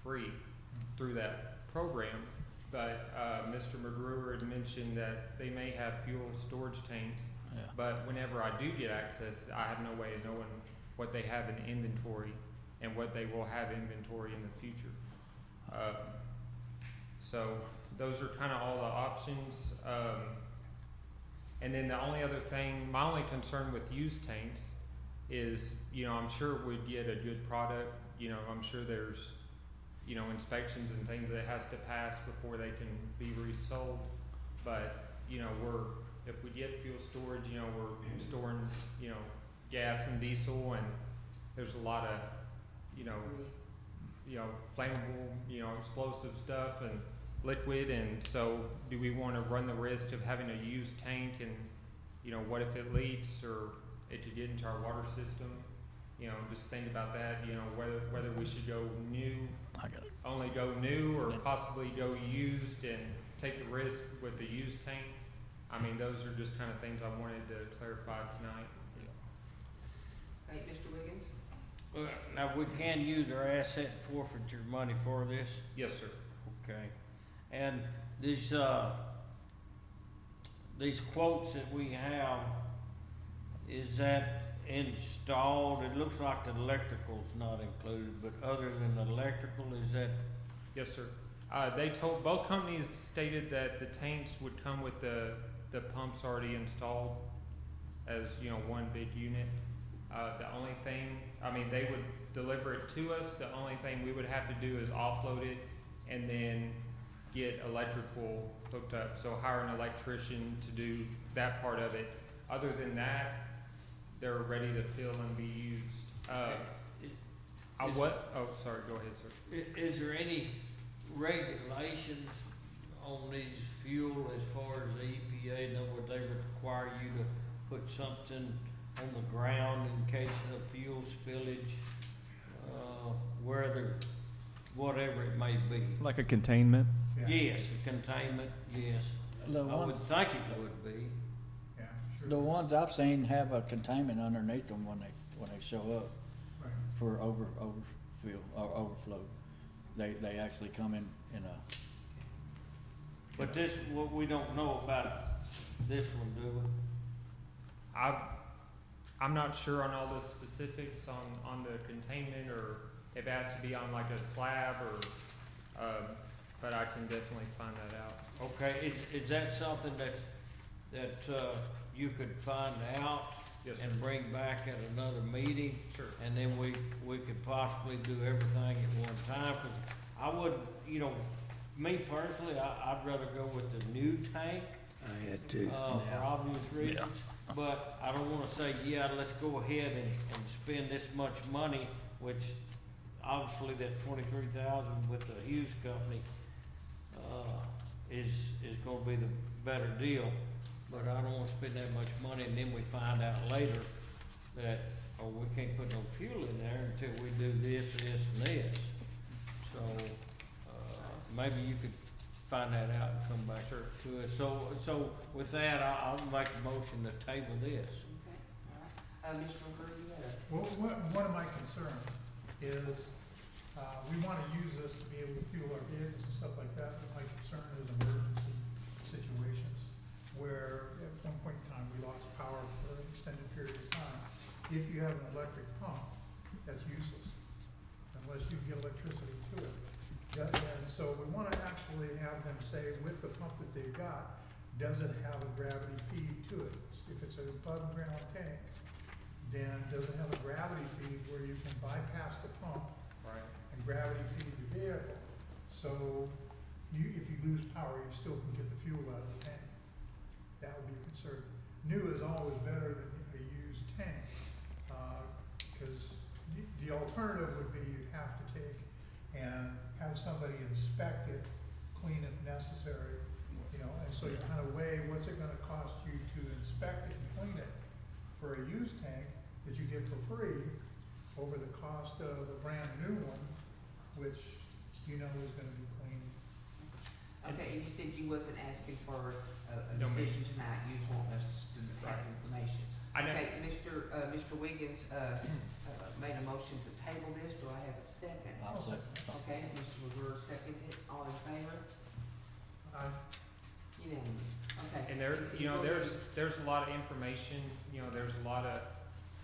G: free through that program. But Mr. McGruer had mentioned that they may have fuel storage tanks, but whenever I do get access, I have no way of knowing what they have in inventory and what they will have inventory in the future. So those are kind of all the options. And then the only other thing, my only concern with used tanks is, I'm sure we'd get a good product. I'm sure there's, inspections and things that it has to pass before they can be resold. But, if we get fuel storage, we're storing, gas and diesel, and there's a lot of, flammable, explosive stuff and liquid, and so do we want to run the risk of having a used tank, and what if it leaks or it could get into our water system? just think about that, whether we should go new,
B: I got it.
G: only go new, or possibly go used and take the risk with the used tank. I mean, those are just kind of things I wanted to clarify tonight.
O: Okay, Mr. Wiggins?
H: Well, now, we can use our asset forfeiture money for this?
G: Yes, sir.
H: Okay. And these quotes that we have, is that installed? It looks like the electrical's not included, but other than the electrical, is that?
G: Yes, sir. Both companies stated that the tanks would come with the pumps already installed as, one big unit. The only thing, they would deliver it to us. The only thing we would have to do is offload it and then get electrical hooked up. So hire an electrician to do that part of it. Other than that, they're ready to fill and be used. Go ahead, sir.
H: Is there any regulations on these fuel as far as the EPA? In other words, they require you to put something on the ground in case of fuel spillage, whatever it may be?
K: Like a containment?
D: Yeah.
H: Yes, a containment, yes.
B: The
H: I
B: ones,
H: would think it would be.
D: Yeah, sure.
B: the ones I've seen have a containment underneath them when they show up
D: Right.
B: for overflow. They actually come in a.
H: But this, what we don't know about this one, do we?
G: I'm not sure on all the specifics on the containment, or if it has to be on like a slab, or, but I can definitely find that out.
H: Okay, is that something that you could find out?
G: Yes, sir.
H: And bring back at another meeting?
G: Sure.
H: And then we could possibly do everything at one time? Cause I would, me personally, I'd rather go with the new tank,
J: I had to.
H: for obvious reasons. But I don't wanna say, yeah, let's go ahead and spend this much money, which obviously that 23,000 with the Hughes company, is gonna be the better deal. But I don't wanna spend that much money and then we find out later that, we can't put no fuel in there until we do this, this, and this. So, maybe you could find that out and come back
G: Sure.
H: to us. So with that, I'll make a motion to table this.
O: Okay, all right. Mr. McCurdy, you had a
D: Well, one of my concerns is, we wanna use this to be able to fuel our vehicles and stuff like that, but my concern is emergency situations, where at one point in time, we lost power for an extended period of time. If you have an electric pump, that's useless, unless you get electricity to it. And so we wanna actually have them say, with the pump that they've got, does it have a gravity feed to it? If it's an above ground tank, then does it have a gravity feed where you can bypass the pump
G: Right.
D: and gravity feed the vehicle? So if you lose power, you still can get the fuel out of the tank. That would be a concern. New is always better than a used tank, because the alternative would be you'd have to take and have somebody inspect it, clean if necessary, and so you kind of weigh what's it gonna cost you to inspect it and clean it for a used tank that you get for free over the cost of a brand new one, which is gonna be clean.
O: Okay, and you said you wasn't asking for a
G: No, ma'am.
O: decision tonight, you just want us to have
G: Right.
O: information.
G: I know.
O: Okay, Mr. Wiggins, made a motion to table this, do I have a second?
B: I'll say.
O: Okay, Mr. McGurk seconded it, all in favor? Unanimous, okay.
G: And there's a lot of information, there's a lot of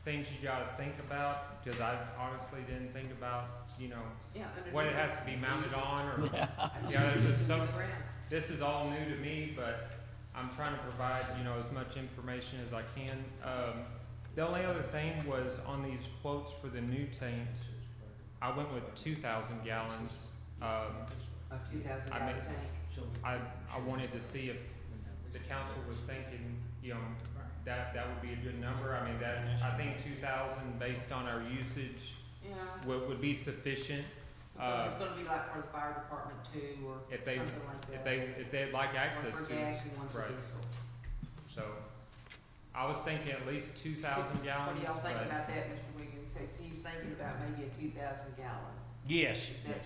G: things you gotta think about, because I honestly didn't think about,
O: Yeah,
G: what it has to be mounted on, or, this is all new to me, but I'm trying to provide, as much information as I can. The only other thing was on these quotes for the new tanks, I went with 2,000 gallons.
O: A 2,000
G: I
O: gallon
G: mean,
O: tank.
G: I wanted to see if the council was thinking, that would be a good number. I mean, I think 2,000 based on our usage
O: Yeah.
G: would be sufficient.
O: Because it's gonna be like for the fire department too, or
G: If they,
O: something like that.
G: if they'd like access
O: One
G: to
O: for
G: it.
O: gas and one for
G: Right.
O: diesel.
G: So, I was thinking at least 2,000
O: What
G: gallons,
O: do y'all think
G: but
O: about that, Mr. Wiggins? He's thinking about maybe a 2,000 gallon.
H: Yes,
O: Is that,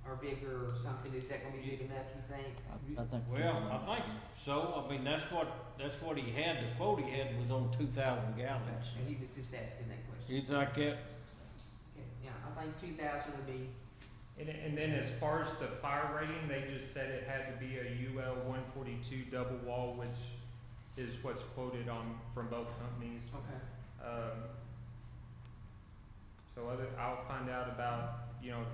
O: or bigger or something, is that gonna be big enough, you think?
B: I think.
H: well, I think so. I mean, that's what he had, the quote he had was on 2,000 gallons.
O: And he was just asking that question.
H: You think that,
O: Okay, yeah, I think 2,000 would be,
G: and then as far as the fire rating, they just said it had to be a UL 142 double wall, which is what's quoted on from both companies.
O: okay.
G: So I'll find out about, you know,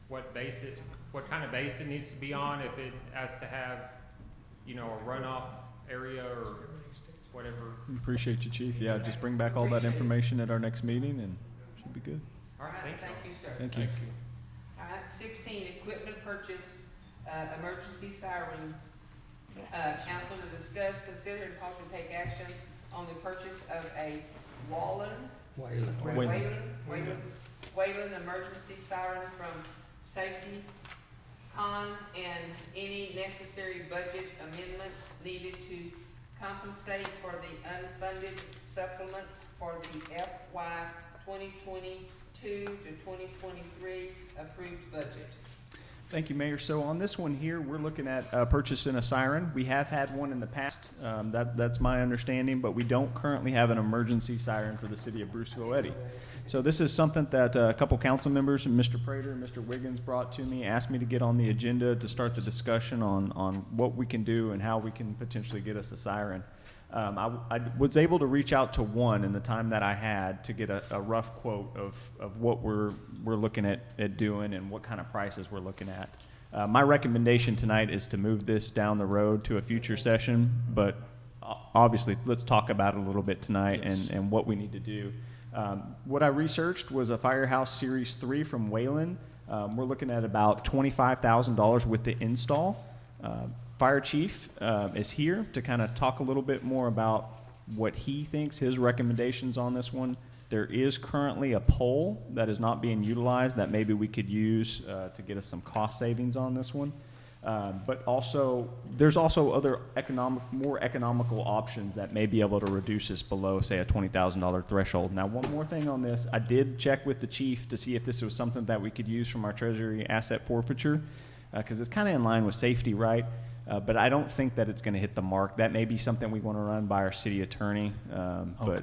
G: what kind of base it needs to be on, if it has to have, you know, a runoff area or whatever.
K: Appreciate you, Chief. Yeah, just bring back all that
O: Appreciate it.
K: information at our next meeting and should be good.
G: All right, thank you.
O: Sir.
K: Thank you.
A: All right, 16, equipment purchase, emergency siren. Council to discuss, consider and possibly take action on the purchase of a Wayland emergency siren from Safety Con and any necessary budget amendments needed to compensate for the unfunded supplement for the FY 2022 to 2023 approved budget.
K: Thank you, Mayor. So on this one here, we're looking at purchasing a siren. We have had one in the past. That's my understanding, but we don't currently have an emergency siren for the city of Bruceville-Eddy. So this is something that a couple council members, Mr. Prater and Mr. Wiggins, brought to me, asked me to get on the agenda to start the discussion on what we can do and how we can potentially get us a siren. I was able to reach out to one in the time that I had to get a rough quote of what we're looking at doing and what kind of prices we're looking at. My recommendation tonight is to move this down the road to a future session, but obviously let's talk about it a little bit tonight.
B: Yes.
K: and what we need to do. What I researched was a Firehouse Series 3 from Wayland. We're looking at about $25,000 with the install. Fire Chief is here to kind of talk a little bit more about what he thinks, his recommendations on this one. There is currently a pole that is not being utilized that maybe we could use to get us some cost savings on this one. But also, there's also other more economical options that may be able to reduce us below, say, a $20,000 threshold. Now, one more thing on this, I did check with the chief to see if this was something that we could use from our treasury asset forfeiture, because it's kind of in line with safety, right? But I don't think that it's going to hit the mark. That may be something we want to run by our city attorney. But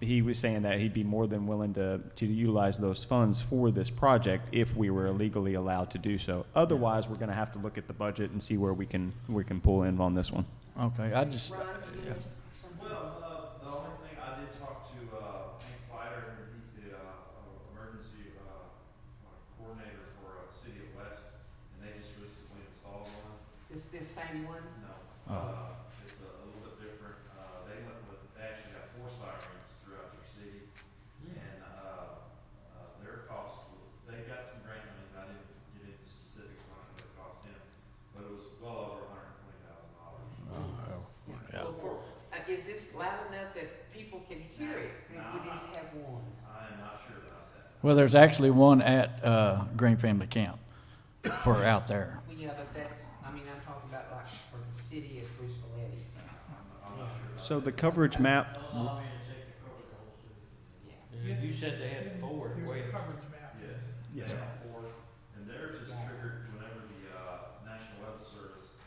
K: he was saying that he'd be more than willing to utilize those funds for this project if we were legally allowed to do so. Otherwise, we're going to have to look at the budget and see where we can pull in on this one.
B: Okay, I just,
O: Ron,
B: yeah.
Q: Well, the only thing, I did talk to Hank Flighter, and he's the emergency coordinator for City of West, and they just recently installed one.
O: this same one?
Q: No.
B: Oh.
Q: It's a little bit different. They actually have 4 sirens throughout their city, and their cost, they got some grant monies. I didn't get into specifics on what it cost him, but it was well over $120,000.
B: Yeah.
O: Well, is this loud enough that people can hear it if we just have one?
Q: I am not sure about that.
B: Well, there's actually one at Green Family Camp for out there.
O: Well, yeah, but that's, I mean, I'm talking about like for the city of Bruceville-Eddy.
Q: I'm not sure about
K: So the coverage map,
O: Yeah.
H: you said they had 4
D: Here's
H: Wayland.
D: the coverage map.
Q: Yes.
K: Yes.
Q: They have 4, and theirs is triggered whenever the National Weather Service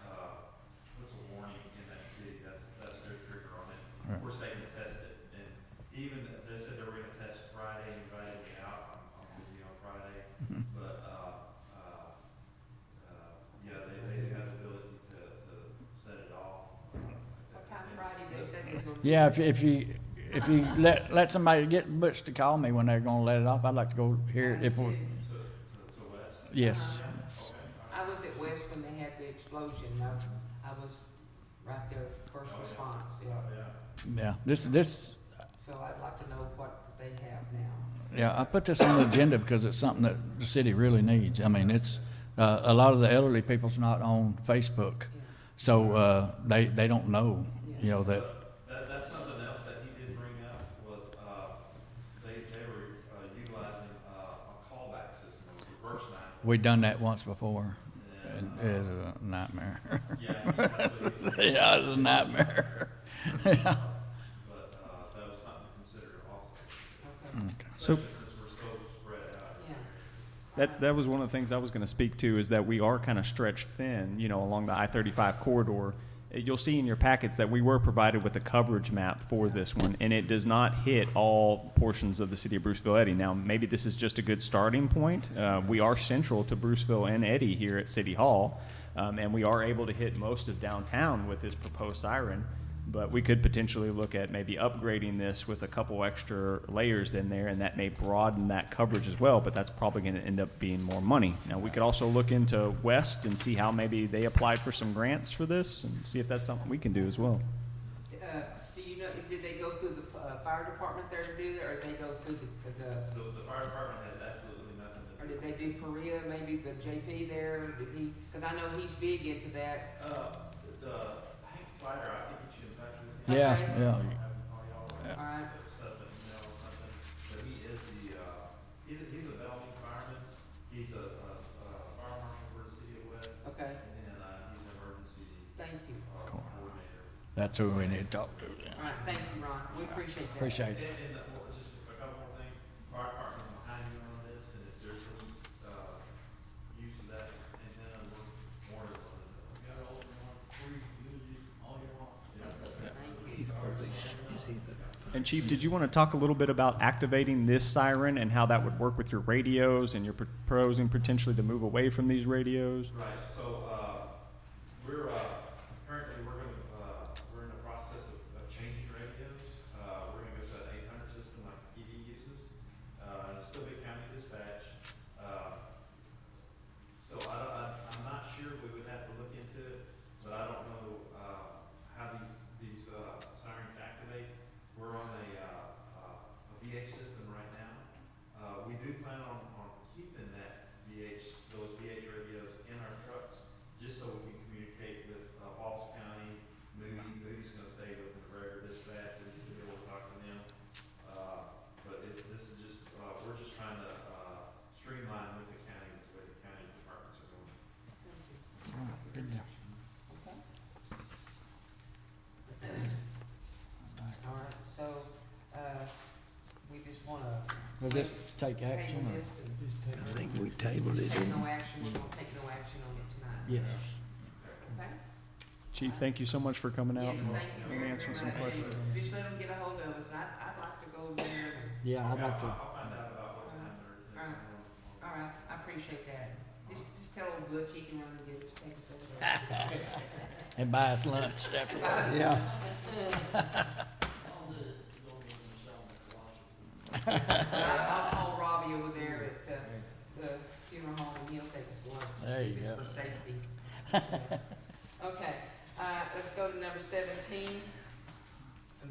Q: puts a warning in that city. That's their trigger on it.
B: Right.
Q: Of course, they can test it, and even they said they were going to test Friday, invited me out. I'm busy on Friday, but yeah, they do have the ability to set it off.
O: What time Friday they said it's gonna be?
B: Yeah, if you let somebody get Butch to call me when they're gonna let it off, I'd like to go hear it if we're,
Q: To West.
B: yes.
O: I was at West when they had the explosion. I was right there, first response, yeah.
B: Yeah, this,
O: So I'd like to know what they have now.
B: yeah, I put this on the agenda because it's something that the city really needs. I mean, it's, a lot of the elderly people's not on Facebook, so, they don't know, you know, that,
Q: That's something else that he did bring up was, they were utilizing a callback system, a reverse 911.
B: we've done that once before. is a nightmare.
Q: Yeah, that's what he said.
B: Yeah, it's a nightmare. Yeah.
Q: But, that was something to consider also.
O: Okay.
B: Okay.
K: So
Q: Especially since we're so spread out.
O: Yeah.
K: that was one of the things I was going to speak to, is that we are kind of stretched thin, you know, along the I-35 corridor. You'll see in your packets that we were provided with a coverage map for this one, and it does not hit all portions of the city of Bruceville-Eddy. Now, maybe this is just a good starting point. We are central to Bruceville and Eddy here at City Hall, and we are able to hit most of downtown with this proposed siren. But we could potentially look at maybe upgrading this with a couple extra layers in there, and that may broaden that coverage as well, but that's probably going to end up being more money. Now, we could also look into West and see how maybe they applied for some grants for this and see if that's something we can do as well.
A: Do you know, did they go through the fire department there to do that, or did they go through
Q: The fire department has absolutely nothing to
A: or
Q: do.
A: did they do Perea, maybe the JP there, did he, because I know he's big into that.
Q: The Hank Flatter, I can get you in touch with him.
B: Yeah,
A: Okay.
B: yeah.
Q: Have him call y'all or
A: All right.
Q: set up an email or something. But he is he's a Bellevue fireman. He's a fire marshal for the city of West.
A: Okay,
Q: And then, he's an emergency,
A: thank you.
B: Cool.
Q: coordinator.
B: That's who we need to talk to then.
A: All right, thank you, Ron, we appreciate that.
B: Appreciate it.
Q: And, well, just a couple more things. Fire department's behind you on this, and if there's any, use of that antenna, we're more than willing to. We got all of them free, use all you want.
A: Thank you.
J: He's probably, is he the?
K: And Chief, did you want to talk a little bit about activating this siren and how that would work with your radios, and you're proposing potentially to move away from these radios?
Q: Right, so, we're, currently, we're in the process of changing radios. We're gonna go to an 800 system like PD uses, it'll still be county dispatch. So I'm not sure, we would have to look into it, but I don't know, how these sirens activate. We're on a VH system right now. We do plan on keeping those VH radios in our trucks, just so we can communicate with, Falls County, Moody's gonna stay with the regular dispatch, we to be able to talk to them. But this is just, we're just trying to, streamline with the county, the way the county departments are going.
B: Good deal.
O: All right, so, we just wanna.
B: We'll just take action
O: Table
B: or?
O: this and
J: I think we tabled it
O: take
J: in.
O: no action, we're gonna take no action on it tonight.
B: Yes.
O: Okay?
K: Chief, thank you so much for coming out
A: Yes, thank you
K: and
A: very, very
K: answering some
A: much.
K: questions.
A: And just let them get a hold of us, and I'd like to go there.
B: Yeah, I'd like to.
Q: I'll find out about what time they're.
A: Alright. All right, I appreciate that. Just tell old Butch he can run and get his take us over there.
B: And buy us lunch afterwards.
J: Yeah.
A: I'll call Robbie over there at, the funeral home, and he'll take us to lunch.
B: There you
A: Just
B: go.
A: for safety. Okay, let's go to number 17.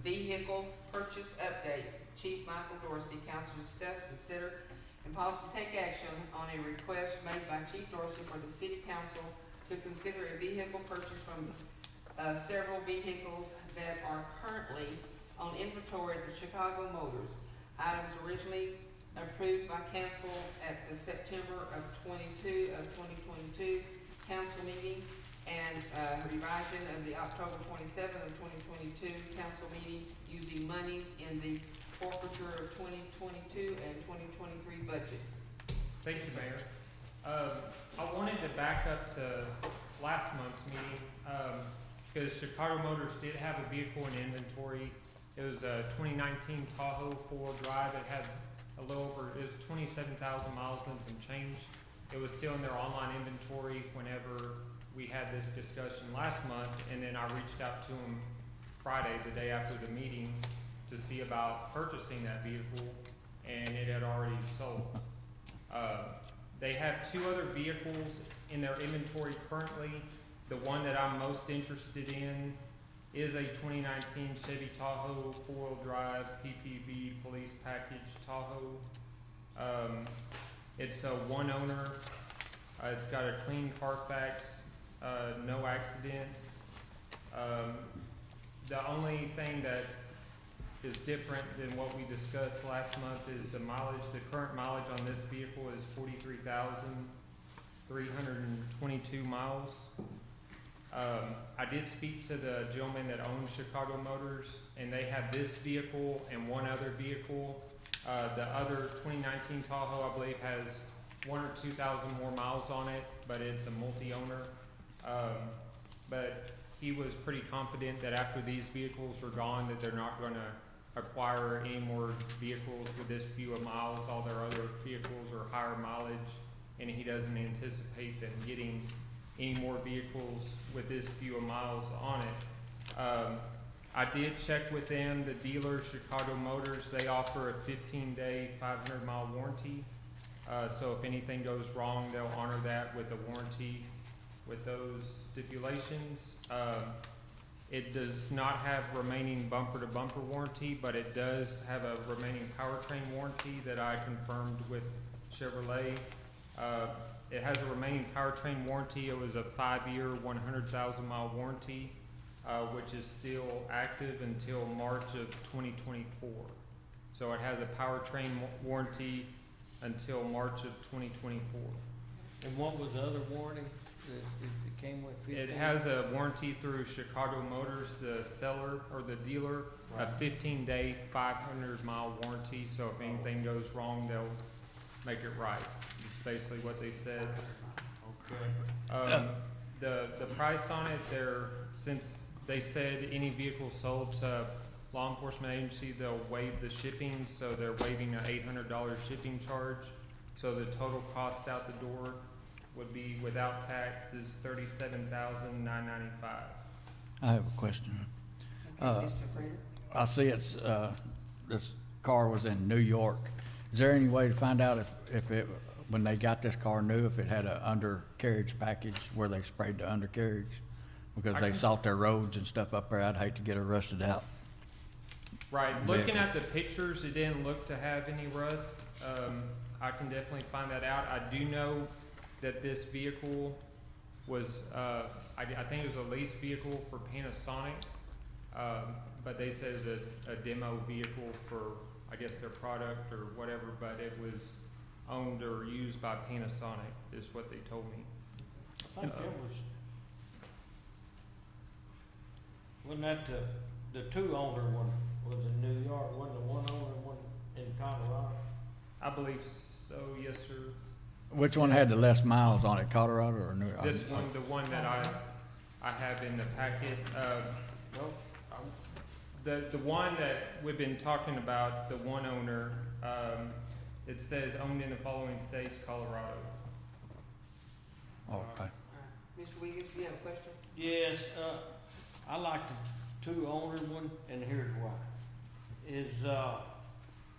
A: Vehicle purchase update. Chief Michael Dorsey, council discuss, consider, and possibly take action on a request made by Chief Dorsey for the city council to consider a vehicle purchase from, several vehicles that are currently on inventory at the Chicago Motors. Items originally approved by council at the September of 2022 council meeting, and revision of the October 27th of 2022 council meeting using monies in the forfeiture of 2022 and 2023 budget.
G: Thank you, Mayor. I wanted to back up to last month's meeting, because Chicago Motors did have a vehicle in inventory. It was a 2019 Tahoe 4-wheel drive. It had a little over, it was 27,000 miles and some change. It was still in their online inventory whenever we had this discussion last month, and then I reached out to them Friday, the day after the meeting, to see about purchasing that vehicle, and it had already sold. They have two other vehicles in their inventory currently. The one that I'm most interested in is a 2019 Chevy Tahoe 4-wheel drive PPV police package Tahoe. It's a one owner. It's got a clean Carfax, no accidents. The only thing that is different than what we discussed last month is the mileage. The current mileage on this vehicle is 43,000. 322 miles. I did speak to the gentleman that owns Chicago Motors, and they have this vehicle and one other vehicle. The other 2019 Tahoe, I believe, has 1,000 or 2,000 more miles on it, but it's a multi-owner. But he was pretty confident that after these vehicles are gone, that they're not gonna acquire any more vehicles with this few of miles. All their other vehicles are higher mileage, and he doesn't anticipate them getting any more vehicles with this few of miles on it. I did check with them, the dealer, Chicago Motors, they offer a 15-day, 500-mile warranty. So if anything goes wrong, they'll honor that with a warranty with those stipulations. It does not have remaining bumper-to-bumper warranty, but it does have a remaining powertrain warranty that I confirmed with Chevrolet. It has a remaining powertrain warranty. It was a 5-year, 100,000-mile warranty, which is still active until March of 2024. So it has a powertrain warranty until March of 2024.
H: And what was the other warranty that it came with? 15?
G: It has a warranty through Chicago Motors, the seller or the dealer,
H: Right.
G: a 15-day, 500-mile warranty. So if anything goes wrong, they'll make it right. It's basically what they said.
H: Okay.
G: The price on it, since they said any vehicle sold to law enforcement agency, they'll waive the shipping, so they're waiving an $800 shipping charge. So the total cost out the door would be, without tax, is $37,995.
B: I have a question.
O: Okay, Mr. Prater?
B: I see it's, this car was in New York. Is there any way to find out if it, when they got this car new, if it had an undercarriage package where they sprayed the undercarriage? Because they salt their roads and stuff up there. I'd hate to get it rusted out.
G: Right, looking at the pictures, it didn't look to have any rust. I can definitely find that out. I do know that this vehicle was, I think it was a lease vehicle for Panasonic, but they said it was a demo vehicle for, I guess, their product or whatever, but it was owned or used by Panasonic, is what they told me.
H: I think wasn't that the two-owner one was in New York, wasn't the one-owner one in Colorado?
G: I believe so, yes, sir.
B: Which one had the less miles on it, Colorado or New York?
G: This one, the one that I have in the packet, the one that we've been talking about, the one owner, it says owned in the following states, Colorado.
B: Okay.
O: Mr. Wiggins, you have a question?
H: Yes, I like the two-owner one, and here's why. Is,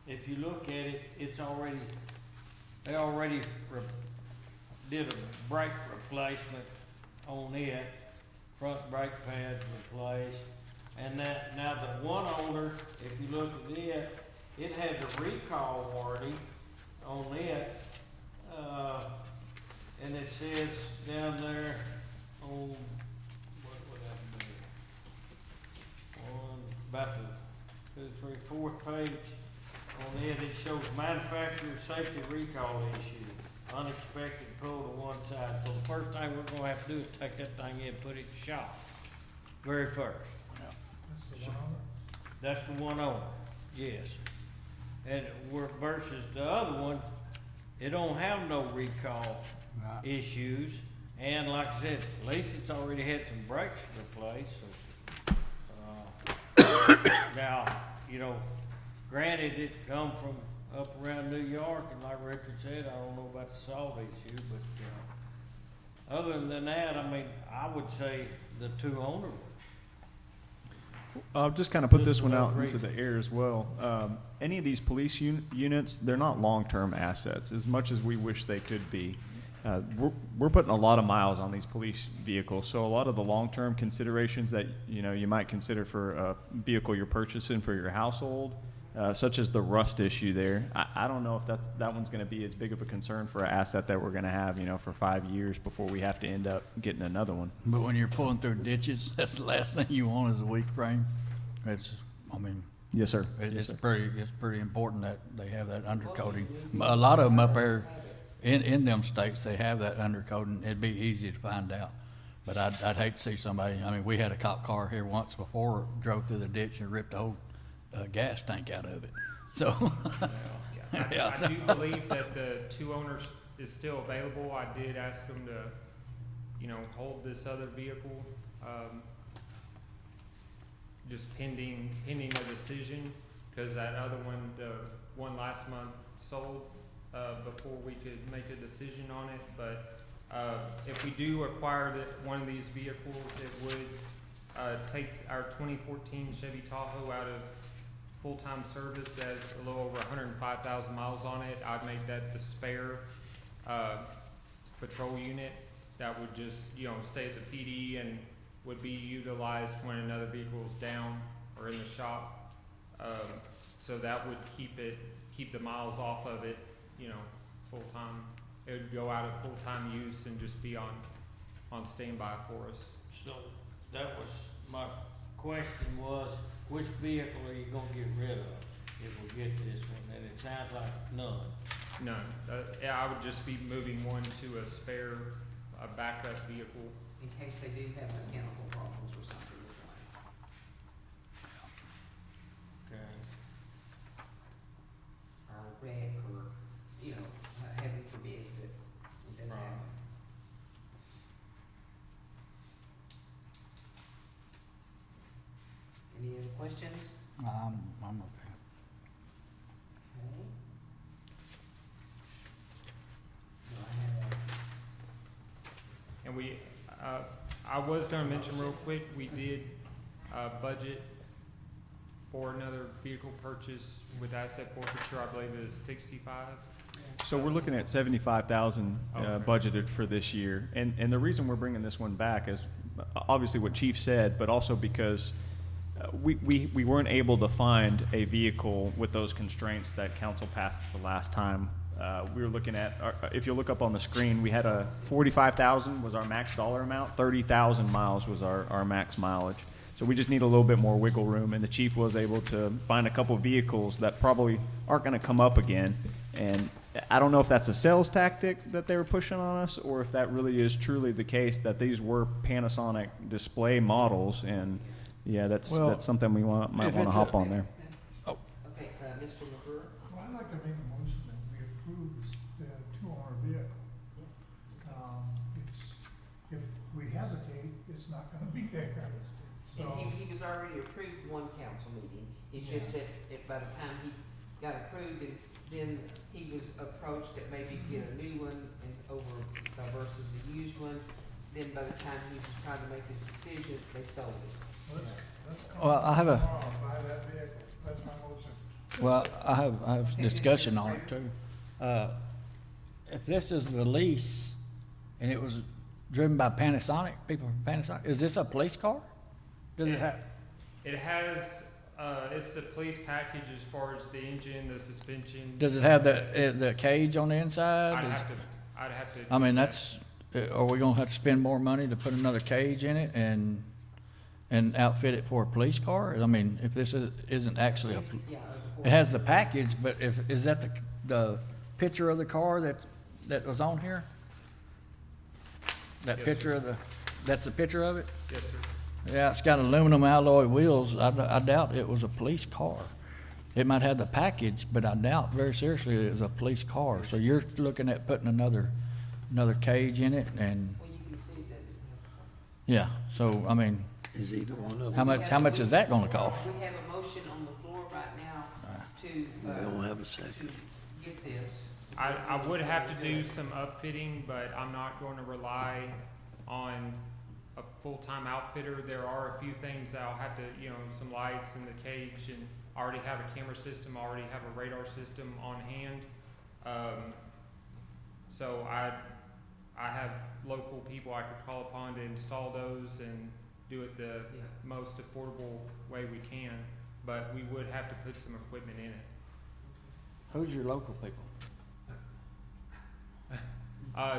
H: if you look at it, it's already, they already did a brake replacement on it, front brake pads replaced, and that, now the one owner, if you look at it, it has a recall warranty on it, and it says down there on, what would that be? On about the 2, 3, 4th page on it, it shows manufacturer safety recall issue, unexpected pull to one side. So the first thing we're gonna have to do is take that thing in and put it in shop, very first.
D: That's the one owner?
H: That's the one owner, yes. And we're versus the other one, it don't have no recall issues. And like I said, at least it's already had some brakes replaced, so. Now, you know, granted, it come from up around New York, and like Richard said, I don't know about the salt issue, but, other than that, I mean, I would say the two-owner one.
K: I'll just kind of put
H: Just
K: this
H: for
K: one
H: that
K: out into
H: reason.
K: the air as well. Any of these police units, they're not long-term assets, as much as we wish they could be. We're putting a lot of miles on these police vehicles, so a lot of the long-term considerations that you might consider for a vehicle you're purchasing for your household, such as the rust issue there, I don't know if that one's going to be as big of a concern for an asset that we're going to have, for 5 years before we have to end up getting another one.
B: But when you're pulling through ditches, that's the last thing you want is a weak frame.
K: Yes, sir.
B: It's pretty important that they have that undercoating. A lot of them up there, in them states, they have that undercoating. It'd be easy to find out. But I'd hate to see somebody, I mean, we had a cop car here once before, drove through the ditch and ripped the whole gas tank out of it. So,
G: I do believe that the two owners is still available. I did ask them to, you know, hold this other vehicle, just pending a decision, because that other one, the one last month sold, before we could make a decision on it. But if we do acquire one of these vehicles, it would take our 2014 Chevy Tahoe out of full-time service. That's a little over 105,000 miles on it. I'd make that the spare patrol unit that would just, you know, stay at the PD and would be utilized when another vehicle is down or in the shop. So that would keep the miles off of it, you know, full-time. It would go out of full-time use and just be on standby for us.
H: So that was, my question was, which vehicle are you gonna get rid of if we get this one? And it sounds like none.
G: None. Yeah, I would just be moving one to a spare, a backup vehicle.
O: In case they do have mechanical problems or something with it.
H: Okay.
O: Or wreck, or, you know, heaven forbid that it does happen. Any other questions?
B: I'm okay.
O: Okay. Do I have
G: And we, I was gonna mention real quick, we did, budget for another vehicle purchase with asset forfeiture. I believe it is 65.
K: So we're looking at 75,000
G: Okay.
K: budgeted for this year. And the reason we're bringing this one back is obviously what Chief said, but also because we weren't able to find a vehicle with those constraints that council passed the last time. We were looking at, if you look up on the screen, we had a 45,000 was our max dollar amount, 30,000 miles was our max mileage. So we just need a little bit more wiggle room, and the chief was able to find a couple of vehicles that probably aren't going to come up again. And I don't know if that's a sales tactic that they were pushing on us, or if that really is truly the case, that these were Panasonic display models. And yeah, that's something we might want to hop on there.
O: Okay, Mr. LaFleur?
D: Well, I'd like to make a motion that we approve the two-owner vehicle. If we hesitate, it's not gonna be there, so.
O: And he was already approved one council meeting. It's just that if by the time he got approved, and then he was approached that maybe get a new one and over versus the used one, then by the time he was trying to make his decision, they sold it.
D: Let's
B: Well, I have a-
D: tomorrow and buy that vehicle. That's my motion.
B: Well, I have discussion on it too. If this is the lease and it was driven by Panasonic, people from Panasonic, is this a police car? Does it have?
G: It has, it's the police package as far as the engine, the suspension.
B: Does it have the cage on the inside?
G: I'd have to.
B: I mean, that's, are we gonna have to spend more money to put another cage in it and outfit it for a police car? I mean, if this isn't actually it has the package, but is that the picture of the car that was on here? That
G: Yes,
B: picture
G: sir.
B: that's the picture of it?
G: Yes, sir.
B: Yeah, it's got aluminum alloy wheels. I doubt it was a police car. It might have the package, but I doubt very seriously it was a police car. So you're looking at putting another cage in it, and
O: Well, you can see that.
B: yeah. So I mean,
J: Is either one of
B: how
J: them?
B: much is that going to cost?
O: We have a motion on the floor right now to,
J: We don't have a second.
O: get this.
G: I would have to do some upfitting, but I'm not going to rely on a full-time outfitter. There are a few things that I'll have to, you know, some lights in the cage, and I already have a camera system, I already have a radar system on hand. So I have local people I could call upon to install those and do it the most affordable way we can, but we would have to put some equipment in it.
B: Who's your local people?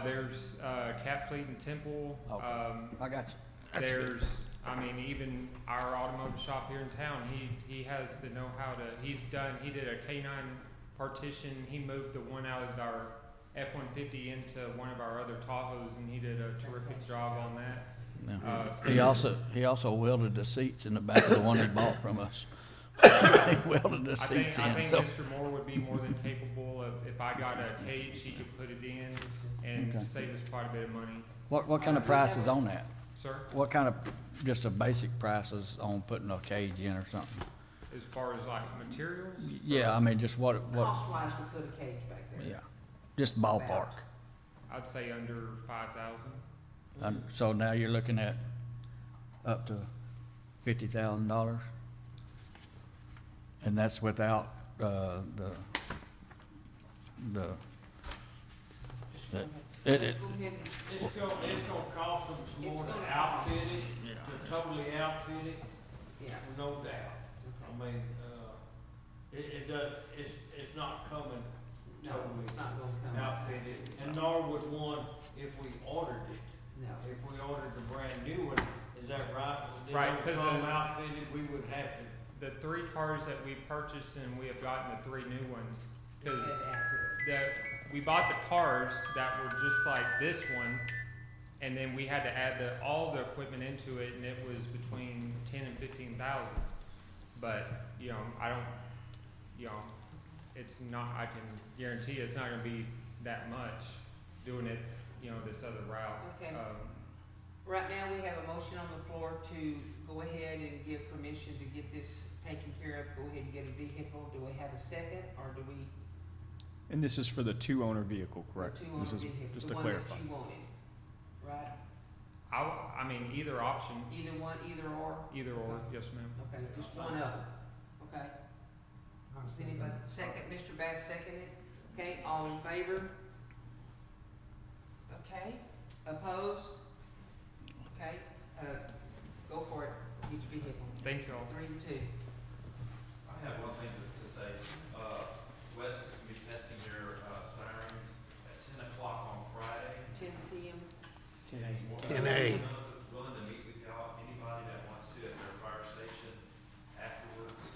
G: There's Cat Fleet and Temple.
B: Okay. I got you. That's good.
G: There's, I mean, even our automotive shop here in town, he has the know-how to, he did a K9 partition. He moved the one out of our F-150 into one of our other Tahoes, and he did a terrific job on that.
B: Yeah. He also welded the seats in the back of the one he bought from us. He welded the
G: I
B: seats
G: think
B: in, so.
G: Mr. Moore would be more than capable of, if I got a cage, he could put it in and
B: Okay.
G: save us quite a bit of money.
B: What kind of price is on that?
G: Sir,
B: What kind of, just a basic prices on putting a cage in or something?
G: as far as like materials?
B: Yeah, I mean, just what,
O: Cost-wise to put a cage back there.
B: yeah, just ballpark.
G: I'd say under 5,000.
B: So now you're looking at up to $50,000? And that's without, it,
O: Let's go ahead and
H: It's gonna cost them some
O: It's
H: more to
O: gonna
H: outfit it,
B: Yeah.
H: to totally outfit it,
O: yeah.
H: no doubt. I mean, it does, it's not coming
O: No,
H: totally
O: it's not gonna come.
H: outfitted, and nor would one if we ordered it.
O: No.
H: If we ordered the brand new one, is that right? They
G: Right,
H: don't
G: 'cause
H: come
G: the-
H: outfitted, we would have to.
G: The 3 cars that we purchased, and we have gotten the 3 new ones, because we bought the cars that were just like this one, and then we had to add all the equipment into it, and it was between 10 and 15,000. But, I don't, it's not, I can guarantee it's not gonna be that much doing it, this other route.
O: Okay. Right now, we have a motion on the floor to go ahead and give permission to get this taken care of, go ahead and get a vehicle. Do we have a second, or do we?
K: And this is for the 2-owner vehicle, correct?
O: The 2-owner
K: This is
O: vehicle,
K: just
O: the
K: to
O: one that
K: clarify.
O: you wanted, right?
G: I mean, either option,
O: Either one, either or?
G: either or, yes ma'am.
O: Okay, just one of them, okay? Does anybody, second, Mr. Bass seconded? Okay, all in favor? Okay, opposed? Okay, go for it, get your vehicle.
G: Thank you all.
O: 3 to 2.
Q: I have one thing to say. West is gonna be testing their, sirens at 10 o'clock on Friday.
O: 10 p.m.
J: 10A.
Q: Willing to meet with y'all, anybody that wants to at their fire station afterwards,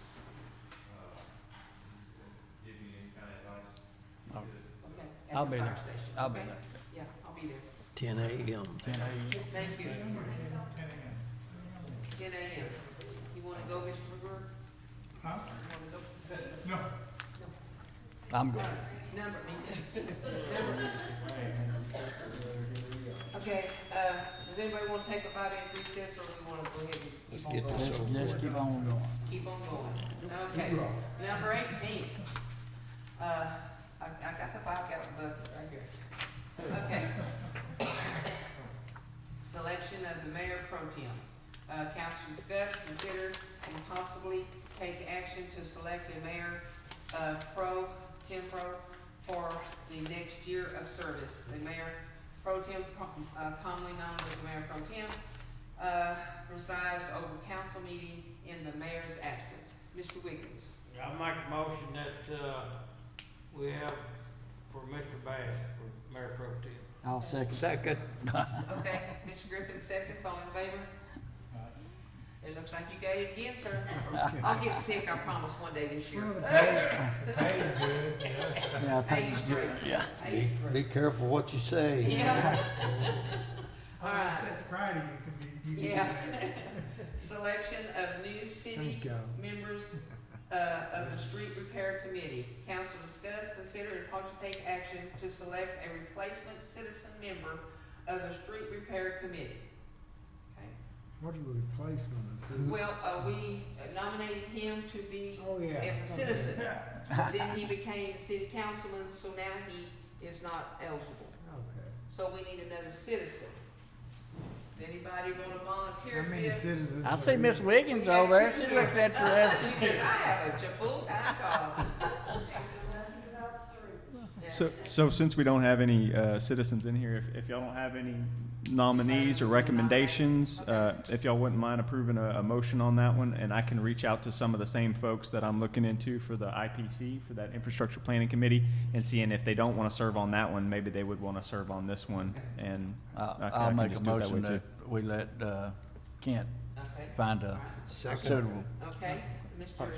Q: give you any kind of advice.
B: Oh.
O: Okay. at
B: I'll
O: the
B: be
O: fire
B: there.
O: station,
B: I'll be
O: okay?
B: there.
O: Yeah, I'll be there.
J: 10 a.m.
O: Thank you. 10 a.m. You wanna go, Mr. McGurk?
D: Huh?
O: You wanna go?
D: No.
B: I'm good.
O: Number me. Number. Okay, does anybody wanna take a 5-minute recess, or we wanna go ahead and
J: Let's
O: keep on
J: get
O: going?
J: this over
B: Let's
J: with.
B: keep on going.
O: Keep on going. Okay, number 18. I got the 5-gallon bucket right here. Okay. Selection of the mayor pro tem. Council discuss, consider, and possibly take action to select a mayor, pro tempore for the next year of service. The mayor pro tem, commonly known as the mayor pro tem, presides over council meeting in the mayor's absence. Mr. Wiggins.
H: I make a motion that, we have for Mr. Bass for Mayor Pro Tem.
B: I'll second.
J: Second.
O: Okay, Mr. Griffin seconds, all in favor? It looks like you got it again, sir. I'll get sick, I promise, one day this year.
E: The pay is good, yeah.
B: Yeah, I
O: Pay
B: think
O: is
B: it's good.
O: great.
B: Yeah.
O: Pay is great.
J: Be careful what you say.
O: Yeah. All right.
D: Friday, you can be.
O: Yes. Selection of new city
E: Thank you.
O: members of the street repair committee. Council discuss, consider, and possibly take action to select a replacement citizen member of the street repair committee. Okay.
E: What do you replace them?
O: Well, we nominated him to be
E: Oh, yeah.
O: as a citizen. But then he became a city councilman, so now he is not eligible.
E: Okay.
O: So we need another citizen. Does anybody want to volunteer?
E: How many
O: for this?
E: citizens?
B: I see Miss Wiggins over there. She looks
O: She
B: interested.
O: says, I have a full-time job.
K: So since we don't have any citizens in here, if y'all don't have any nominees or recommendations, if y'all wouldn't mind approving a motion on that one, and I can reach out to some of the same folks that I'm looking into for the IPC, for that Infrastructure Planning Committee, and seeing if they don't want to serve on that one, maybe they would want to serve on this one, and I
B: I'll
K: can
B: make a
K: just do it that way
B: motion
K: too.
B: that we let Kent
O: Okay.
B: find a
J: Second.
B: suitable.
O: Okay, Mr.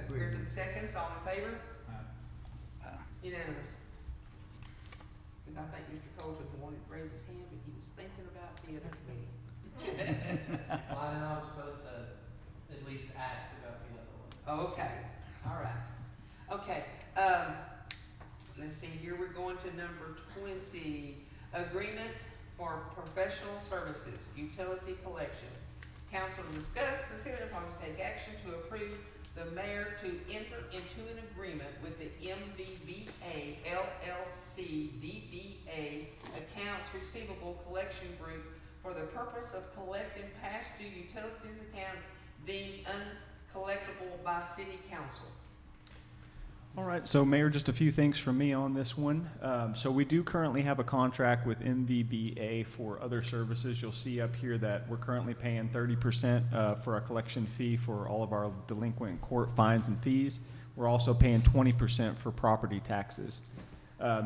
O: Griffin seconds, all in favor? Unanimous.
A: I think Mr. Colton wanted to raise his hand, but he was thinking about the other committee.
R: Well, I know I'm supposed to at least ask about the other one.
A: Okay, all right. Okay, let's see, here we're going to number 20, agreement for professional services, utility collection. Council to discuss, consider and possibly take action to approve the mayor to enter into an agreement with the MVBA LLC DBA Accounts Receivable Collection Group for the purpose of collecting past due utilities accounts deemed uncollectible by city council.
K: All right, so Mayor, just a few things from me on this one. So we do currently have a contract with MVBA for other services. You'll see up here that we're currently paying 30% for a collection fee for all of our delinquent court fines and fees. We're also paying 20% for property taxes.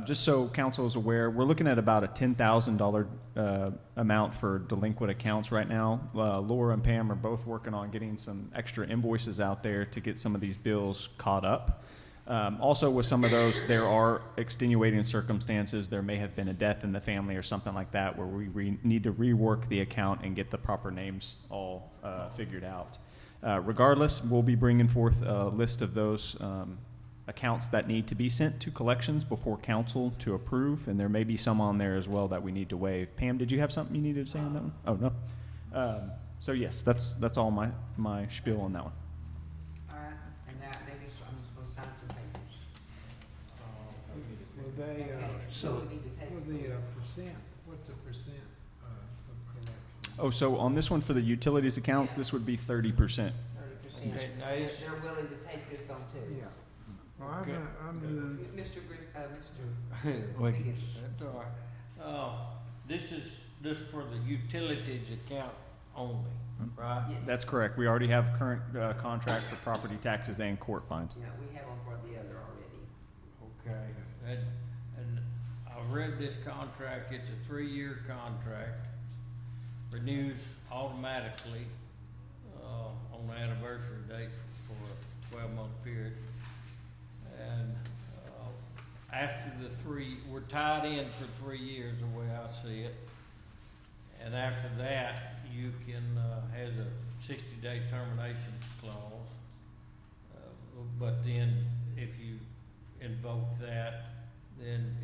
K: Just so council is aware, we're looking at about a $10,000 amount for delinquent accounts right now. Laura and Pam are both working on getting some extra invoices out there to get some of these bills caught up. Also, with some of those, there are extenuating circumstances. There may have been a death in the family or something like that where we need to rework the account and get the proper names all figured out. Regardless, we'll be bringing forth a list of those accounts that need to be sent to collections before council to approve, and there may be some on there as well that we need to waive. Pam, did you have something you needed to say on that one? Oh, no. So yes, that's all my spiel on that one.
O: All right, and now maybe I'm supposed to sign some papers.
E: Will they,
O: Okay,
J: so-
O: we need to take-
E: will the percent, what's the percent of collection?
K: Oh, so on this one for the utilities accounts, this would be 30%.
O: 30%.
H: Okay, nice.
O: They're willing to take this on too.
E: Yeah. Well,
H: Okay.
E: I'm moved.
A: Mr.
B: Wait.
A: Higgins.
H: That's all right. This is just for the utilities account only, right?
A: Yes.
K: That's correct. We already have current contract for property taxes and court fines.
O: Yeah, we have them for the other already.
H: Okay, and I read this contract, it's a 3-year contract, renews automatically, on the anniversary date for a 12-month period. And, after we're tied in for 3 years, the way I see it. And after that, you can, has a 60-day termination clause. But then if you invoke that, then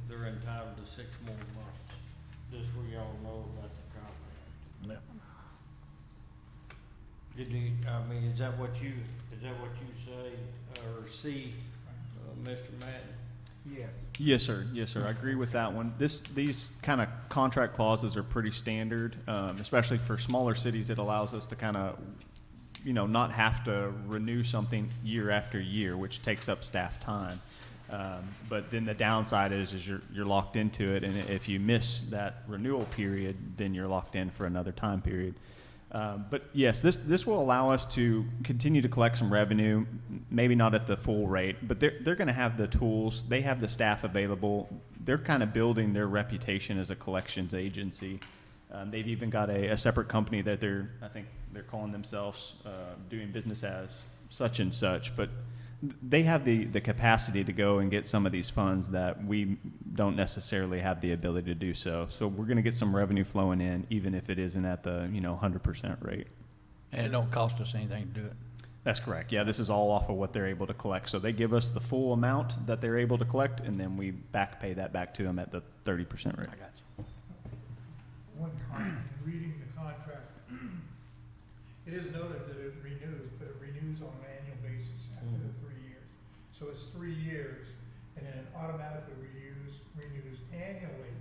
H: they're entitled to 6 more months. Just so y'all know about the contract. Is that what you say, or see, Mr. Madden?
E: Yeah.
K: Yes, sir. Yes, sir. I agree with that one. These kind of contract clauses are pretty standard, especially for smaller cities. It allows us to kind of, not have to renew something year after year, which takes up staff time. But then the downside is you're locked into it, and if you miss that renewal period, then you're locked in for another time period. But yes, this will allow us to continue to collect some revenue, maybe not at the full rate, but they're going to have the tools. They have the staff available. They're kind of building their reputation as a collections agency. They've even got a separate company that I think they're calling themselves doing business as such and such, but they have the capacity to go and get some of these funds that we don't necessarily have the ability to do so. So we're going to get some revenue flowing in, even if it isn't at the 100% rate.
B: And it don't cost us anything to do it.
K: That's correct. Yeah, this is all off of what they're able to collect. So they give us the full amount that they're able to collect, and then we pay that back to them at the 30% rate.
B: I got you.
D: One comment, in reading the contract, it is noted that it renews, but it renews on an annual basis after the 3 years. So it's 3 years, and then it automatically renews annually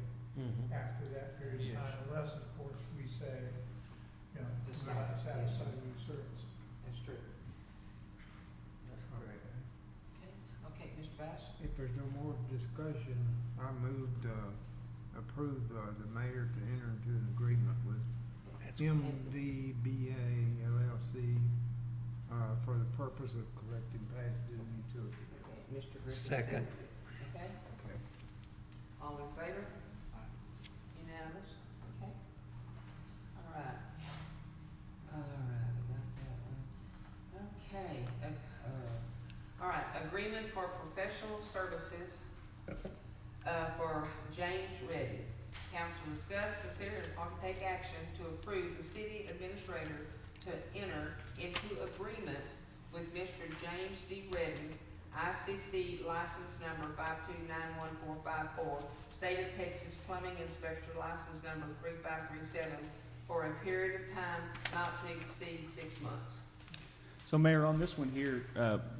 D: after that period of time, unless, of course, we say, we're not satisfied with the service.
O: That's true.
H: That's correct.
O: Okay, Mr. Bass?
E: If there's no more discussion, I moved, approve, the mayor to enter into an agreement with MVBA LLC, for the purpose of collecting past due utilities.
O: Okay, Mr. Griffin?
J: Second.
O: Okay,
E: Okay.
O: all in favor? Unanimous? Okay. All right. We got that one. Okay, all right, agreement for professional services,
A: for James Reddy. Council discuss, consider, and ought to take action to approve the city administrator to enter into agreement with Mr. James D. Reddy, ICC license number 5291454, State of Texas Plumbing Inspector license number 3537, for a period of time not to exceed 6 months.
K: So Mayor, on this one here,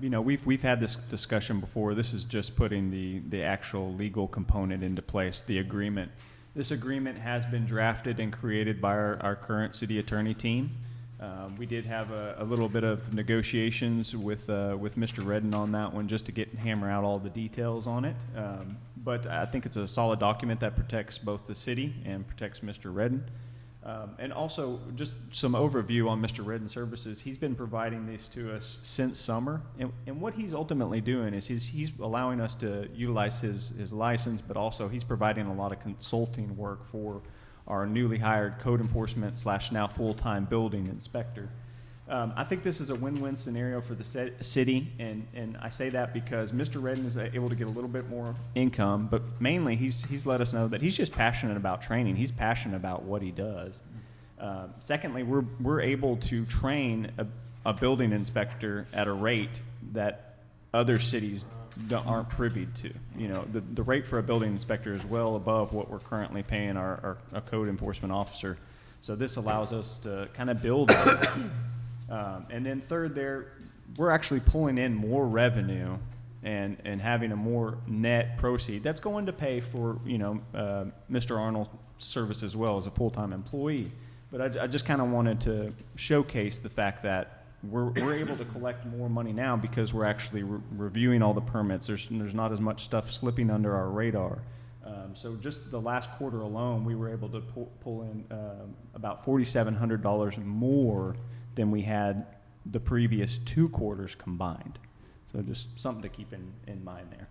K: you know, we've had this discussion before. This is just putting the actual legal component into place, the agreement. This agreement has been drafted and created by our current city attorney team. We did have a little bit of negotiations with Mr. Redden on that one, just to hammer out all the details on it. But I think it's a solid document that protects both the city and protects Mr. Redden. And also, just some overview on Mr. Redden's services. He's been providing these to us since summer, and what he's ultimately doing is he's allowing us to utilize his license, but also he's providing a lot of consulting work for our newly hired code enforcement / now full-time building inspector. I think this is a win-win scenario for the city, and I say that because Mr. Redden is able to get a little bit more income, but mainly he's let us know that he's just passionate about training. He's passionate about what he does. Secondly, we're able to train a building inspector at a rate that other cities aren't privy to. You know, the rate for a building inspector is well above what we're currently paying our code enforcement officer. So this allows us to kind of build on that. And then third, we're actually pulling in more revenue and having a more net proceed that's going to pay for, you know, Mr. Arnold's service as well as a full-time employee. But I just kind of wanted to showcase the fact that we're able to collect more money now because we're actually reviewing all the permits. There's not as much stuff slipping under our radar. So just the last quarter alone, we were able to pull in about $4,700 more than we had the previous 2 quarters combined. So just something to keep in mind there.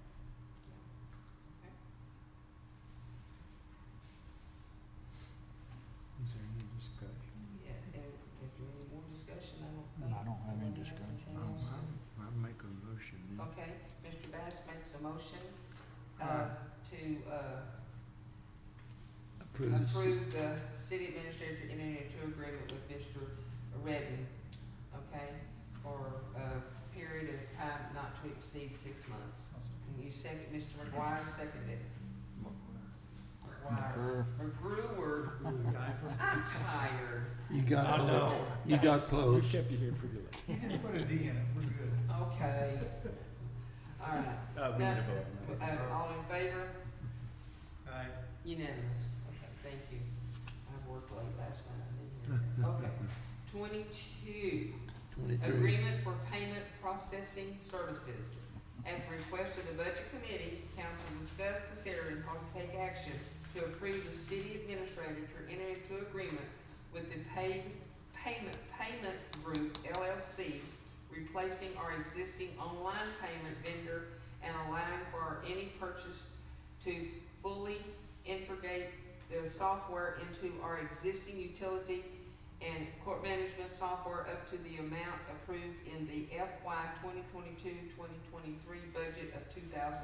E: Is there any discussion?
A: Yeah, and is there any more discussion? I don't think.
B: I don't have any discussion.
E: I'll make a motion. then.
A: Okay, Mr. Bass makes a motion, to, approve the city administrator entering into agreement with Mr. Redden, okay, for a period of time not to exceed 6 months. And you second, Mr. McGuire seconded. McGuire. McGruer. I'm tired.
J: You got close. You got close.
K: kept you here pretty late.
D: You can put a D in it, we're good.
A: Okay. All right.
K: We need
A: Now,
K: to vote.
A: all in favor?
D: Aye.
A: Unanimous. Okay, thank you. I worked late last night. I didn't hear that. Okay. 22,
J: 23.
A: agreement for payment processing services. At the request of the Budget Committee, council discuss, consider, and ought to take action to approve the city administrator to enter into agreement with the Payment Group LLC, replacing our existing online payment vendor and allowing for any purchase to fully integrate the software into our existing utility and court management software up to the amount approved in the FY 2022-2023 budget of $2,000.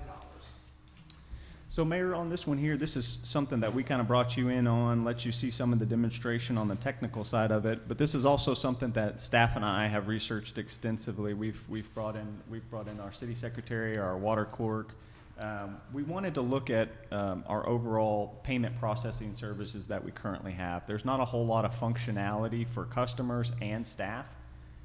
K: So Mayor, on this one here, this is something that we kind of brought you in on, let you see some of the demonstration on the technical side of it, but this is also something that staff and I have researched extensively. We've brought in our city secretary, our water clerk. We wanted to look at our overall payment processing services that we currently have. There's not a whole lot of functionality for customers and staff.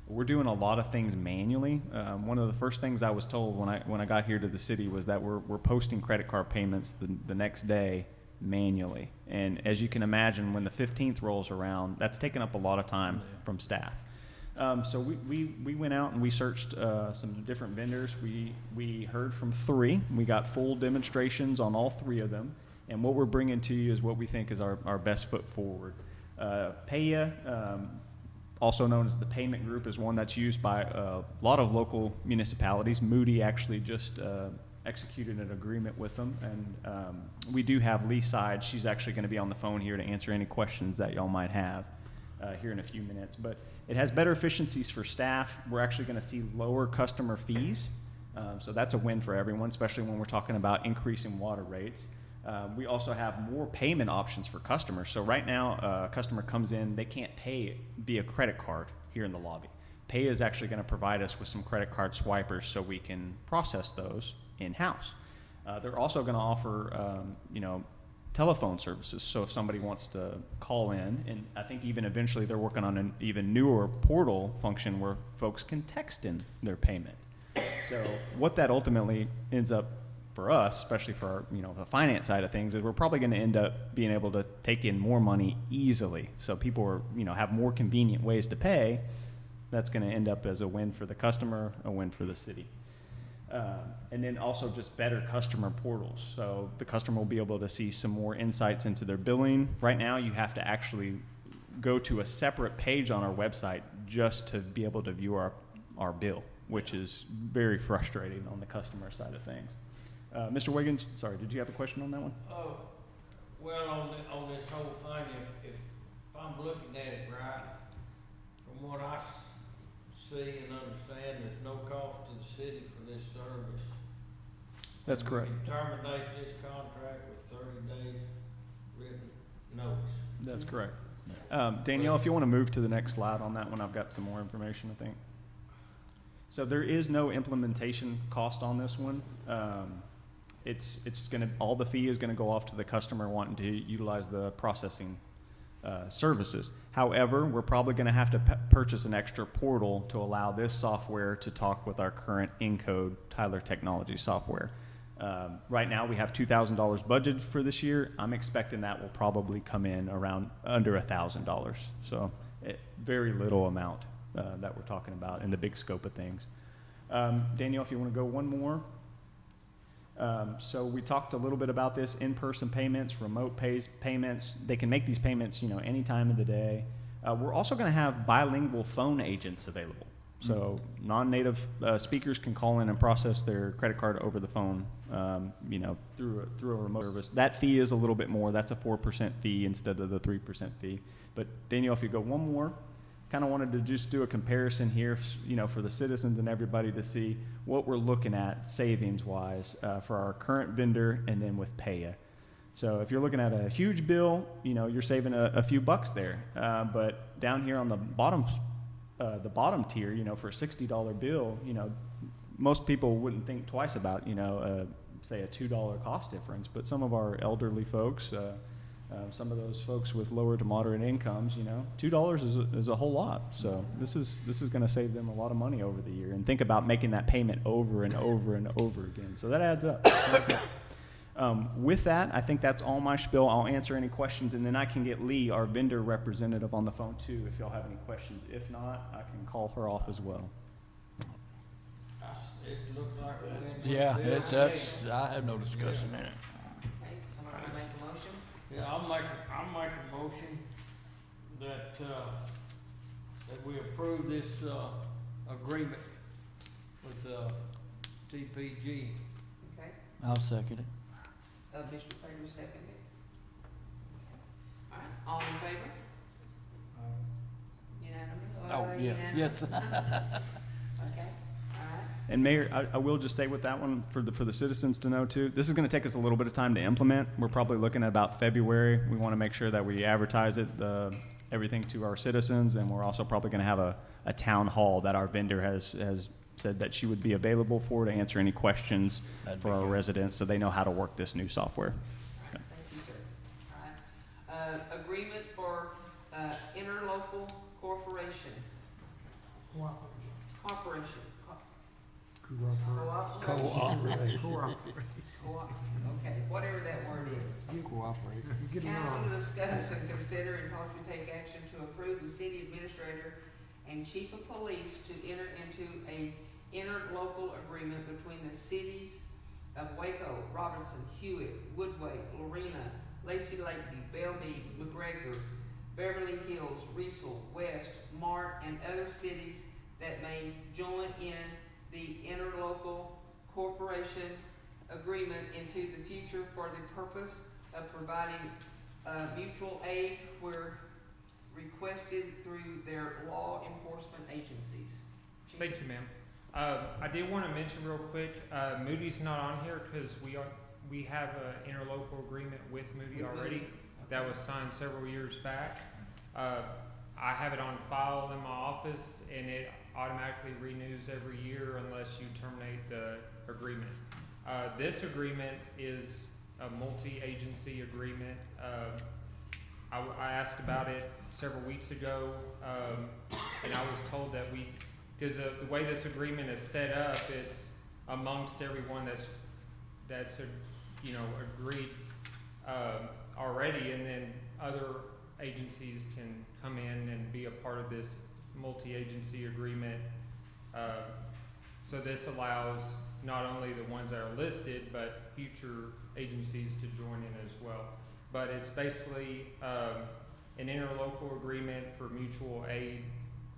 K: We're doing a lot of things manually. One of the first things I was told when I got here to the city was that we're posting credit card payments the next day manually. And as you can imagine, when the 15th rolls around, that's taken up a lot of time from staff. So we went out and we searched some different vendors. We heard from 3. We got full demonstrations on all 3 of them. And what we're bringing to you is what we think is our best foot forward. Paya, also known as the Payment Group, is one that's used by a lot of local municipalities. Moody actually just executed an agreement with them. And we do have Lee Side. She's actually going to be on the phone here to answer any questions that y'all might have here in a few minutes. But it has better efficiencies for staff. We're actually going to see lower customer fees. So that's a win for everyone, especially when we're talking about increasing water rates. We also have more payment options for customers. So right now, a customer comes in, they can't pay via credit card here in the lobby. Pay is actually going to provide us with some credit card swipers so we can process those in-house. They're also going to offer, telephone services. So if somebody wants to call in, and I think even eventually they're working on an even newer portal function where folks can text in their payment. So what that ultimately ends up for us, especially for our, the finance side of things, is we're probably going to end up being able to take in more money easily. So people are, have more convenient ways to pay. That's going to end up as a win for the customer, a win for the city. And then also just better customer portals. So the customer will be able to see some more insights into their billing. Right now, you have to actually go to a separate page on our website just to be able to view our bill, which is very frustrating on the customer side of things. Mr. Wiggins, sorry, did you have a question on that one?
H: Oh, well, on this whole thing, if I'm looking at it right, from what I see and understand, there's no cost to the city for this service.
K: That's correct.
H: We can terminate this contract with 30 days written notice.
K: That's correct. Danielle, if you want to move to the next slide on that one, I've got some more information, I think. So there is no implementation cost on this one. It's gonna, all the fee is gonna go off to the customer wanting to utilize the processing services. However, we're probably gonna have to purchase an extra portal to allow this software to talk with our current Encode Tyler Technology software. Right now we have $2,000 budgeted for this year. I'm expecting that will probably come in around under $1,000. So very little amount that we're talking about in the big scope of things. Danielle, if you want to go one more. So we talked a little bit about this, in-person payments, remote payments. They can make these payments, any time of the day. We're also going to have bilingual phone agents available. So non-native speakers can call in and process their credit card over the phone, through a remote service. That fee is a little bit more. That's a 4% fee instead of the 3% fee. But Danielle, if you go one more. Kind of wanted to just do a comparison here, for the citizens and everybody to see what we're looking at savings-wise for our current vendor and then with Paya. So if you're looking at a huge bill, you're saving a few bucks there. But down here on the bottom tier, for a $60 bill, most people wouldn't think twice about, say a $2 cost difference. But some of our elderly folks, some of those folks with lower to moderate incomes, $2 is a whole lot. So this is going to save them a lot of money over the year. And think about making that payment over and over and over again. So that adds up. With that, I think that's all my spiel. I'll answer any questions, and then I can get Lee, our vendor representative, on the phone too if y'all have any questions. If not, I can call her off as well.
H: It looks like
B: Yeah, that's, I have no discussion in it.
O: Okay, somebody wanna make a motion?
H: Yeah, I'll make a motion that, that we approve this, agreement with, TPG.
O: Okay,
B: I'll second it.
O: Mr. Prater seconded. All right, all in favor? Unanimous?
B: Oh, yeah, yes.
O: Okay, all right.
K: And Mayor, I will just say with that one, for the citizens to know too, this is going to take us a little bit of time to implement. We're probably looking at about February. We want to make sure that we advertise it, everything to our citizens, and we're also probably going to have a town hall that our vendor has said that she would be available for to answer any questions for our residents so they know how to work this new software.
O: All right, thank you, sir. All right, agreement for, interlocal corporation. Corporation. Okay, whatever that word is.
E: Cooperate.
O: Council to discuss and consider and possibly take action to approve the city administrator and chief of police to enter into a interlocal agreement between the cities of Waco, Robinson, Hewitt, Woodway, Lorena, Lacey Lakeview, Belmead, McGregor, Beverly Hills, Riesel, West, Mart, and other cities that may join in the interlocal corporation agreement into the future for the purpose of providing mutual aid where requested through their law enforcement agencies.
G: Thank you, ma'am. I did want to mention real quick, Moody's not on here because we have an interlocal agreement with Moody already that was signed several years back. I have it on file in my office, and it automatically renews every year unless you terminate the agreement. This agreement is a multi-agency agreement. I asked about it several weeks ago, and I was told that because the way this agreement is set up, it's amongst everyone that's agreed already, and then other agencies can come in and be a part of this multi-agency agreement. So this allows not only the ones that are listed, but future agencies to join in as well. But it's basically an interlocal agreement for mutual aid.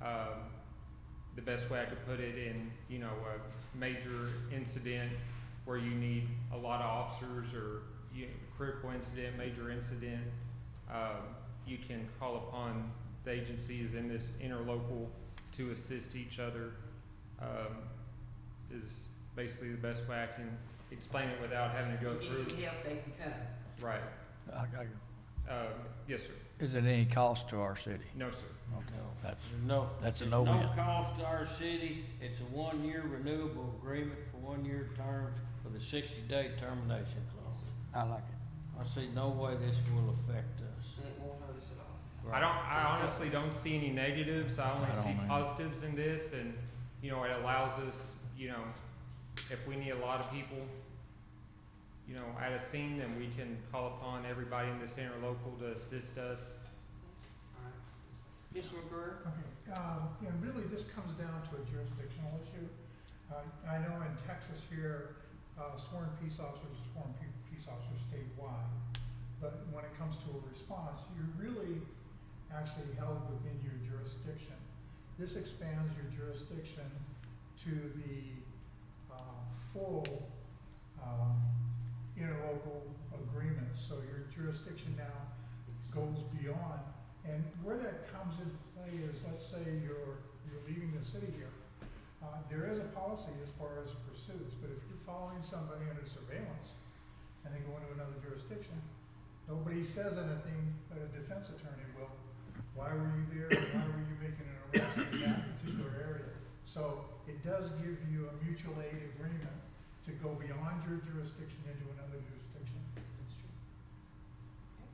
G: The best way I could put it, in a major incident where you need a lot of officers, or critical incident, major incident, you can call upon the agencies in this interlocal to assist each other. Is basically the best way I can explain it without having to go
O: If you
G: through.
O: need help, they can come.
G: Right. Yes, sir.
B: Is it any cost to our city?
G: No, sir.
B: Okay, that's a
H: There's
B: no-win.
H: no cost to our city. It's a 1-year renewable agreement for 1-year terms with a 60-day termination clause.
B: I like it.
H: I see no way this will affect us.
O: It won't hurt us at all.
G: I honestly don't see any negatives. I only
B: I don't
G: see
B: either.
G: positives in this, and it allows us, if we need a lot of people, at a scene, then we can call upon everybody in this interlocal to assist us.
O: All right. Mr. McGurr?
D: Okay, and really this comes down to a jurisdictional issue. I know in Texas here, sworn peace officers are sworn peace officers statewide. But when it comes to a response, you're really actually held within your jurisdiction. This expands your jurisdiction to the full interlocal agreement. So your jurisdiction now goes beyond. And where that comes into play is, let's say you're leaving the city here. There is a policy as far as pursuits, but if you're following somebody under surveillance and they go into another jurisdiction, nobody says anything but a defense attorney will. Why were you there? Why were you making an arrest in that particular area? So it does give you a mutual aid agreement to go beyond your jurisdiction into another jurisdiction.
O: That's true. Okay.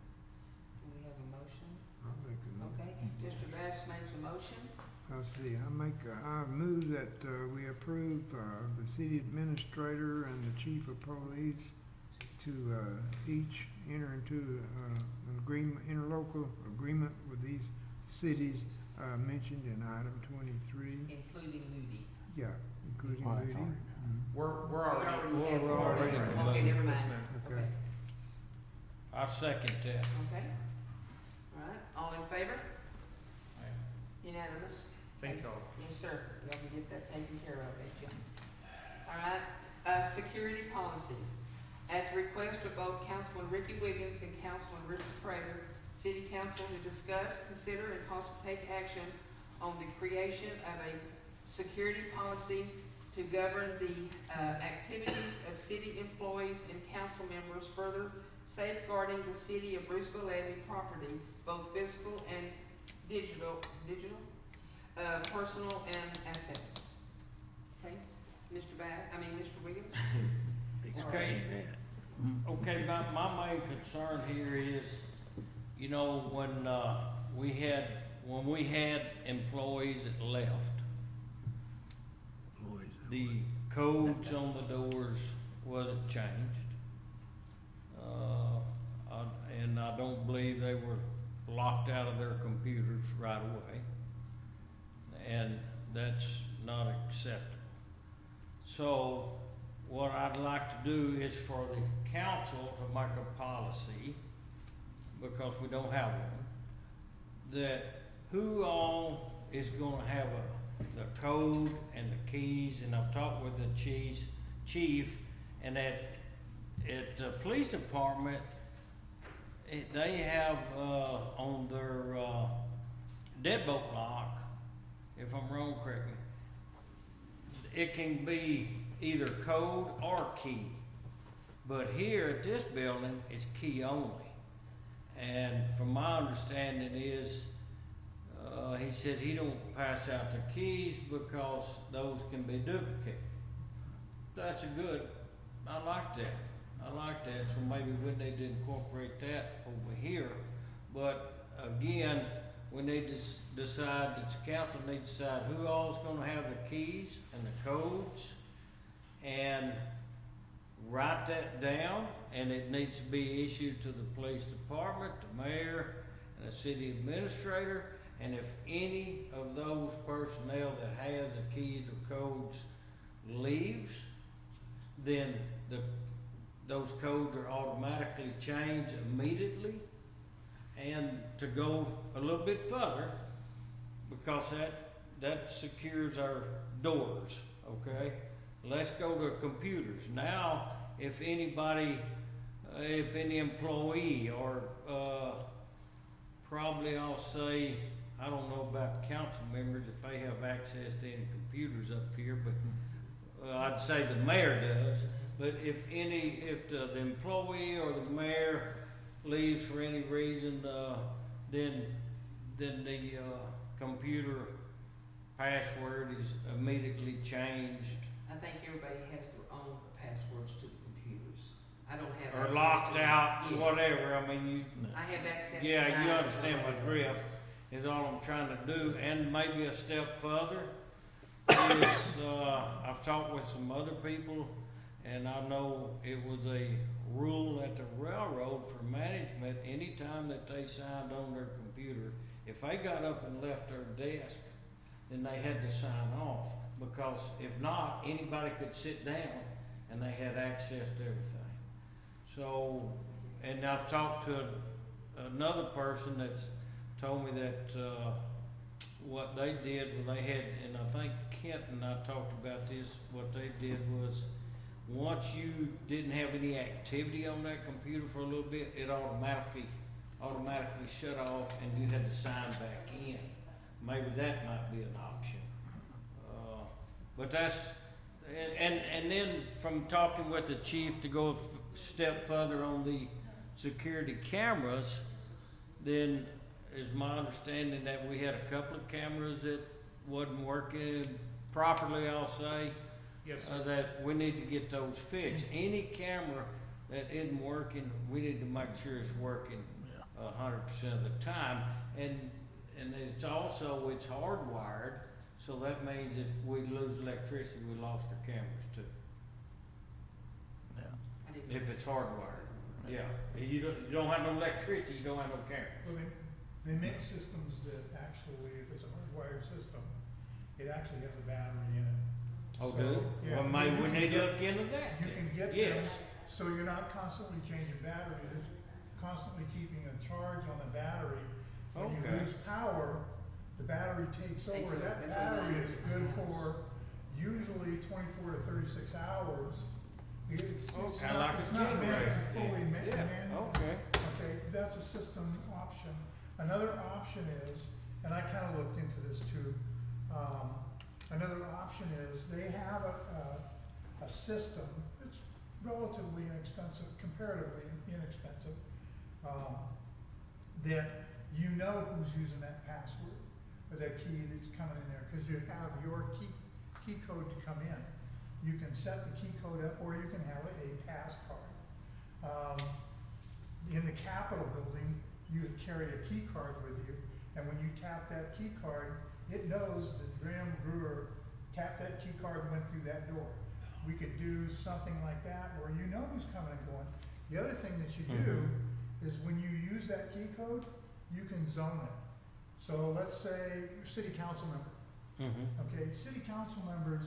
O: Do we have a motion?
E: I'll make a motion.
O: Okay, Mr. Bass makes a motion.
E: I move that we approve the city administrator and the chief of police to each enter into an agreement, interlocal agreement with these cities mentioned in item 23.
O: Including Moody.
E: Yeah, including
B: Oh, that's
E: Moody.
B: already
G: We're already.
H: We're already.
O: Okay, never mind.
G: Yes, ma'am.
E: Okay.
H: I second that.
O: Okay. All right, all in favor? Unanimous?
G: Thank y'all.
O: Yes, sir. Y'all can get that taken care of, ain't you? All right, security policy. At the request of both Councilman Ricky Wiggins and Councilman Richard Prater, City Council to discuss, consider, and possibly take action on the creation of a security policy to govern the activities of city employees and council members, further safeguarding the city of Bruceville-Eddy property, both physical and digital, personal and assets. Okay, Mr. Wiggins?
H: Okay. Okay, my main concern here is, when we had employees that left, the codes on the doors wasn't changed. And I don't believe they were locked out of their computers right away. And that's not acceptable. So what I'd like to do is for the council to make a policy, because we don't have one, that who all is gonna have the code and the keys, and I've talked with the chief, and at the police department, they have, on their, deadbolt lock, if I'm wrong, correct me, it can be either code or key. But here at this building, it's key only. And from my understanding is, he said he don't pass out the keys because those can be duplicated. That's a good, I like that. I like that, so maybe we need to incorporate that over here. But again, we need to decide, the council needs to decide who all's gonna have the keys and the codes, and write that down, and it needs to be issued to the police department, the mayor, and the city administrator. And if any of those personnel that has the keys or codes leaves, then those codes are automatically changed immediately. And to go a little bit further, because that secures our doors, okay? Let's go to computers. Now, if anybody, if any employee or probably I'll say, I don't know about council members if they have access to any computers up here, but I'd say the mayor does. But if the employee or the mayor leaves for any reason, then the computer password is immediately changed.
O: I think everybody has their own passwords to the computers. I don't have.
H: Or
O: access
H: locked
O: to
H: out,
O: yeah.
H: whatever, I mean, you.
O: I have access.
H: Yeah,
O: to
H: you
O: mine,
H: understand my
O: nobody
H: drift,
O: else's.
H: is all I'm trying to do, and maybe a step further is, I've talked with some other people, and I know it was a rule at the railroad for management, anytime that they signed on their computer, if they got up and left their desk, then they had to sign off, because if not, anybody could sit down and they had access to everything. So, and I've talked to another person that's told me that, what they did, well, they had, and I think Kent and I talked about this, what they did was, once you didn't have any activity on that computer for a little bit, it automatically shut off and you had to sign back in. Maybe that might be an option. But that's, and then from talking with the chief to go a step further on the security cameras, then is my understanding that we had a couple of cameras that wasn't working properly, I'll say.
L: Yes, sir.
H: That we need to get those fixed. Any camera that isn't working, we need to make sure it's working 100% of the time. And it's also, it's hardwired, so that means if we lose electricity, we lost our cameras too.
O: I didn't
H: If
O: know.
H: it's hardwired, yeah. You don't have no electricity, you don't have no camera.
D: Well, they make systems that actually, if it's a hardwired system, it actually has a battery in it.
H: Oh,
D: So,
H: do?
D: yeah,
H: Well, maybe
D: you
H: we
D: can
H: need to
D: get-
H: look into that.
D: You
H: then.
D: can get them,
H: Yes.
D: so you're not constantly changing batteries, it's constantly keeping a charge on the battery. When you
H: Okay.
D: lose power, the battery takes over,
O: over.
D: that
O: That's what
D: battery
O: mine
D: is
O: is.
D: good for usually 24 to 36 hours. It's
H: Okay,
D: not,
H: like a
D: it's not meant
H: generator.
D: to fully
H: Yeah,
D: manual.
H: okay.
D: Okay, that's a system option. Another option is, and I kinda looked into this too, another option is they have a system that's relatively inexpensive, comparatively inexpensive, that you know who's using that password or that key that's coming in there, cause you have your key code to come in. You can set the key code up, or you can have a pass card. In the Capitol building, you would carry a key card with you, and when you tap that key card, it knows that Graham Brewer tapped that key card and went through that door. We could do something like that where you know who's coming and going. The other thing that you do is when you use that key code, you can zone it. So let's say you're a city council member. Okay, city council members,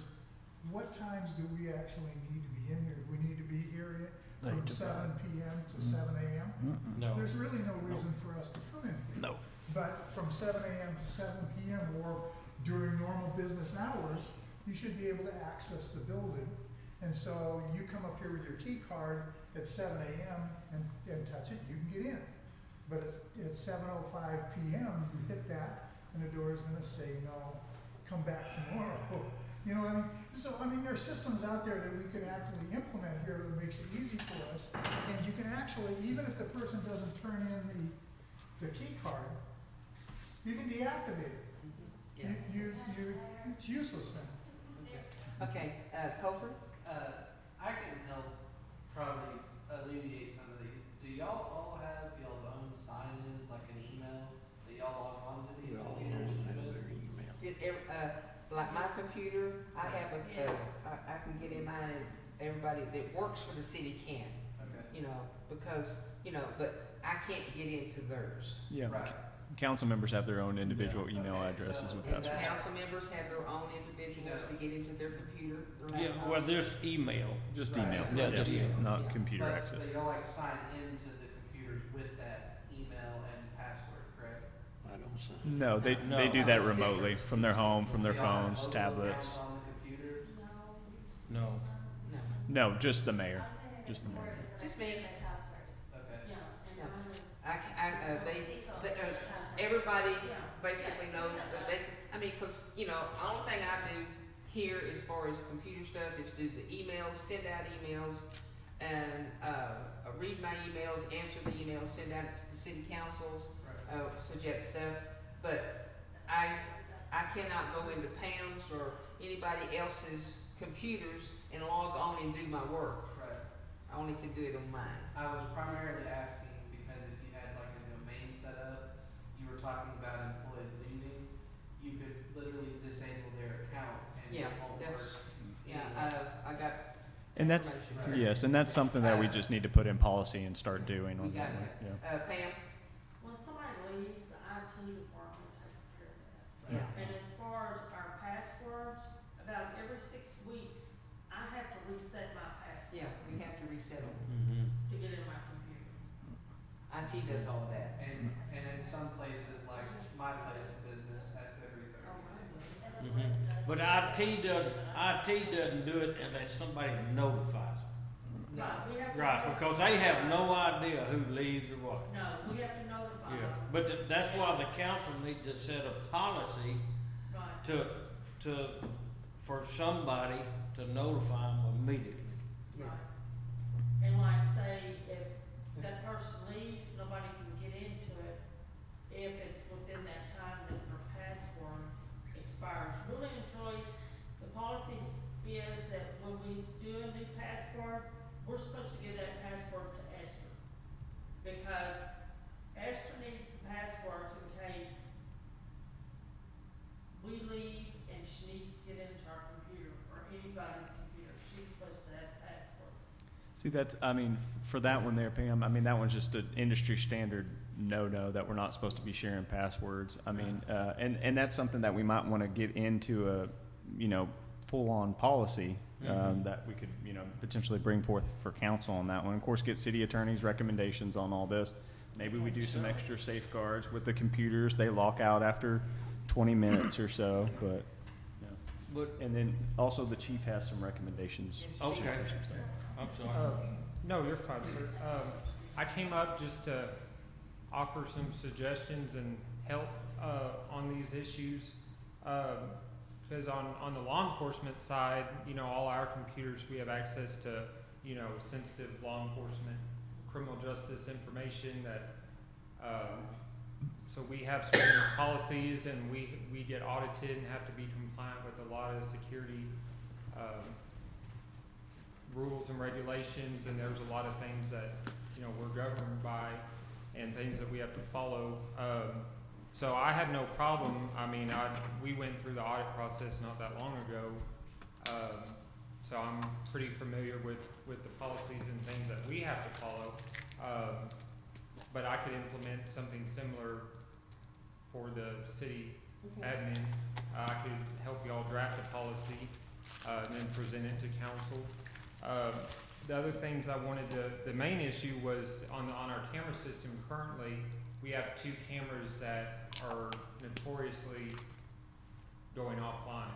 D: what times do we actually need to be in here? Do we need to be here from 7 PM to 7 AM?
H: No.
D: There's really no reason for us to come in here.
B: No.
D: But from 7 AM to 7 PM or during normal business hours, you should be able to access the building. And so you come up here with your key card at 7 AM and touch it, you can get in. But at 7:05 PM, you hit that and the door is gonna say, no, come back tomorrow. You know what I mean? So, I mean, there are systems out there that we can actually implement here that makes it easy for us. And you can actually, even if the person doesn't turn in the key card, you can deactivate it.
O: Yeah.
D: It's useless then.
O: Okay, Colton?
R: I can help probably alleviate some of these. Do y'all all have y'all's own sign-ins, like an email that y'all log on to these computers with?
O: Did like my computer, I have I can get in mine, and everybody that works for the city can.
R: Okay.
O: You know, because, you know, but I can't get into theirs.
K: Yeah.
R: Right.
K: Council members have their own individual email
R: Okay,
K: addresses
R: so-
K: with
O: And the
K: passwords.
O: council members have their own individuals to get into their computer, their
H: Yeah,
O: laptops.
H: well, there's email.
K: Just
R: Right.
K: email.
B: Yeah, just email.
K: Not
O: Yeah.
K: computer access.
R: But y'all like sign into the computers with that email and password, correct?
J: I don't sign.
K: No, they
H: No.
K: do that remotely from their home, from their
R: Do y'all have
K: phones,
R: local
K: tablets.
R: accounts on the computer?
H: No.
O: No,
K: No, just the mayor. Just the mayor.
O: just me.
R: Okay.
P: Yeah, and
O: Yeah.
P: mine is.
O: Everybody basically knows that they, I mean, cause, you know, the only thing I do here as far as computer stuff is do the emails, send out emails, and, read my emails, answer the emails, send out to the city councils,
R: Right.
O: suggest stuff, but I cannot go into Pam's or anybody else's computers and log on and do my work.
R: Right.
O: I only can do it on mine.
R: I was primarily asking because if you had like a domain set up, you were talking about employees leaving, you could literally disable their account and
O: Yeah,
R: it won't work.
O: that's, I got
K: And that's,
O: information.
K: yes, and that's something that we just need to put in policy and start doing
O: We
K: on
O: got
K: that one.
O: it.
K: Yeah.
O: Pam?
P: When somebody leaves, the IT department takes care of that.
O: Yeah.
P: And as far as our passwords, about every 6 weeks, I have to reset my password
O: Yeah, we have to reset them.
H: Mm-hmm.
P: to get in my computer.
O: IT does all that.
R: And in some places, like my place of business, that's every 30 days.
H: Mm-hmm. But IT doesn't do it unless somebody notifies them.
O: No.
P: We have to.
H: Right, because they have no idea who leaves or what.
P: No, we have to notify
H: Yeah,
P: them.
H: but that's why the council needs to set a policy
P: Right.
H: for somebody to notify them immediately.
O: Yeah.
P: And like say, if that person leaves, nobody can get into it, if it's within that time that their password expires. Really and truly, the policy is that when we do a new password, we're supposed to give that password to Esther. Because Esther needs the passwords in case we leave and she needs to get into our computer or anybody's computer. She's supposed to have the password.
K: See, that's, I mean, for that one there, Pam, I mean, that one's just an industry standard no-no that we're not supposed to be sharing passwords. I mean, and that's something that we might want to get into a, you know, full-on policy,
H: Mhm.
K: that we could, you know, potentially bring forth for council on that one. Of course, get city attorney's recommendations on all this. Maybe we do some extra safeguards with the computers. They lock out after 20 minutes or so, but, yeah.
H: But,
K: And then also the chief has some recommendations.
O: Yes,
H: okay,
K: for some stuff.
H: I'm sorry.
G: No, you're fine, sir. I came up just to offer some suggestions and help on these issues. Because on the law enforcement side, you know, all our computers, we have access to, you know, sensitive law enforcement, criminal justice information that, so we have certain policies and we get audited and have to be compliant with a lot of security rules and regulations, and there's a lot of things that, you know, we're governed by and things that we have to follow. So I have no problem. I mean, we went through the audit process not that long ago. So I'm pretty familiar with the policies and things that we have to follow. But I could implement something similar for the city admin. I could help y'all draft a policy, and then present it to council. The other things I wanted to, the main issue was on our camera system currently, we have 2 cameras that are notoriously going offline.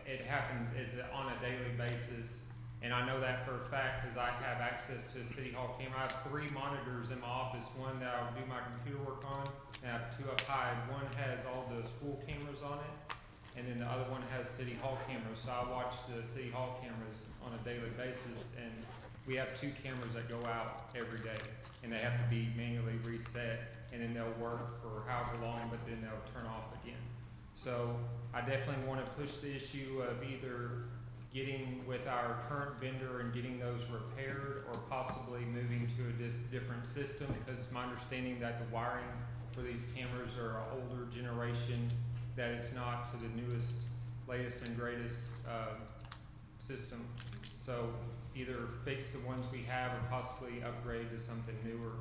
G: It happens on a daily basis, and I know that for a fact because I have access to a City Hall camera. I have 3 monitors in my office, one that I'll do my computer work on, and I have 2 up high. One has all the school cameras on it, and then the other one has City Hall cameras. So I watch the City Hall cameras on a daily basis, and we have 2 cameras that go out every day, and they have to be manually reset, and then they'll work for however long, but then they'll turn off again. So I definitely want to push the issue of either getting with our current vendor and getting those repaired, or possibly moving to a different system, because it's my understanding that the wiring for these cameras are an older generation, that it's not to the newest, latest and greatest system. So either fix the ones we have or possibly upgrade to something newer.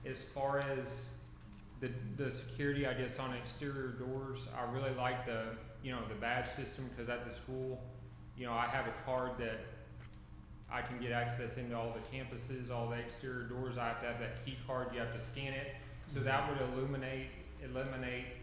G: As far as the security, I guess, on exterior doors, I really like the badge system, because at the school, I have a card that I can get access into all the campuses, all the exterior doors. I have to have that key card, you have to scan it. So that would eliminate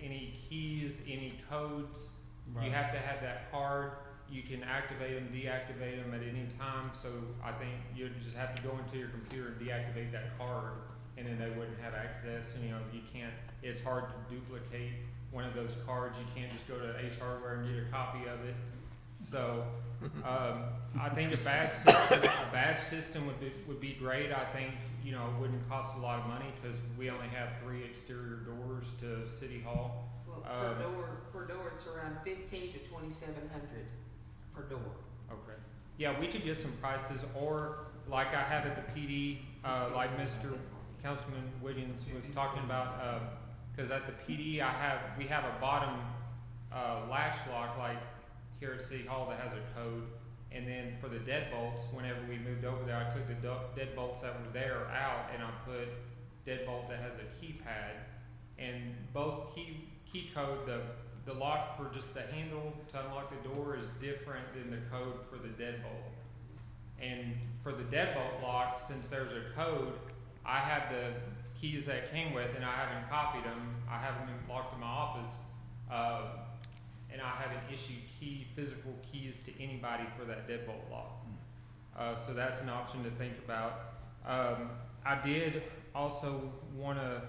G: any keys, any codes.
H: Right.
G: You have to have that card. You can activate them, deactivate them at any time. So I think you just have to go into your computer and deactivate that card, and then they wouldn't have access. And, you can't, it's hard to duplicate one of those cards. You can't just go to Ace Hardware and get a copy of it. So I think a badge system would be great. I think, it wouldn't cost a lot of money, because we only have 3 exterior doors to City Hall.
A: Well, per door, it's around 15 to 2,700 per door.
G: Okay. Yeah, we could get some prices, or like I have at the PD, like Mr. Councilman Wiggins was talking about, because at the PD we have a bottom latch lock, like here at City Hall, that has a code. And then for the deadbolts, whenever we moved over there, I took the deadbolts that were there out, and I put deadbolt that has a keypad. And both key code, the lock for just the handle to unlock the door is different than the code for the deadbolt. And for the deadbolt lock, since there's a code, I have the keys that came with, and I haven't copied them. I have them locked in my office, and I haven't issued physical keys to anybody for that deadbolt lock. So that's an option to think about. I did also want to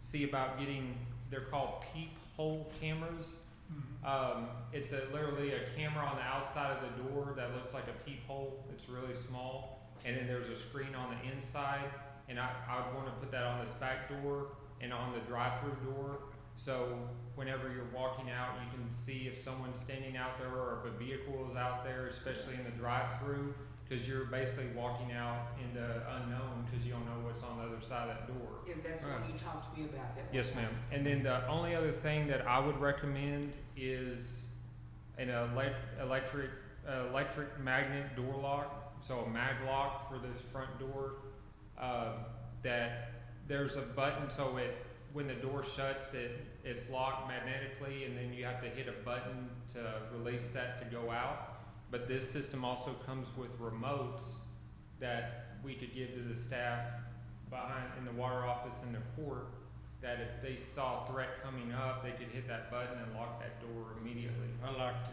G: see about getting, they're called peephole cameras. It's literally a camera on the outside of the door that looks like a peephole. It's really small, and then there's a screen on the inside, and I would want to put that on this back door and on the drive-through door. So whenever you're walking out, you can see if someone's standing out there, or if a vehicle is out there, especially in the drive-through, because you're basically walking out into unknown, because you don't know what's on the other side of that door.
A: If that's what you talked to me about.
G: Yes, ma'am. And then the only other thing that I would recommend is an electric magnet door lock, so a mag lock for this front door, that there's a button, so when the door shuts, it's locked magnetically, and then you have to hit a button to release that to go out. But this system also comes with remotes that we could give to the staff in the water office in the court, that if they saw a threat coming up, they could hit that button and lock that door immediately.
H: I like to.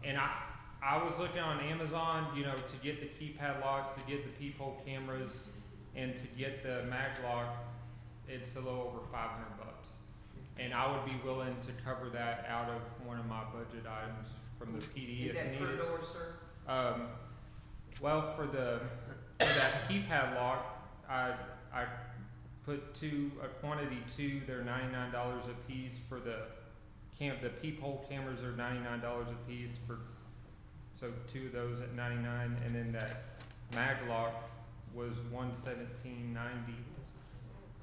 G: And I was looking on Amazon, to get the keypad locks, to get the peephole cameras, and to get the mag lock. It's a little over $500, and I would be willing to cover that out of one of my budget items from the PD.
A: Is that per door, sir?
G: Well, for that keypad lock, I put a quantity 2. They're $99 a piece. For the peephole cameras are $99 a piece. So 2 of those at $99, and then that mag lock was $117.90.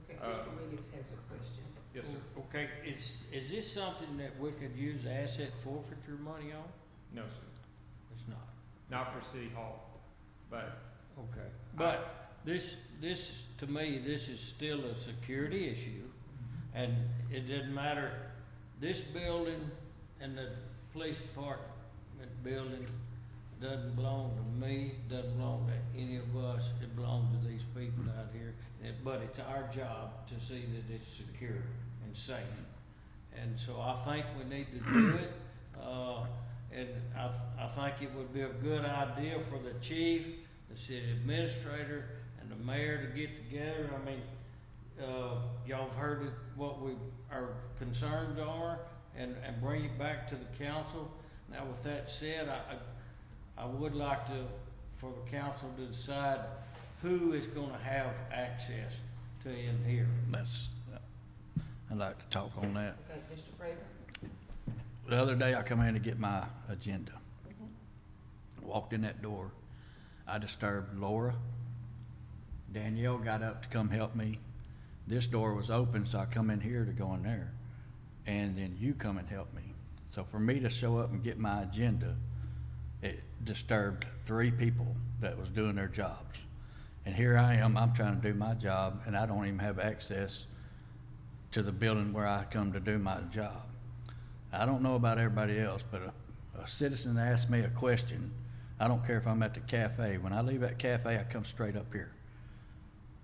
A: Okay, Mr. Wiggins has a question.
G: Yes, sir.
H: Okay, is this something that we could use asset forfeiture money on?
G: No, sir.
H: It's not.
G: Not for City Hall, but.
H: Okay. But this, to me, this is still a security issue, and it doesn't matter, this building and the police department building doesn't belong to me, doesn't belong to any of us, it belongs to these people out here. But it's our job to see that it's secure and safe. And so I think we need to do it. And I think it would be a good idea for the chief, the city administrator, and the mayor to get together. I mean, y'all have heard what our concerns are, and bring it back to the council. Now, with that said, I would like to, for the council to decide who is gonna have access to in here.
B: That's, I'd like to talk on that.
A: Okay, Mr. Prater?
B: The other day, I come in to get my agenda. Walked in that door. I disturbed Laura. Danielle got up to come help me. This door was open, so I come in here to go in there. And then you come and help me. So for me to show up and get my agenda, it disturbed 3 people that was doing their jobs. And here I am, I'm trying to do my job, and I don't even have access to the building where I come to do my job. I don't know about everybody else, but a citizen asks me a question. I don't care if I'm at the cafe. When I leave that cafe, I come straight up here.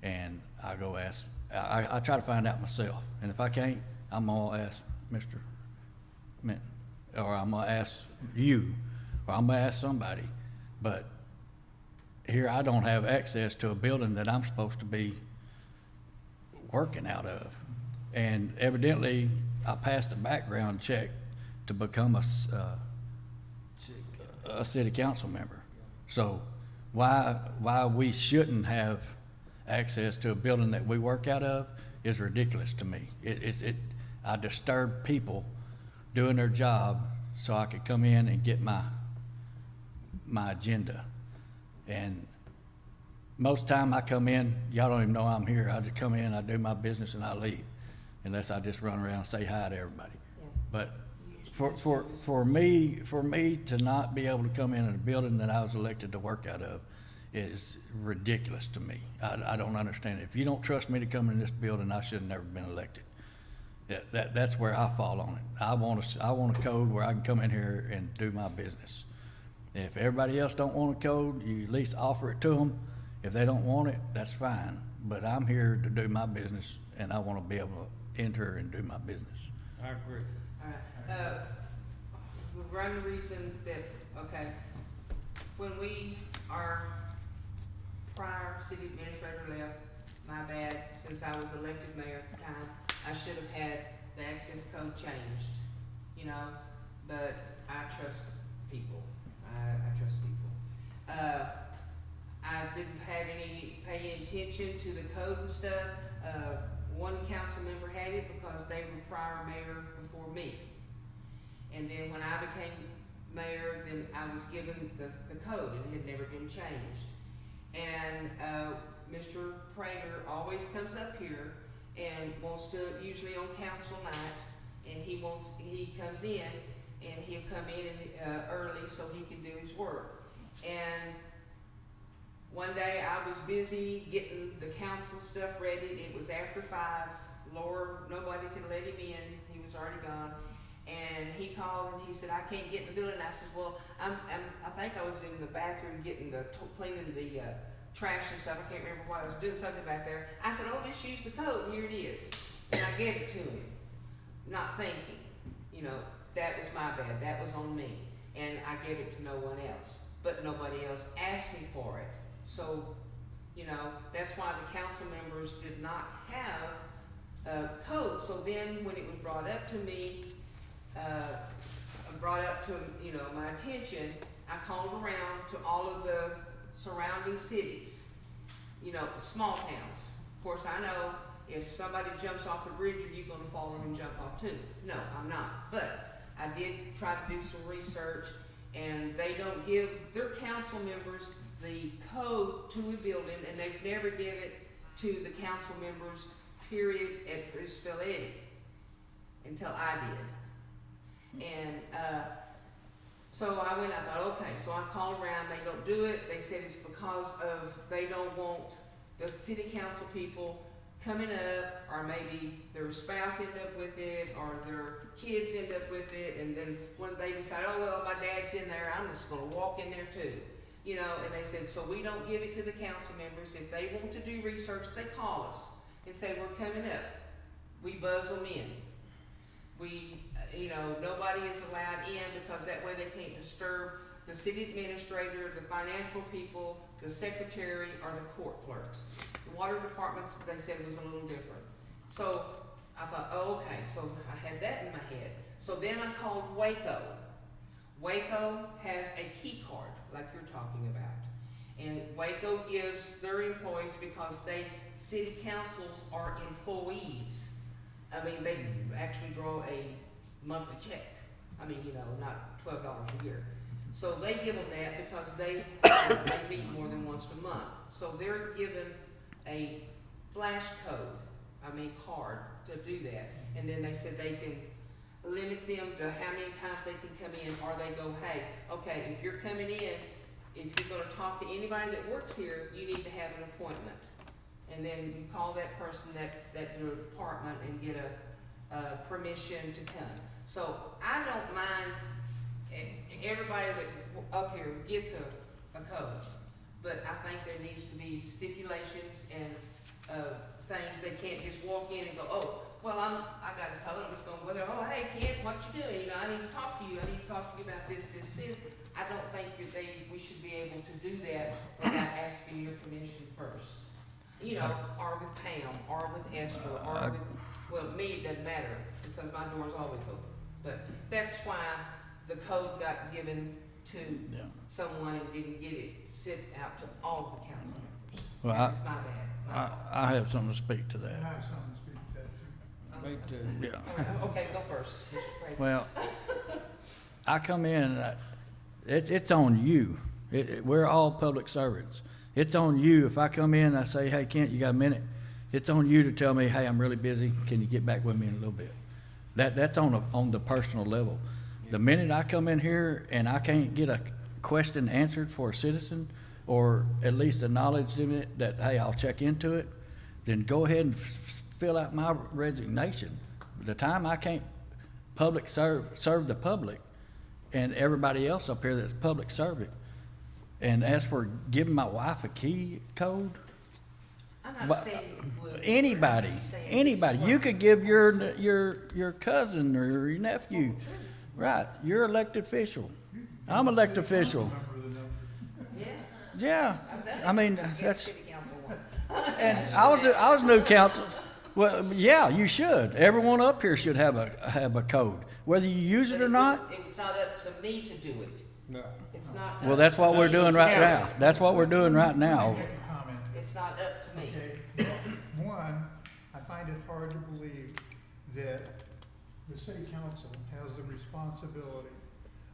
B: And I go ask, I try to find out myself. And if I can't, I'm gonna ask Mr. Minton, or I'm gonna ask you, or I'm gonna ask somebody. But here I don't have access to a building that I'm supposed to be working out of. And evidently, I passed a background check to become a city council member. So why we shouldn't have access to a building that we work out of is ridiculous to me. I disturb people doing their job so I could come in and get my agenda. And most time I come in, y'all don't even know I'm here. I just come in, I do my business, and I leave, unless I just run around and say hi to everybody.
A: Yeah.
B: But for me to not be able to come in a building that I was elected to work out of is ridiculous to me. I don't understand it. If you don't trust me to come in this building, I should have never been elected. That's where I fall on it. I want a code where I can come in here and do my business. If everybody else don't want a code, you at least offer it to them. If they don't want it, that's fine. But I'm here to do my business, and I want to be able to enter and do my business.
H: I agree.
A: All right, the one reason that, okay, when our prior city administrator left, my bad, since I was elected mayor at the time, I should have had the access code changed, you know, but I trust people. I trust people. I didn't pay any attention to the code and stuff. One council member had it because they were prior mayor before me. And then when I became mayor, then I was given the code, and it had never been changed. And Mr. Prater always comes up here and wants to, usually on council night, and he comes in, and he'll come in early so he can do his work. And one day I was busy getting the council stuff ready. It was after 5. Nobody could let him in. He was already gone. And he called and he said, I can't get in the building. I said, well, I think I was in the bathroom cleaning the trash and stuff. I can't remember what. I was doing something back there. I said, oh, just use the code, and here it is. And I gave it to him, not thinking. You know, that was my bad. That was on me. And I gave it to no one else. But nobody else asked me for it. So, you know, that's why the council members did not have a code. So then when it was brought up to me, you know, my attention, I called around to all of the surrounding cities, you know, small towns. Of course, I know if somebody jumps off the bridge, are you gonna follow them and jump off too? No, I'm not. But I did try to do some research, and they don't give their council members the code to a building, and they've never given it to the council members, period, at Bruceville-Eddy until I did. And so I went, I thought, okay, so I called around, they don't do it. They said it's because of, they don't want the city council people coming up, or maybe their spouse end up with it, or their kids end up with it, and then when they decide, oh, well, my dad's in there, I'm just gonna walk in there too. You know, and they said, so we don't give it to the council members. If they want to do research, they call us and say, we're coming up. We buzz them in. You know, nobody is allowed in, because that way they can't disturb the city administrator, the financial people, the secretary, or the court clerks. The water departments, they said, was a little different. So I thought, oh, okay, so I had that in my head. So then I called Waco. Waco has a key card, like you're talking about. And Waco gives their employees, because city councils are employees. I mean, they actually draw a monthly check. I mean, not $12 a year. So they give them that because they meet more than once a month. So they're given a flash card to do that. And then they said they can limit them to how many times they can come in, or they go, hey, okay, if you're coming in, if you're gonna talk to anybody that works here, you need to have an appointment. And then you call that person, that department, and get a permission to come. So I don't mind, everybody that up here gets a code, but I think there needs to be stipulations and things. They can't just walk in and go, oh, well, I got a code, I'm just going, oh, hey, kid, what you doing? I need to talk to you. I need to talk to you about this. I don't think we should be able to do that without asking your permission first. Or with Pam, or with Esther, or with, well, me, it doesn't matter, because my door's always open. But that's why the code got given to someone and didn't get it sent out to all the council members.
B: Well,
A: It's my bad.
B: I have something to speak to that.
D: I have something to speak to that too.
H: Me too.
B: Yeah.
A: All right, okay, go first, Mr. Craig.
B: Well, I come in, it's on you. We're all public servants. It's on you. If I come in and I say, hey, Kent, you got a minute? It's on you to tell me, hey, I'm really busy. Can you get back with me in a little bit? That's on the personal level. The minute I come in here and I can't get a question answered for a citizen, or at least acknowledge it that, hey, I'll check into it, then go ahead and fill out my resignation. The time I can't serve the public and everybody else up here that's public servant, and as for giving my wife a key code,
A: I'm not saying you would.
B: anybody,
A: I'm saying
B: anybody,
A: this
B: you
A: is
B: could give your cousin or your nephew, right? You're elected official. I'm elected official.
A: Yeah.
B: Yeah,
A: I've done it.
B: I mean,
A: Yes,
B: that's,
A: city council one.
B: and I was new council. Well, yeah, you should. Everyone up here should have a code, whether you use it or not.
A: It's not up to me to do it.
H: No.
A: It's not.
B: Well,
A: up
B: that's
A: to
B: what we're
A: me
B: doing
A: to
B: right
A: do
B: now.
A: it.
B: That's what we're doing right now.
D: Make a comment.
A: It's not up to me.
D: Okay, one, I find it hard to believe that the city council has the responsibility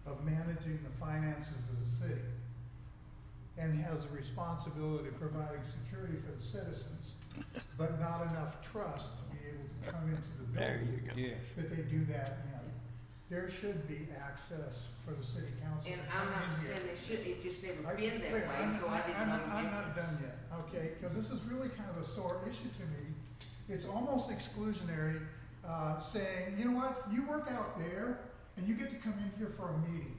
D: of managing the finances of the city and has the responsibility of providing security for the citizens, but not enough trust to be able to come into the building
H: Yes.
D: that they do that in. There should be access for the city council.
A: And
D: to
A: I'm
D: come
A: not
D: in here.
A: saying it should, it just never
D: I-
A: been that
D: wait,
A: way,
D: I'm-
A: so I didn't know the
D: I'm not
A: difference.
D: done yet, okay, because this is really kind of a sore issue to me. It's almost exclusionary, saying, you know what, you work out there, and you get to come in here for a meeting,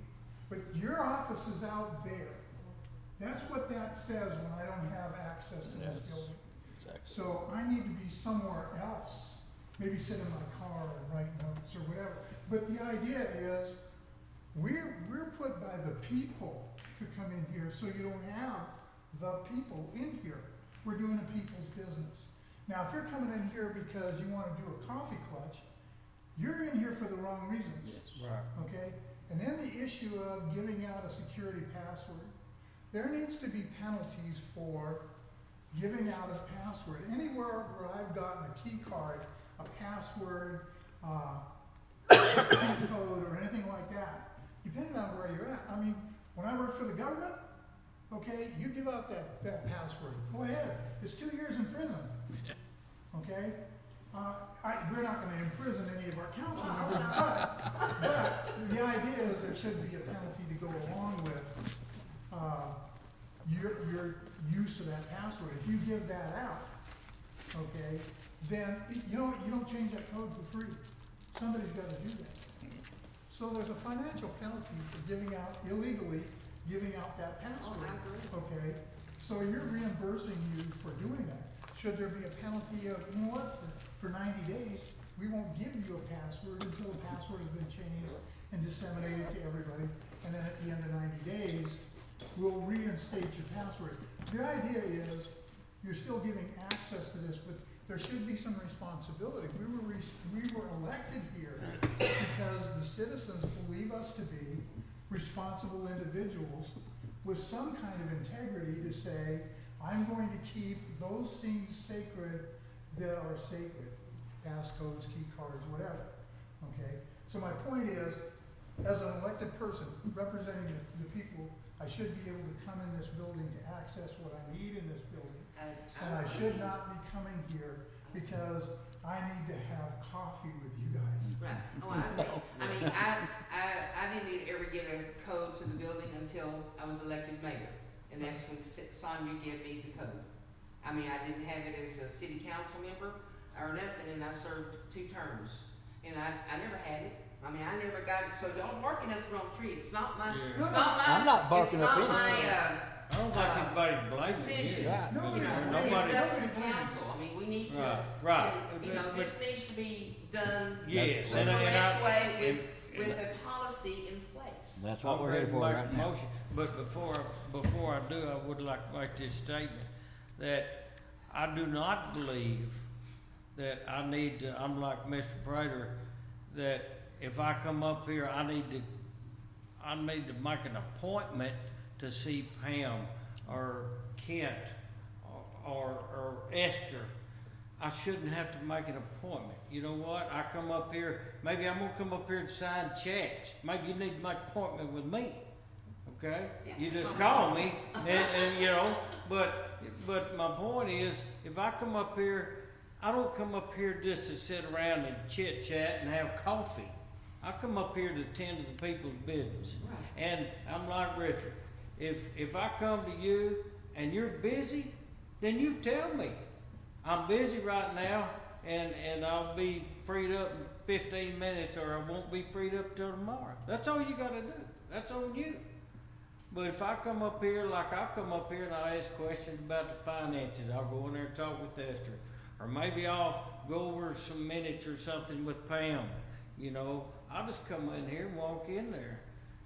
D: but your office is out there. That's what that says when I don't have access to this
B: Yes.
D: building. So I need to be somewhere else, maybe sit in my car and write notes or whatever. But the idea is, we're put by the people to come in here, so you don't have the people in here. We're doing the people's business. Now, if you're coming in here because you wanna do a coffee clutch, you're in here for the wrong reasons.
H: Right.
D: Okay? And then the issue of giving out a security password. There needs to be penalties for giving out a password. Anywhere where I've gotten a key card, a password, a key code, or anything like that, depending on where you're at. I mean, when I worked for the government, okay, you give out that password. Go ahead. It's 2 years in prison. Okay? We're not gonna imprison any of our council members, but the idea is there should be a penalty to go along with, your use of that password. If you give that out, okay, then, you don't change that code for free. Somebody's gotta do that. So there's a financial penalty for illegally giving out that password. Okay, so you're reimbursing you for doing that. Should there be a penalty of, you know what, for 90 days, we won't give you a password until the password has been changed and disseminated to everybody, and then at the end of 90 days, we'll reinstate your password. The idea is, you're still giving access to this, but there should be some responsibility. We were elected here because the citizens believe us to be responsible individuals with some kind of integrity to say, I'm going to keep those things sacred that are sacred, passcodes, key cards, whatever, okay? So my point is, as an elected person representing the people, I should be able to come in this building to access what I need in this building. And I should not be coming here because I need to have coffee with you guys.
A: Right. Oh, I agree. I mean, I didn't ever get a code to the building until I was elected mayor. And that's when Sonia gave me the code. I mean, I didn't have it as a city council member or nothing, and I served 2 terms. And I never had it. I mean, I never got it, so don't barking up the wrong tree. It's not my,
H: Yeah.
A: it's not my,
B: I'm not barking
A: it's
B: up
A: not
B: any
A: my,
B: tree.
H: I don't think anybody's blaming
A: decision.
H: you.
B: Right.
A: You know,
H: Nobody-
A: it's up to the council. I mean, we need to,
H: Right.
A: and, you know, this needs to be done
H: Yes,
A: the
H: and
A: correct way
H: and-
A: with a policy in place.
B: That's what we're
H: I'm
B: here
H: ready
B: for
H: to make
B: right
H: a
B: now.
H: motion. But before I do, I would like to make this statement, that I do not believe that I need to, I'm like Mr. Prater, that if I come up here, I need to make an appointment to see Pam or Kent or Esther. I shouldn't have to make an appointment. You know what? I come up here, maybe I'm gonna come up here and sign checks. Maybe you need to make an appointment with me, okay?
A: Yeah,
H: You
A: that's
H: just
A: fine.
H: call me and you know, but my point is, if I come up here, I don't come up here just to sit around and chit chat and have coffee. I come up here to attend to the people's business.
A: Right.
H: And I'm like Richard, if I come to you and you're busy, then you tell me. I'm busy right now and I'll be freed up in 15 minutes or I won't be freed up till tomorrow. That's all you gotta do. That's on you. But if I come up here, like I'll come up here and I'll ask questions about the finances, I'll go in there and talk with Esther. Or maybe I'll go over some minutes or something with Pam, you know. I'll just come in here and walk in there,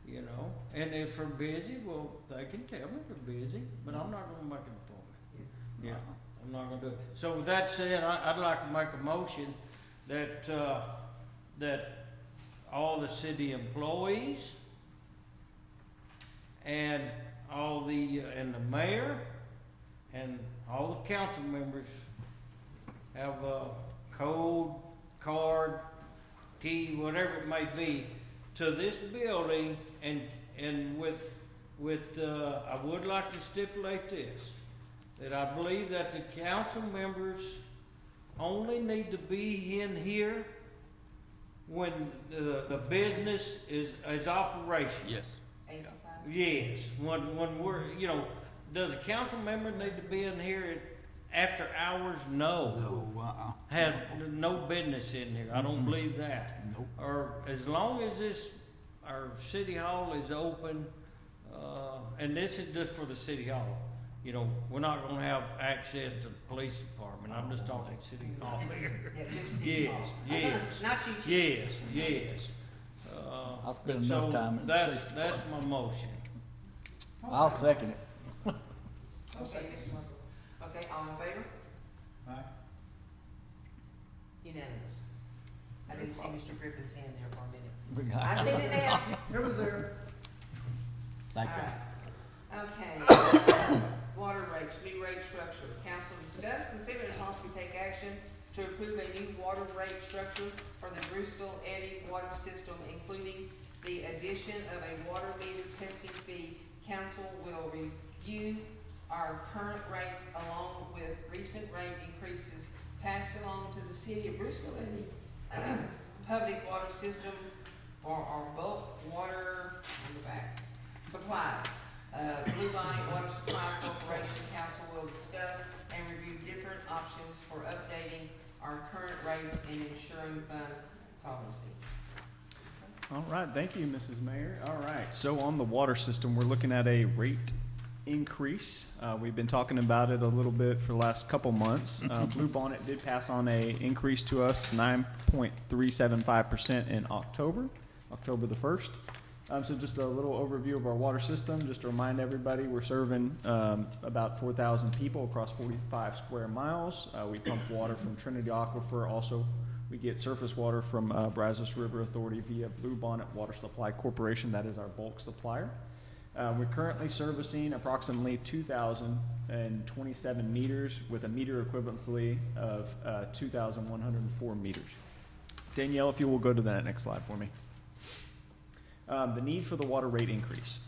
H: you know. And if they're busy, well, they can tell me they're busy, but I'm not gonna make an appointment. Yeah, I'm not gonna do it. So with that said, I'd like to make a motion that, that all the city employees and all the, and the mayor and all the council members have a code, card, key, whatever it may be, to this building, and I would like to stipulate this, that I believe that the council members only need to be in here when the business is operational.
B: Yes.
A: 8 to 5.
H: Yes, when we're, you know, does a council member need to be in here after hours? No.
B: No,
H: Have no business in here, I don't believe that.
B: Nope.
H: Or as long as our city hall is open, and this is just for the city hall. You know, we're not gonna have access to the police department, I'm just talking city hall here.
A: Yeah, just city hall.
H: Yes,
A: Not you, Chief.
H: yes.
B: I'll spend enough time in the police
H: That's my motion.
B: I'll second it.
A: Okay, Mr. Wonderful. Okay, all in favor?
C: Aye.
A: Unanimous.
O: I didn't see Mr. Griffin's hand there for a minute.
A: I seen it now.
D: It was there.
B: Thank you.
A: All right. Okay, water rates, new rate structure. Council discuss, consider and possibly take action to approve a new water rate structure for the Bruceville-Eddy water system, including the addition of a water meter testing fee. Council will review our current rates along with recent rate increases passed along to the city of Bruceville-Eddy public water system for our bulk water on the back supplies. Blue Bonnet Water Supply Corporation Council will discuss and review different options for updating our current rates and ensuring fund solvency.
K: All right, thank you, Mrs. Mayor. All right, so on the water system, we're looking at a rate increase. We've been talking about it a little bit for the last couple months. Blue Bonnet did pass on a increase to us, 9.375% in October the 1st. So just a little overview of our water system, just to remind everybody, we're serving about 4,000 people across 45 square miles. We pump water from Trinity Aquifer. Also, we get surface water from Brazos River Authority via Blue Bonnet Water Supply Corporation. That is our bulk supplier. We're currently servicing approximately 2,027 meters with a meter equivalency of 2,104 meters. Danielle, if you will go to that next slide for me. The need for the water rate increase.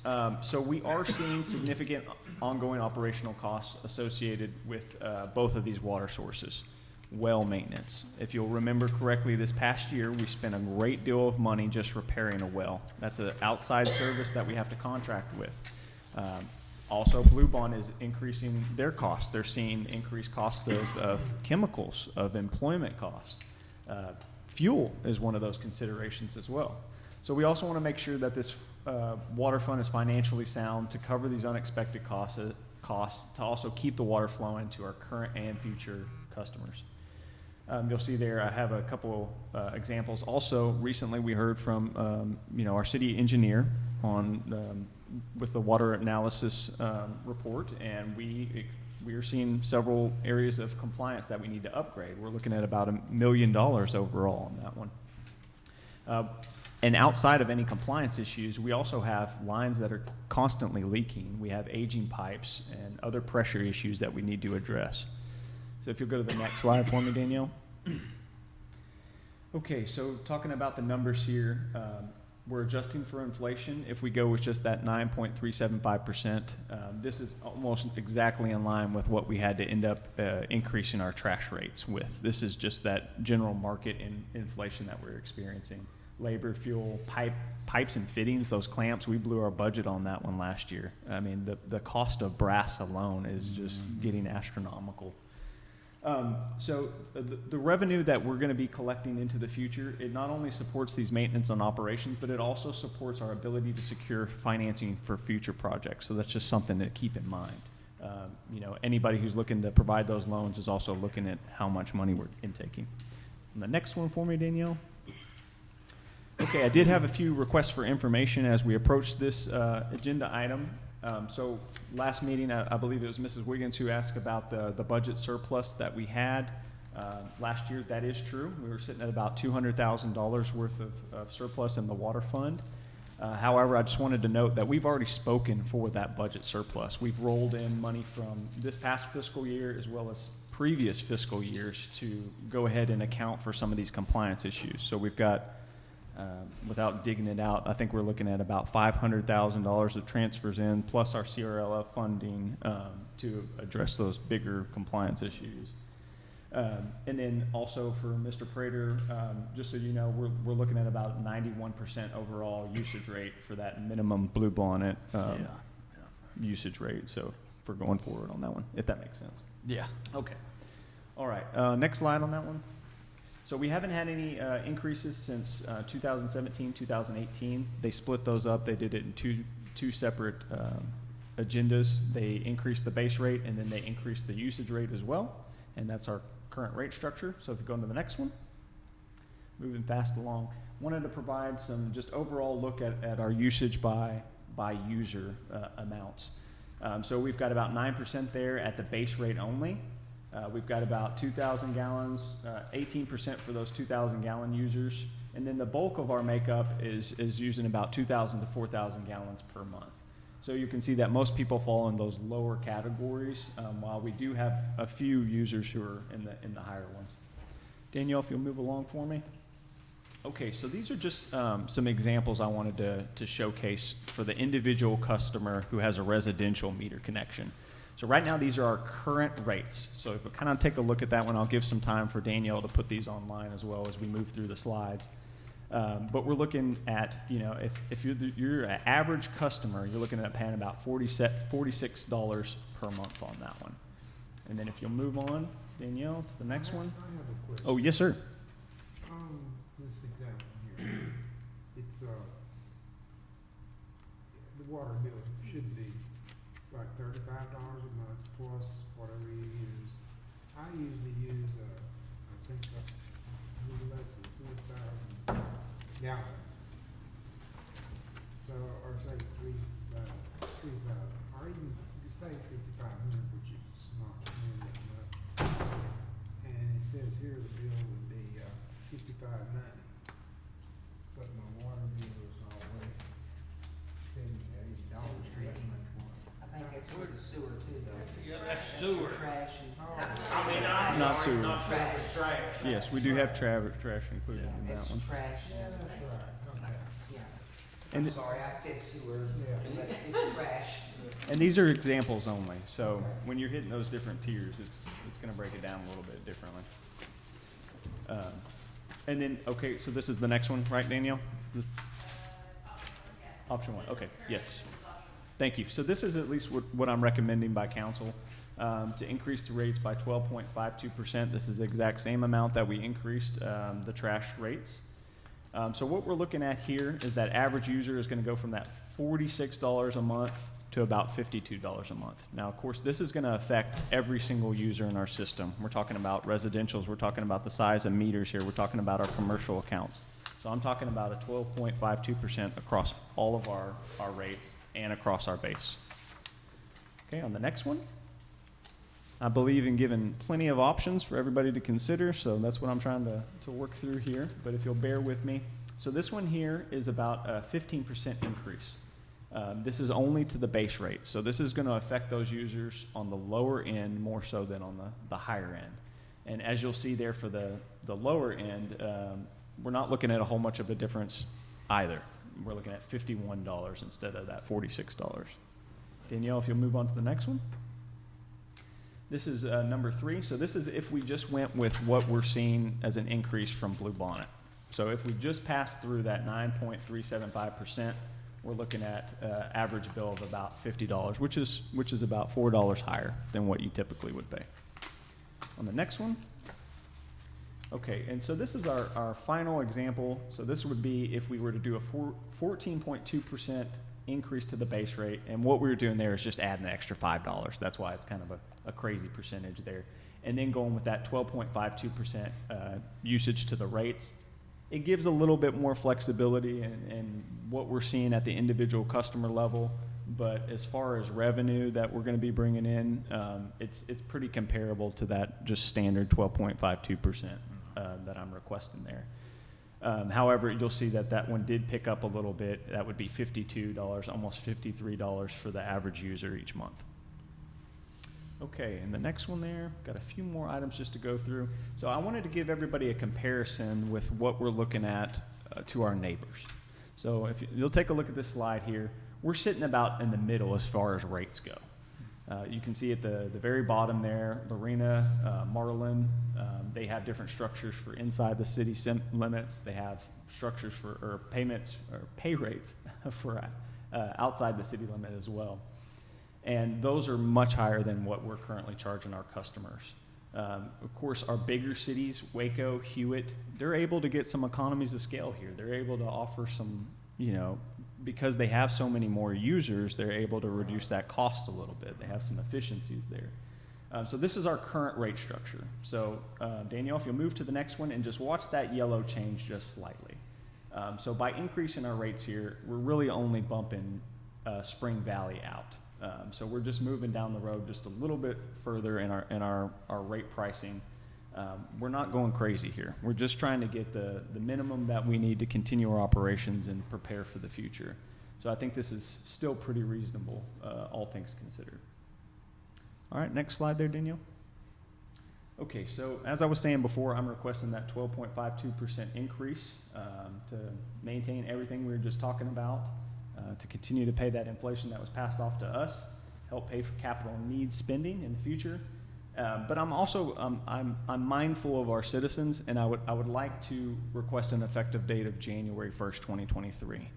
K: So we are seeing significant ongoing operational costs associated with both of these water sources. Well maintenance. If you'll remember correctly, this past year we spent a great deal of money just repairing a well. That's an outside service that we have to contract with. Also, Blue Bond is increasing their costs. They're seeing increased costs of chemicals, of employment costs. Fuel is one of those considerations as well. So we also want to make sure that this water fund is financially sound to cover these unexpected costs to also keep the water flowing to our current and future customers. You'll see there I have a couple examples. Also, recently we heard from our city engineer on with the water analysis report, and we are seeing several areas of compliance that we need to upgrade. We're looking at about $1 million overall on that one. And outside of any compliance issues, we also have lines that are constantly leaking. We have aging pipes and other pressure issues that we need to address. So if you'll go to the next slide for me, Danielle. Okay, so talking about the numbers here, we're adjusting for inflation. If we go with just that 9.375%, this is almost exactly in line with what we had to end up increasing our trash rates with. This is just that general market inflation that we're experiencing. Labor, fuel, pipes and fittings, those clamps, we blew our budget on that one last year. I mean, the cost of brass alone is just getting astronomical. So the revenue that we're going to be collecting into the future, it not only supports these maintenance and operations, but it also supports our ability to secure financing for future projects. So that's just something to keep in mind. Anybody who's looking to provide those loans is also looking at how much money we're intaking. And the next one for me, Danielle. Okay, I did have a few requests for information as we approached this agenda item. So last meeting, I believe it was Mrs. Wiggins who asked about the budget surplus that we had last year. That is true. We were sitting at about $200,000 worth of surplus in the water fund. However, I just wanted to note that we've already spoken for that budget surplus. We've rolled in money from this past fiscal year as well as previous fiscal years to go ahead and account for some of these compliance issues. So we've got without digging it out, I think we're looking at about $500,000 of transfers in, plus our CRLF funding to address those bigger compliance issues. And then also for Mr. Prater, just so you know, we're looking at about 91% overall usage rate for that minimum Blue Bonnet usage rate. So for going forward on that one, if that makes sense.
B: Yeah.
K: Okay. All right. Next slide on that one. So we haven't had any increases since 2017, 2018. They split those up. They did it in two separate agendas. They increased the base rate and then they increased the usage rate as well. And that's our current rate structure. So if you go into the next one, moving fast along, wanted to provide some just overall look at our usage by user amounts. So we've got about 9% there at the base rate only. We've got about 2,000 gallons, 18% for those 2,000 gallon users. And then the bulk of our makeup is using about 2,000 to 4,000 gallons per month. So you can see that most people fall in those lower categories, while we do have a few users who are in the higher ones. Danielle, if you'll move along for me. Okay, so these are just some examples I wanted to showcase for the individual customer who has a residential meter connection. So right now, these are our current rates. So if we kind of take a look at that one, I'll give some time for Danielle to put these online as well as we move through the slides. But we're looking at, if you're an average customer, you're looking at paying about $46 per month on that one. And then if you'll move on, Danielle, to the next one.
E: I have a question.
K: Oh, yes, sir.
E: This example here, it's the water bill should be like $35 a month plus whatever you use. I usually use, I think a little less than 4,000 gallons. So says here the bill would be, $55.90. But my water bill is always $70 for that much water.
O: I think that's for the sewer too, though.
H: Yeah, that's sewer.
O: Trash and.
H: I mean, I'm
K: Not
H: sorry,
K: sewer.
H: not
O: Trash.
H: trash.
K: Yes, we do have trash included in that
O: It's
K: one.
O: trash.
E: Yeah, that's right, okay.
O: Yeah.
K: And
O: I'm sorry, I said sewer,
E: Yeah.
O: but it's trash.
K: And these are examples only, so when you're hitting those different tiers, it's gonna break it down a little bit differently. And then, okay, so this is the next one, right, Danielle? Option one, okay, yes. Thank you. So this is at least what I'm recommending by council, to increase the rates by 12.52%. This is the exact same amount that we increased the trash rates. So what we're looking at here is that average user is gonna go from that $46 a month to about $52 a month. Now, of course, this is gonna affect every single user in our system. We're talking about residentials, we're talking about the size of meters here, we're talking about our commercial accounts. So I'm talking about a 12.52% across all of our rates and across our base. Okay, on the next one, I believe in giving plenty of options for everybody to consider, so that's what I'm trying to work through here, but if you'll bear with me. So this one here is about a 15% increase. This is only to the base rate, so this is going to affect those users on the lower end more so than on the higher end. And as you'll see there for the lower end, we're not looking at a whole much of a difference either. We're looking at $51 instead of that $46. Danielle, if you'll move on to the next one. This is number 3. So this is if we just went with what we're seeing as an increase from Blue Bonnet. So if we just passed through that 9.375%, we're looking at average bill of about $50, which is about $4 higher than what you typically would pay. On the next one. Okay, and so this is our final example. So this would be if we were to do a 14.2% increase to the base rate, and what we were doing there is just adding an extra $5. That's why it's kind of a crazy percentage there. And then going with that 12.52% usage to the rates, it gives a little bit more flexibility in what we're seeing at the individual customer level. But as far as revenue that we're going to be bringing in, it's pretty comparable to that just standard 12.52% that I'm requesting there. However, you'll see that one did pick up a little bit. That would be $52, almost $53 for the average user each month. Okay, and the next one there, got a few more items just to go through. So I wanted to give everybody a comparison with what we're looking at to our neighbors. So if you'll take a look at this slide here, we're sitting about in the middle as far as rates go. You can see at the very bottom there, Lorena, Marlin, they have different structures for inside the city limits. They have structures for payments or pay rates for outside the city limit as well. And those are much higher than what we're currently charging our customers. Of course, our bigger cities, Waco, Hewitt, they're able to get some economies of scale here. They're able to offer some, because they have so many more users, they're able to reduce that cost a little bit. They have some efficiencies there. So this is our current rate structure. So Danielle, if you'll move to the next one and just watch that yellow change just slightly. So by increasing our rates here, we're really only bumping Spring Valley out. So we're just moving down the road just a little bit further in our rate pricing. We're not going crazy here. We're just trying to get the minimum that we need to continue our operations and prepare for the future. So I think this is still pretty reasonable, all things considered. All right, next slide there, Danielle. Okay, so as I was saying before, I'm requesting that 12.52% increase to maintain everything we were just talking about. To continue to pay that inflation that was passed off to us, help pay for capital needs spending in the future. But I'm also I'm mindful of our citizens, and I would like to request an effective date of January 1st, 2023.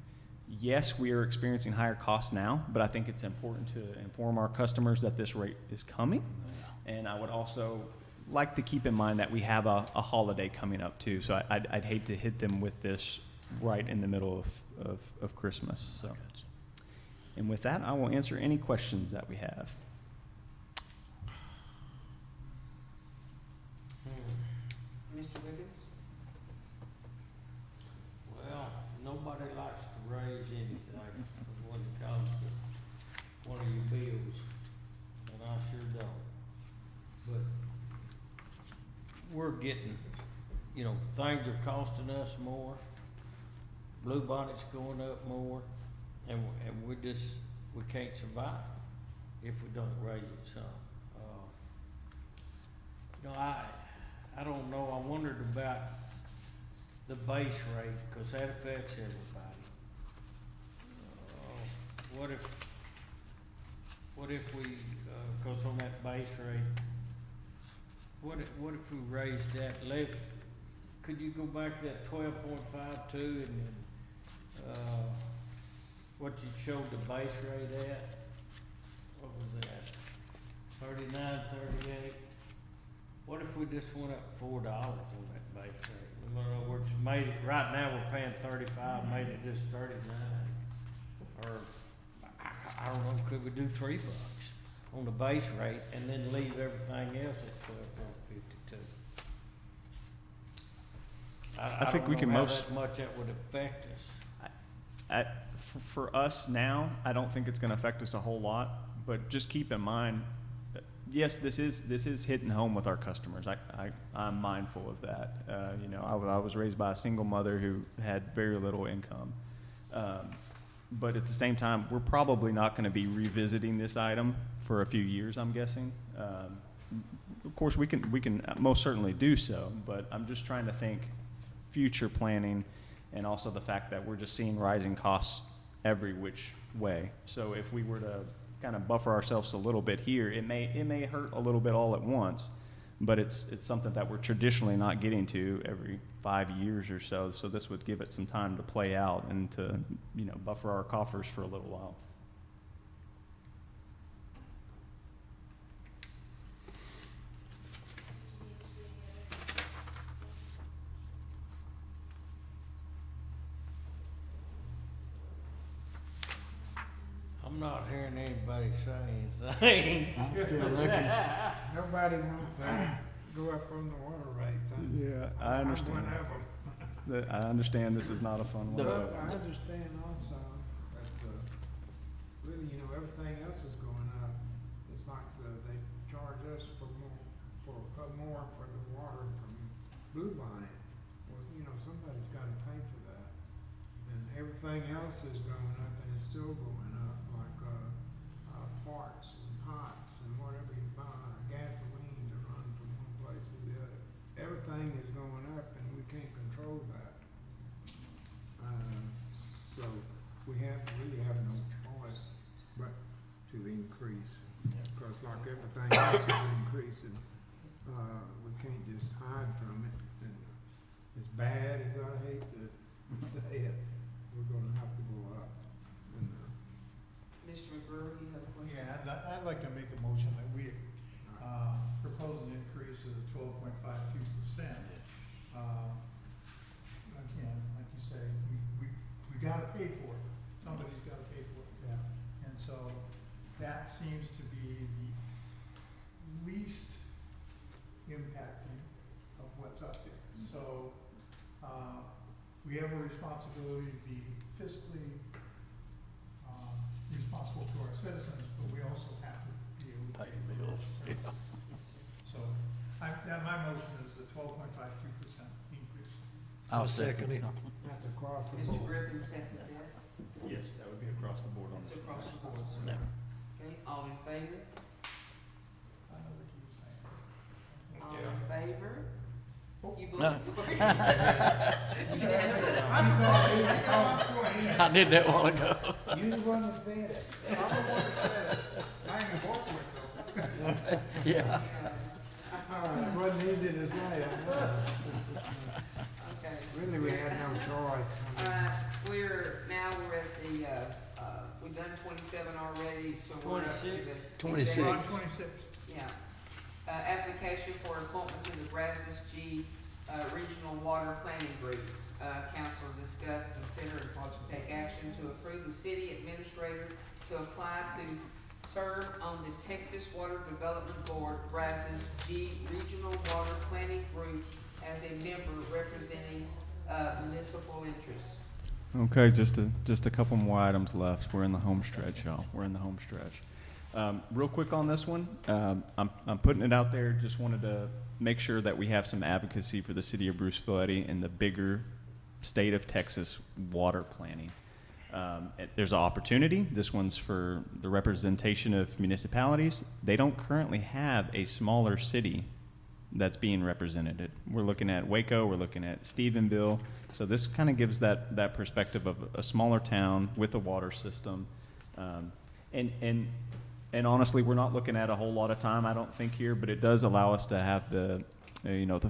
K: Yes, we are experiencing higher costs now, but I think it's important to inform our customers that this rate is coming. And I would also like to keep in mind that we have a holiday coming up too, so I'd hate to hit them with this right in the middle of Christmas. So, and with that, I will answer any questions that we have.
O: Mr. Wiggins?
H: Well, nobody likes to raise anything when it comes to one of your bills, and I sure don't. But we're getting, you know, things are costing us more. Blue Bonnet's going up more, and we can't survive if we don't raise it some. You know, I don't know, I wondered about the base rate, cause that affects everybody. What if we, cause on that base rate, what if we raised that levy? Could you go back to that 12.52 and then, what you showed the base rate at? What was that? 39, 38? What if we just went up $4 on that base rate? In other words, made it, right now we're paying 35, made it just 39. Or, I don't know, could we do $3 on the base rate and then leave everything else at 12.52?
K: I think we can most.
H: How much that would affect us.
K: For us now, I don't think it's going to affect us a whole lot. But just keep in mind, yes, this is hitting home with our customers. I'm mindful of that. You know, I was raised by a single mother who had very little income. But at the same time, we're probably not going to be revisiting this item for a few years, I'm guessing. Of course, we can most certainly do so, but I'm just trying to think future planning, and also the fact that we're just seeing rising costs every which way. So if we were to kind of buffer ourselves a little bit here, it may hurt a little bit all at once, but it's something that we're traditionally not getting to every 5 years or so. So this would give it some time to play out and to, you know, buffer our coffers for a little while.
H: I'm not hearing anybody say anything.
E: I'm still looking. Nobody wants to go up on the water rates.
K: Yeah, I understand.
E: I'm one of them.
K: I understand this is not a fun one.
E: But I understand also that, really, you know, everything else is going up. It's like they charge us for more for the water from Blue Bonnet. Well, you know, somebody's gotta pay for that. And everything else is going up and it's still going up, like, parts and pots and whatever you buy, gasoline to run from one place to the other. Everything is going up and we can't control that. So we really have no choice but to increase. Because like everything else is increasing, we can't just hide from it. And as bad as I hate to say it, we're gonna have to go up. And,
A: Mr. McGrew, you have a question?
D: Yeah, I'd like to make a motion that we, propose an increase of 12.52%. Again, like you say, we gotta pay for it. Somebody's gotta pay for it. Yeah. And so that seems to be the least impacting of what's up there. So, we have a responsibility to be fiscally, responsible to our citizens, but we also have to be able to pay for bills. So, my motion is the 12.52% increase.
J: I'll second it.
E: that's across the
A: Mr.
E: board.
A: Griffin seconded that.
K: Yes, that would be across the board on
A: It's
K: this.
A: across the board, sir.
B: No.
A: Okay, all in favor?
D: I know what you were saying.
A: All in favor? You
B: No.
A: voted for it? Unanimous.
B: I did that a while ago.
E: You the one that said it.
D: I'm the one that said it. I ain't gonna vote for it though.
B: Yeah.
E: It wasn't easy to say.
A: Okay.
E: Really, we had no choice.
A: We're at the, we've done 27 already, so we're up to the.
J: 26.
D: On 26.
A: Yeah. Application for appointment to the Brazos G Regional Water Planning Group. Council discuss, consider, and possibly take action to approve the city administrator to apply to serve on the Texas Water Development Board, Brazos G Regional Water Planning Group as a member representing municipal interests.
K: Okay, just a couple more items left. We're in the home stretch, y'all. We're in the home stretch. Real quick on this one, I'm putting it out there. Just wanted to make sure that we have some advocacy for the city of Bruceville-Eddy and the bigger state of Texas water planning. There's an opportunity. This one's for the representation of municipalities. They don't currently have a smaller city that's being represented. We're looking at Waco, we're looking at Stephenville. So this kind of gives that perspective of a smaller town with a water system. And honestly, we're not looking at a whole lot of time, I don't think, here, but it does allow us to have the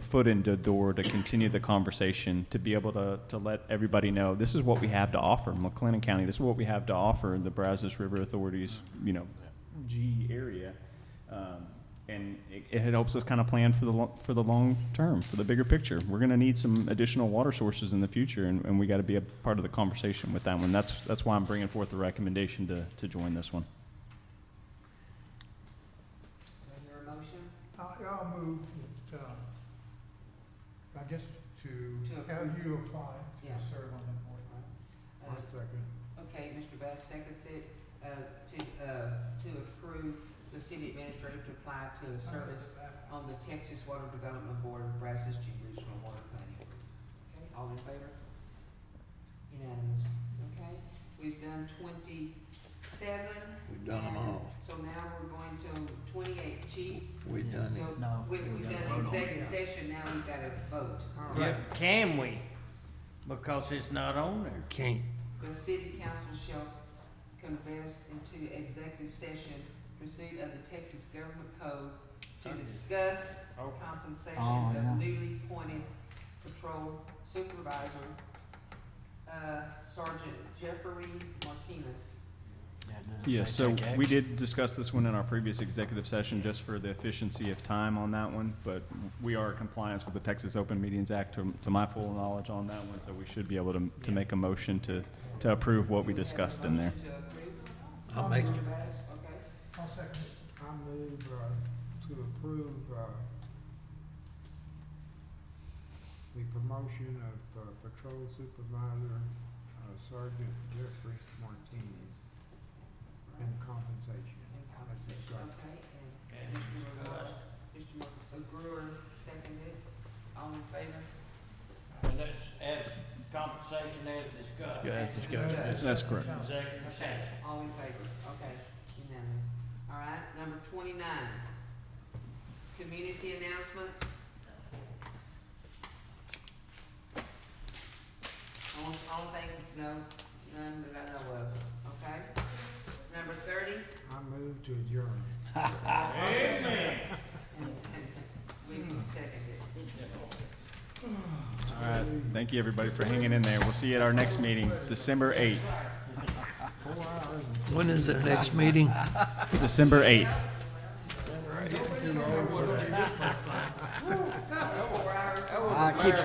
K: foot in the door to continue the conversation, to be able to let everybody know this is what we have to offer McLennan County. This is what we have to offer the Brazos River Authority's, G area. And it helps us kind of plan for the long term, for the bigger picture. We're going to need some additional water sources in the future, and we got to be a part of the conversation with that one. That's why I'm bringing forth the recommendation to join this one.
O: Is there a motion?
D: I'll move that, I guess to have
O: approve.
D: you apply to
O: Yeah.
D: serve on that board.
E: I'll second.
O: Okay, Mr. Bass seconds it, to approve the city administrator to apply to a service on the Texas Water Development Board of Brazos Regional Water Planning. Okay, all in favor? Unanimous. Okay, we've done 27.
J: We've done them
O: and
J: all.
O: So now we're going to 28, Chief.
J: We've done
O: So
J: it.
B: No,
O: we've
B: we gotta
O: done
B: vote on it.
O: executive session, now we've got to vote.
H: Yeah, can we? Because it's not on there.
J: Can't.
O: The city council shall converse into executive session pursuit of the Texas Government Code to discuss compensation
B: Oh, yeah.
O: of newly appointed patrol supervisor, Sergeant Jeffrey Martinez.
K: Yeah, so we did discuss this one in our previous executive session just for the efficiency of time on that one, but we are in compliance with the Texas Open Meetings Act to my full knowledge on that one, so we should be able to make a motion to approve what we discussed in there.
O: To approve?
J: I'll make it.
O: Mr. Bass, okay.
D: I'll second it.
E: I move, to approve, the promotion of, Patrol Supervisor, Sergeant Jeffrey Martinez, and compensation.
O: And compensation, okay, and Mr. McGruer seconded, all in favor?
H: And that's as compensation as discussed.
B: Yeah,
O: As
B: discussed.
K: That's correct.
H: Executive session.
O: All in favor, okay, unanimous. All right, number 29, community announcements. Only thing, none that I know of, okay? Number 30,
E: I move to adjourn.
H: Amen.
O: we need to second it.
K: All right, thank you, everybody, for hanging in there. We'll see you at our next meeting, December 8th.
J: When is their next meeting?
K: December 8th.
B: I keep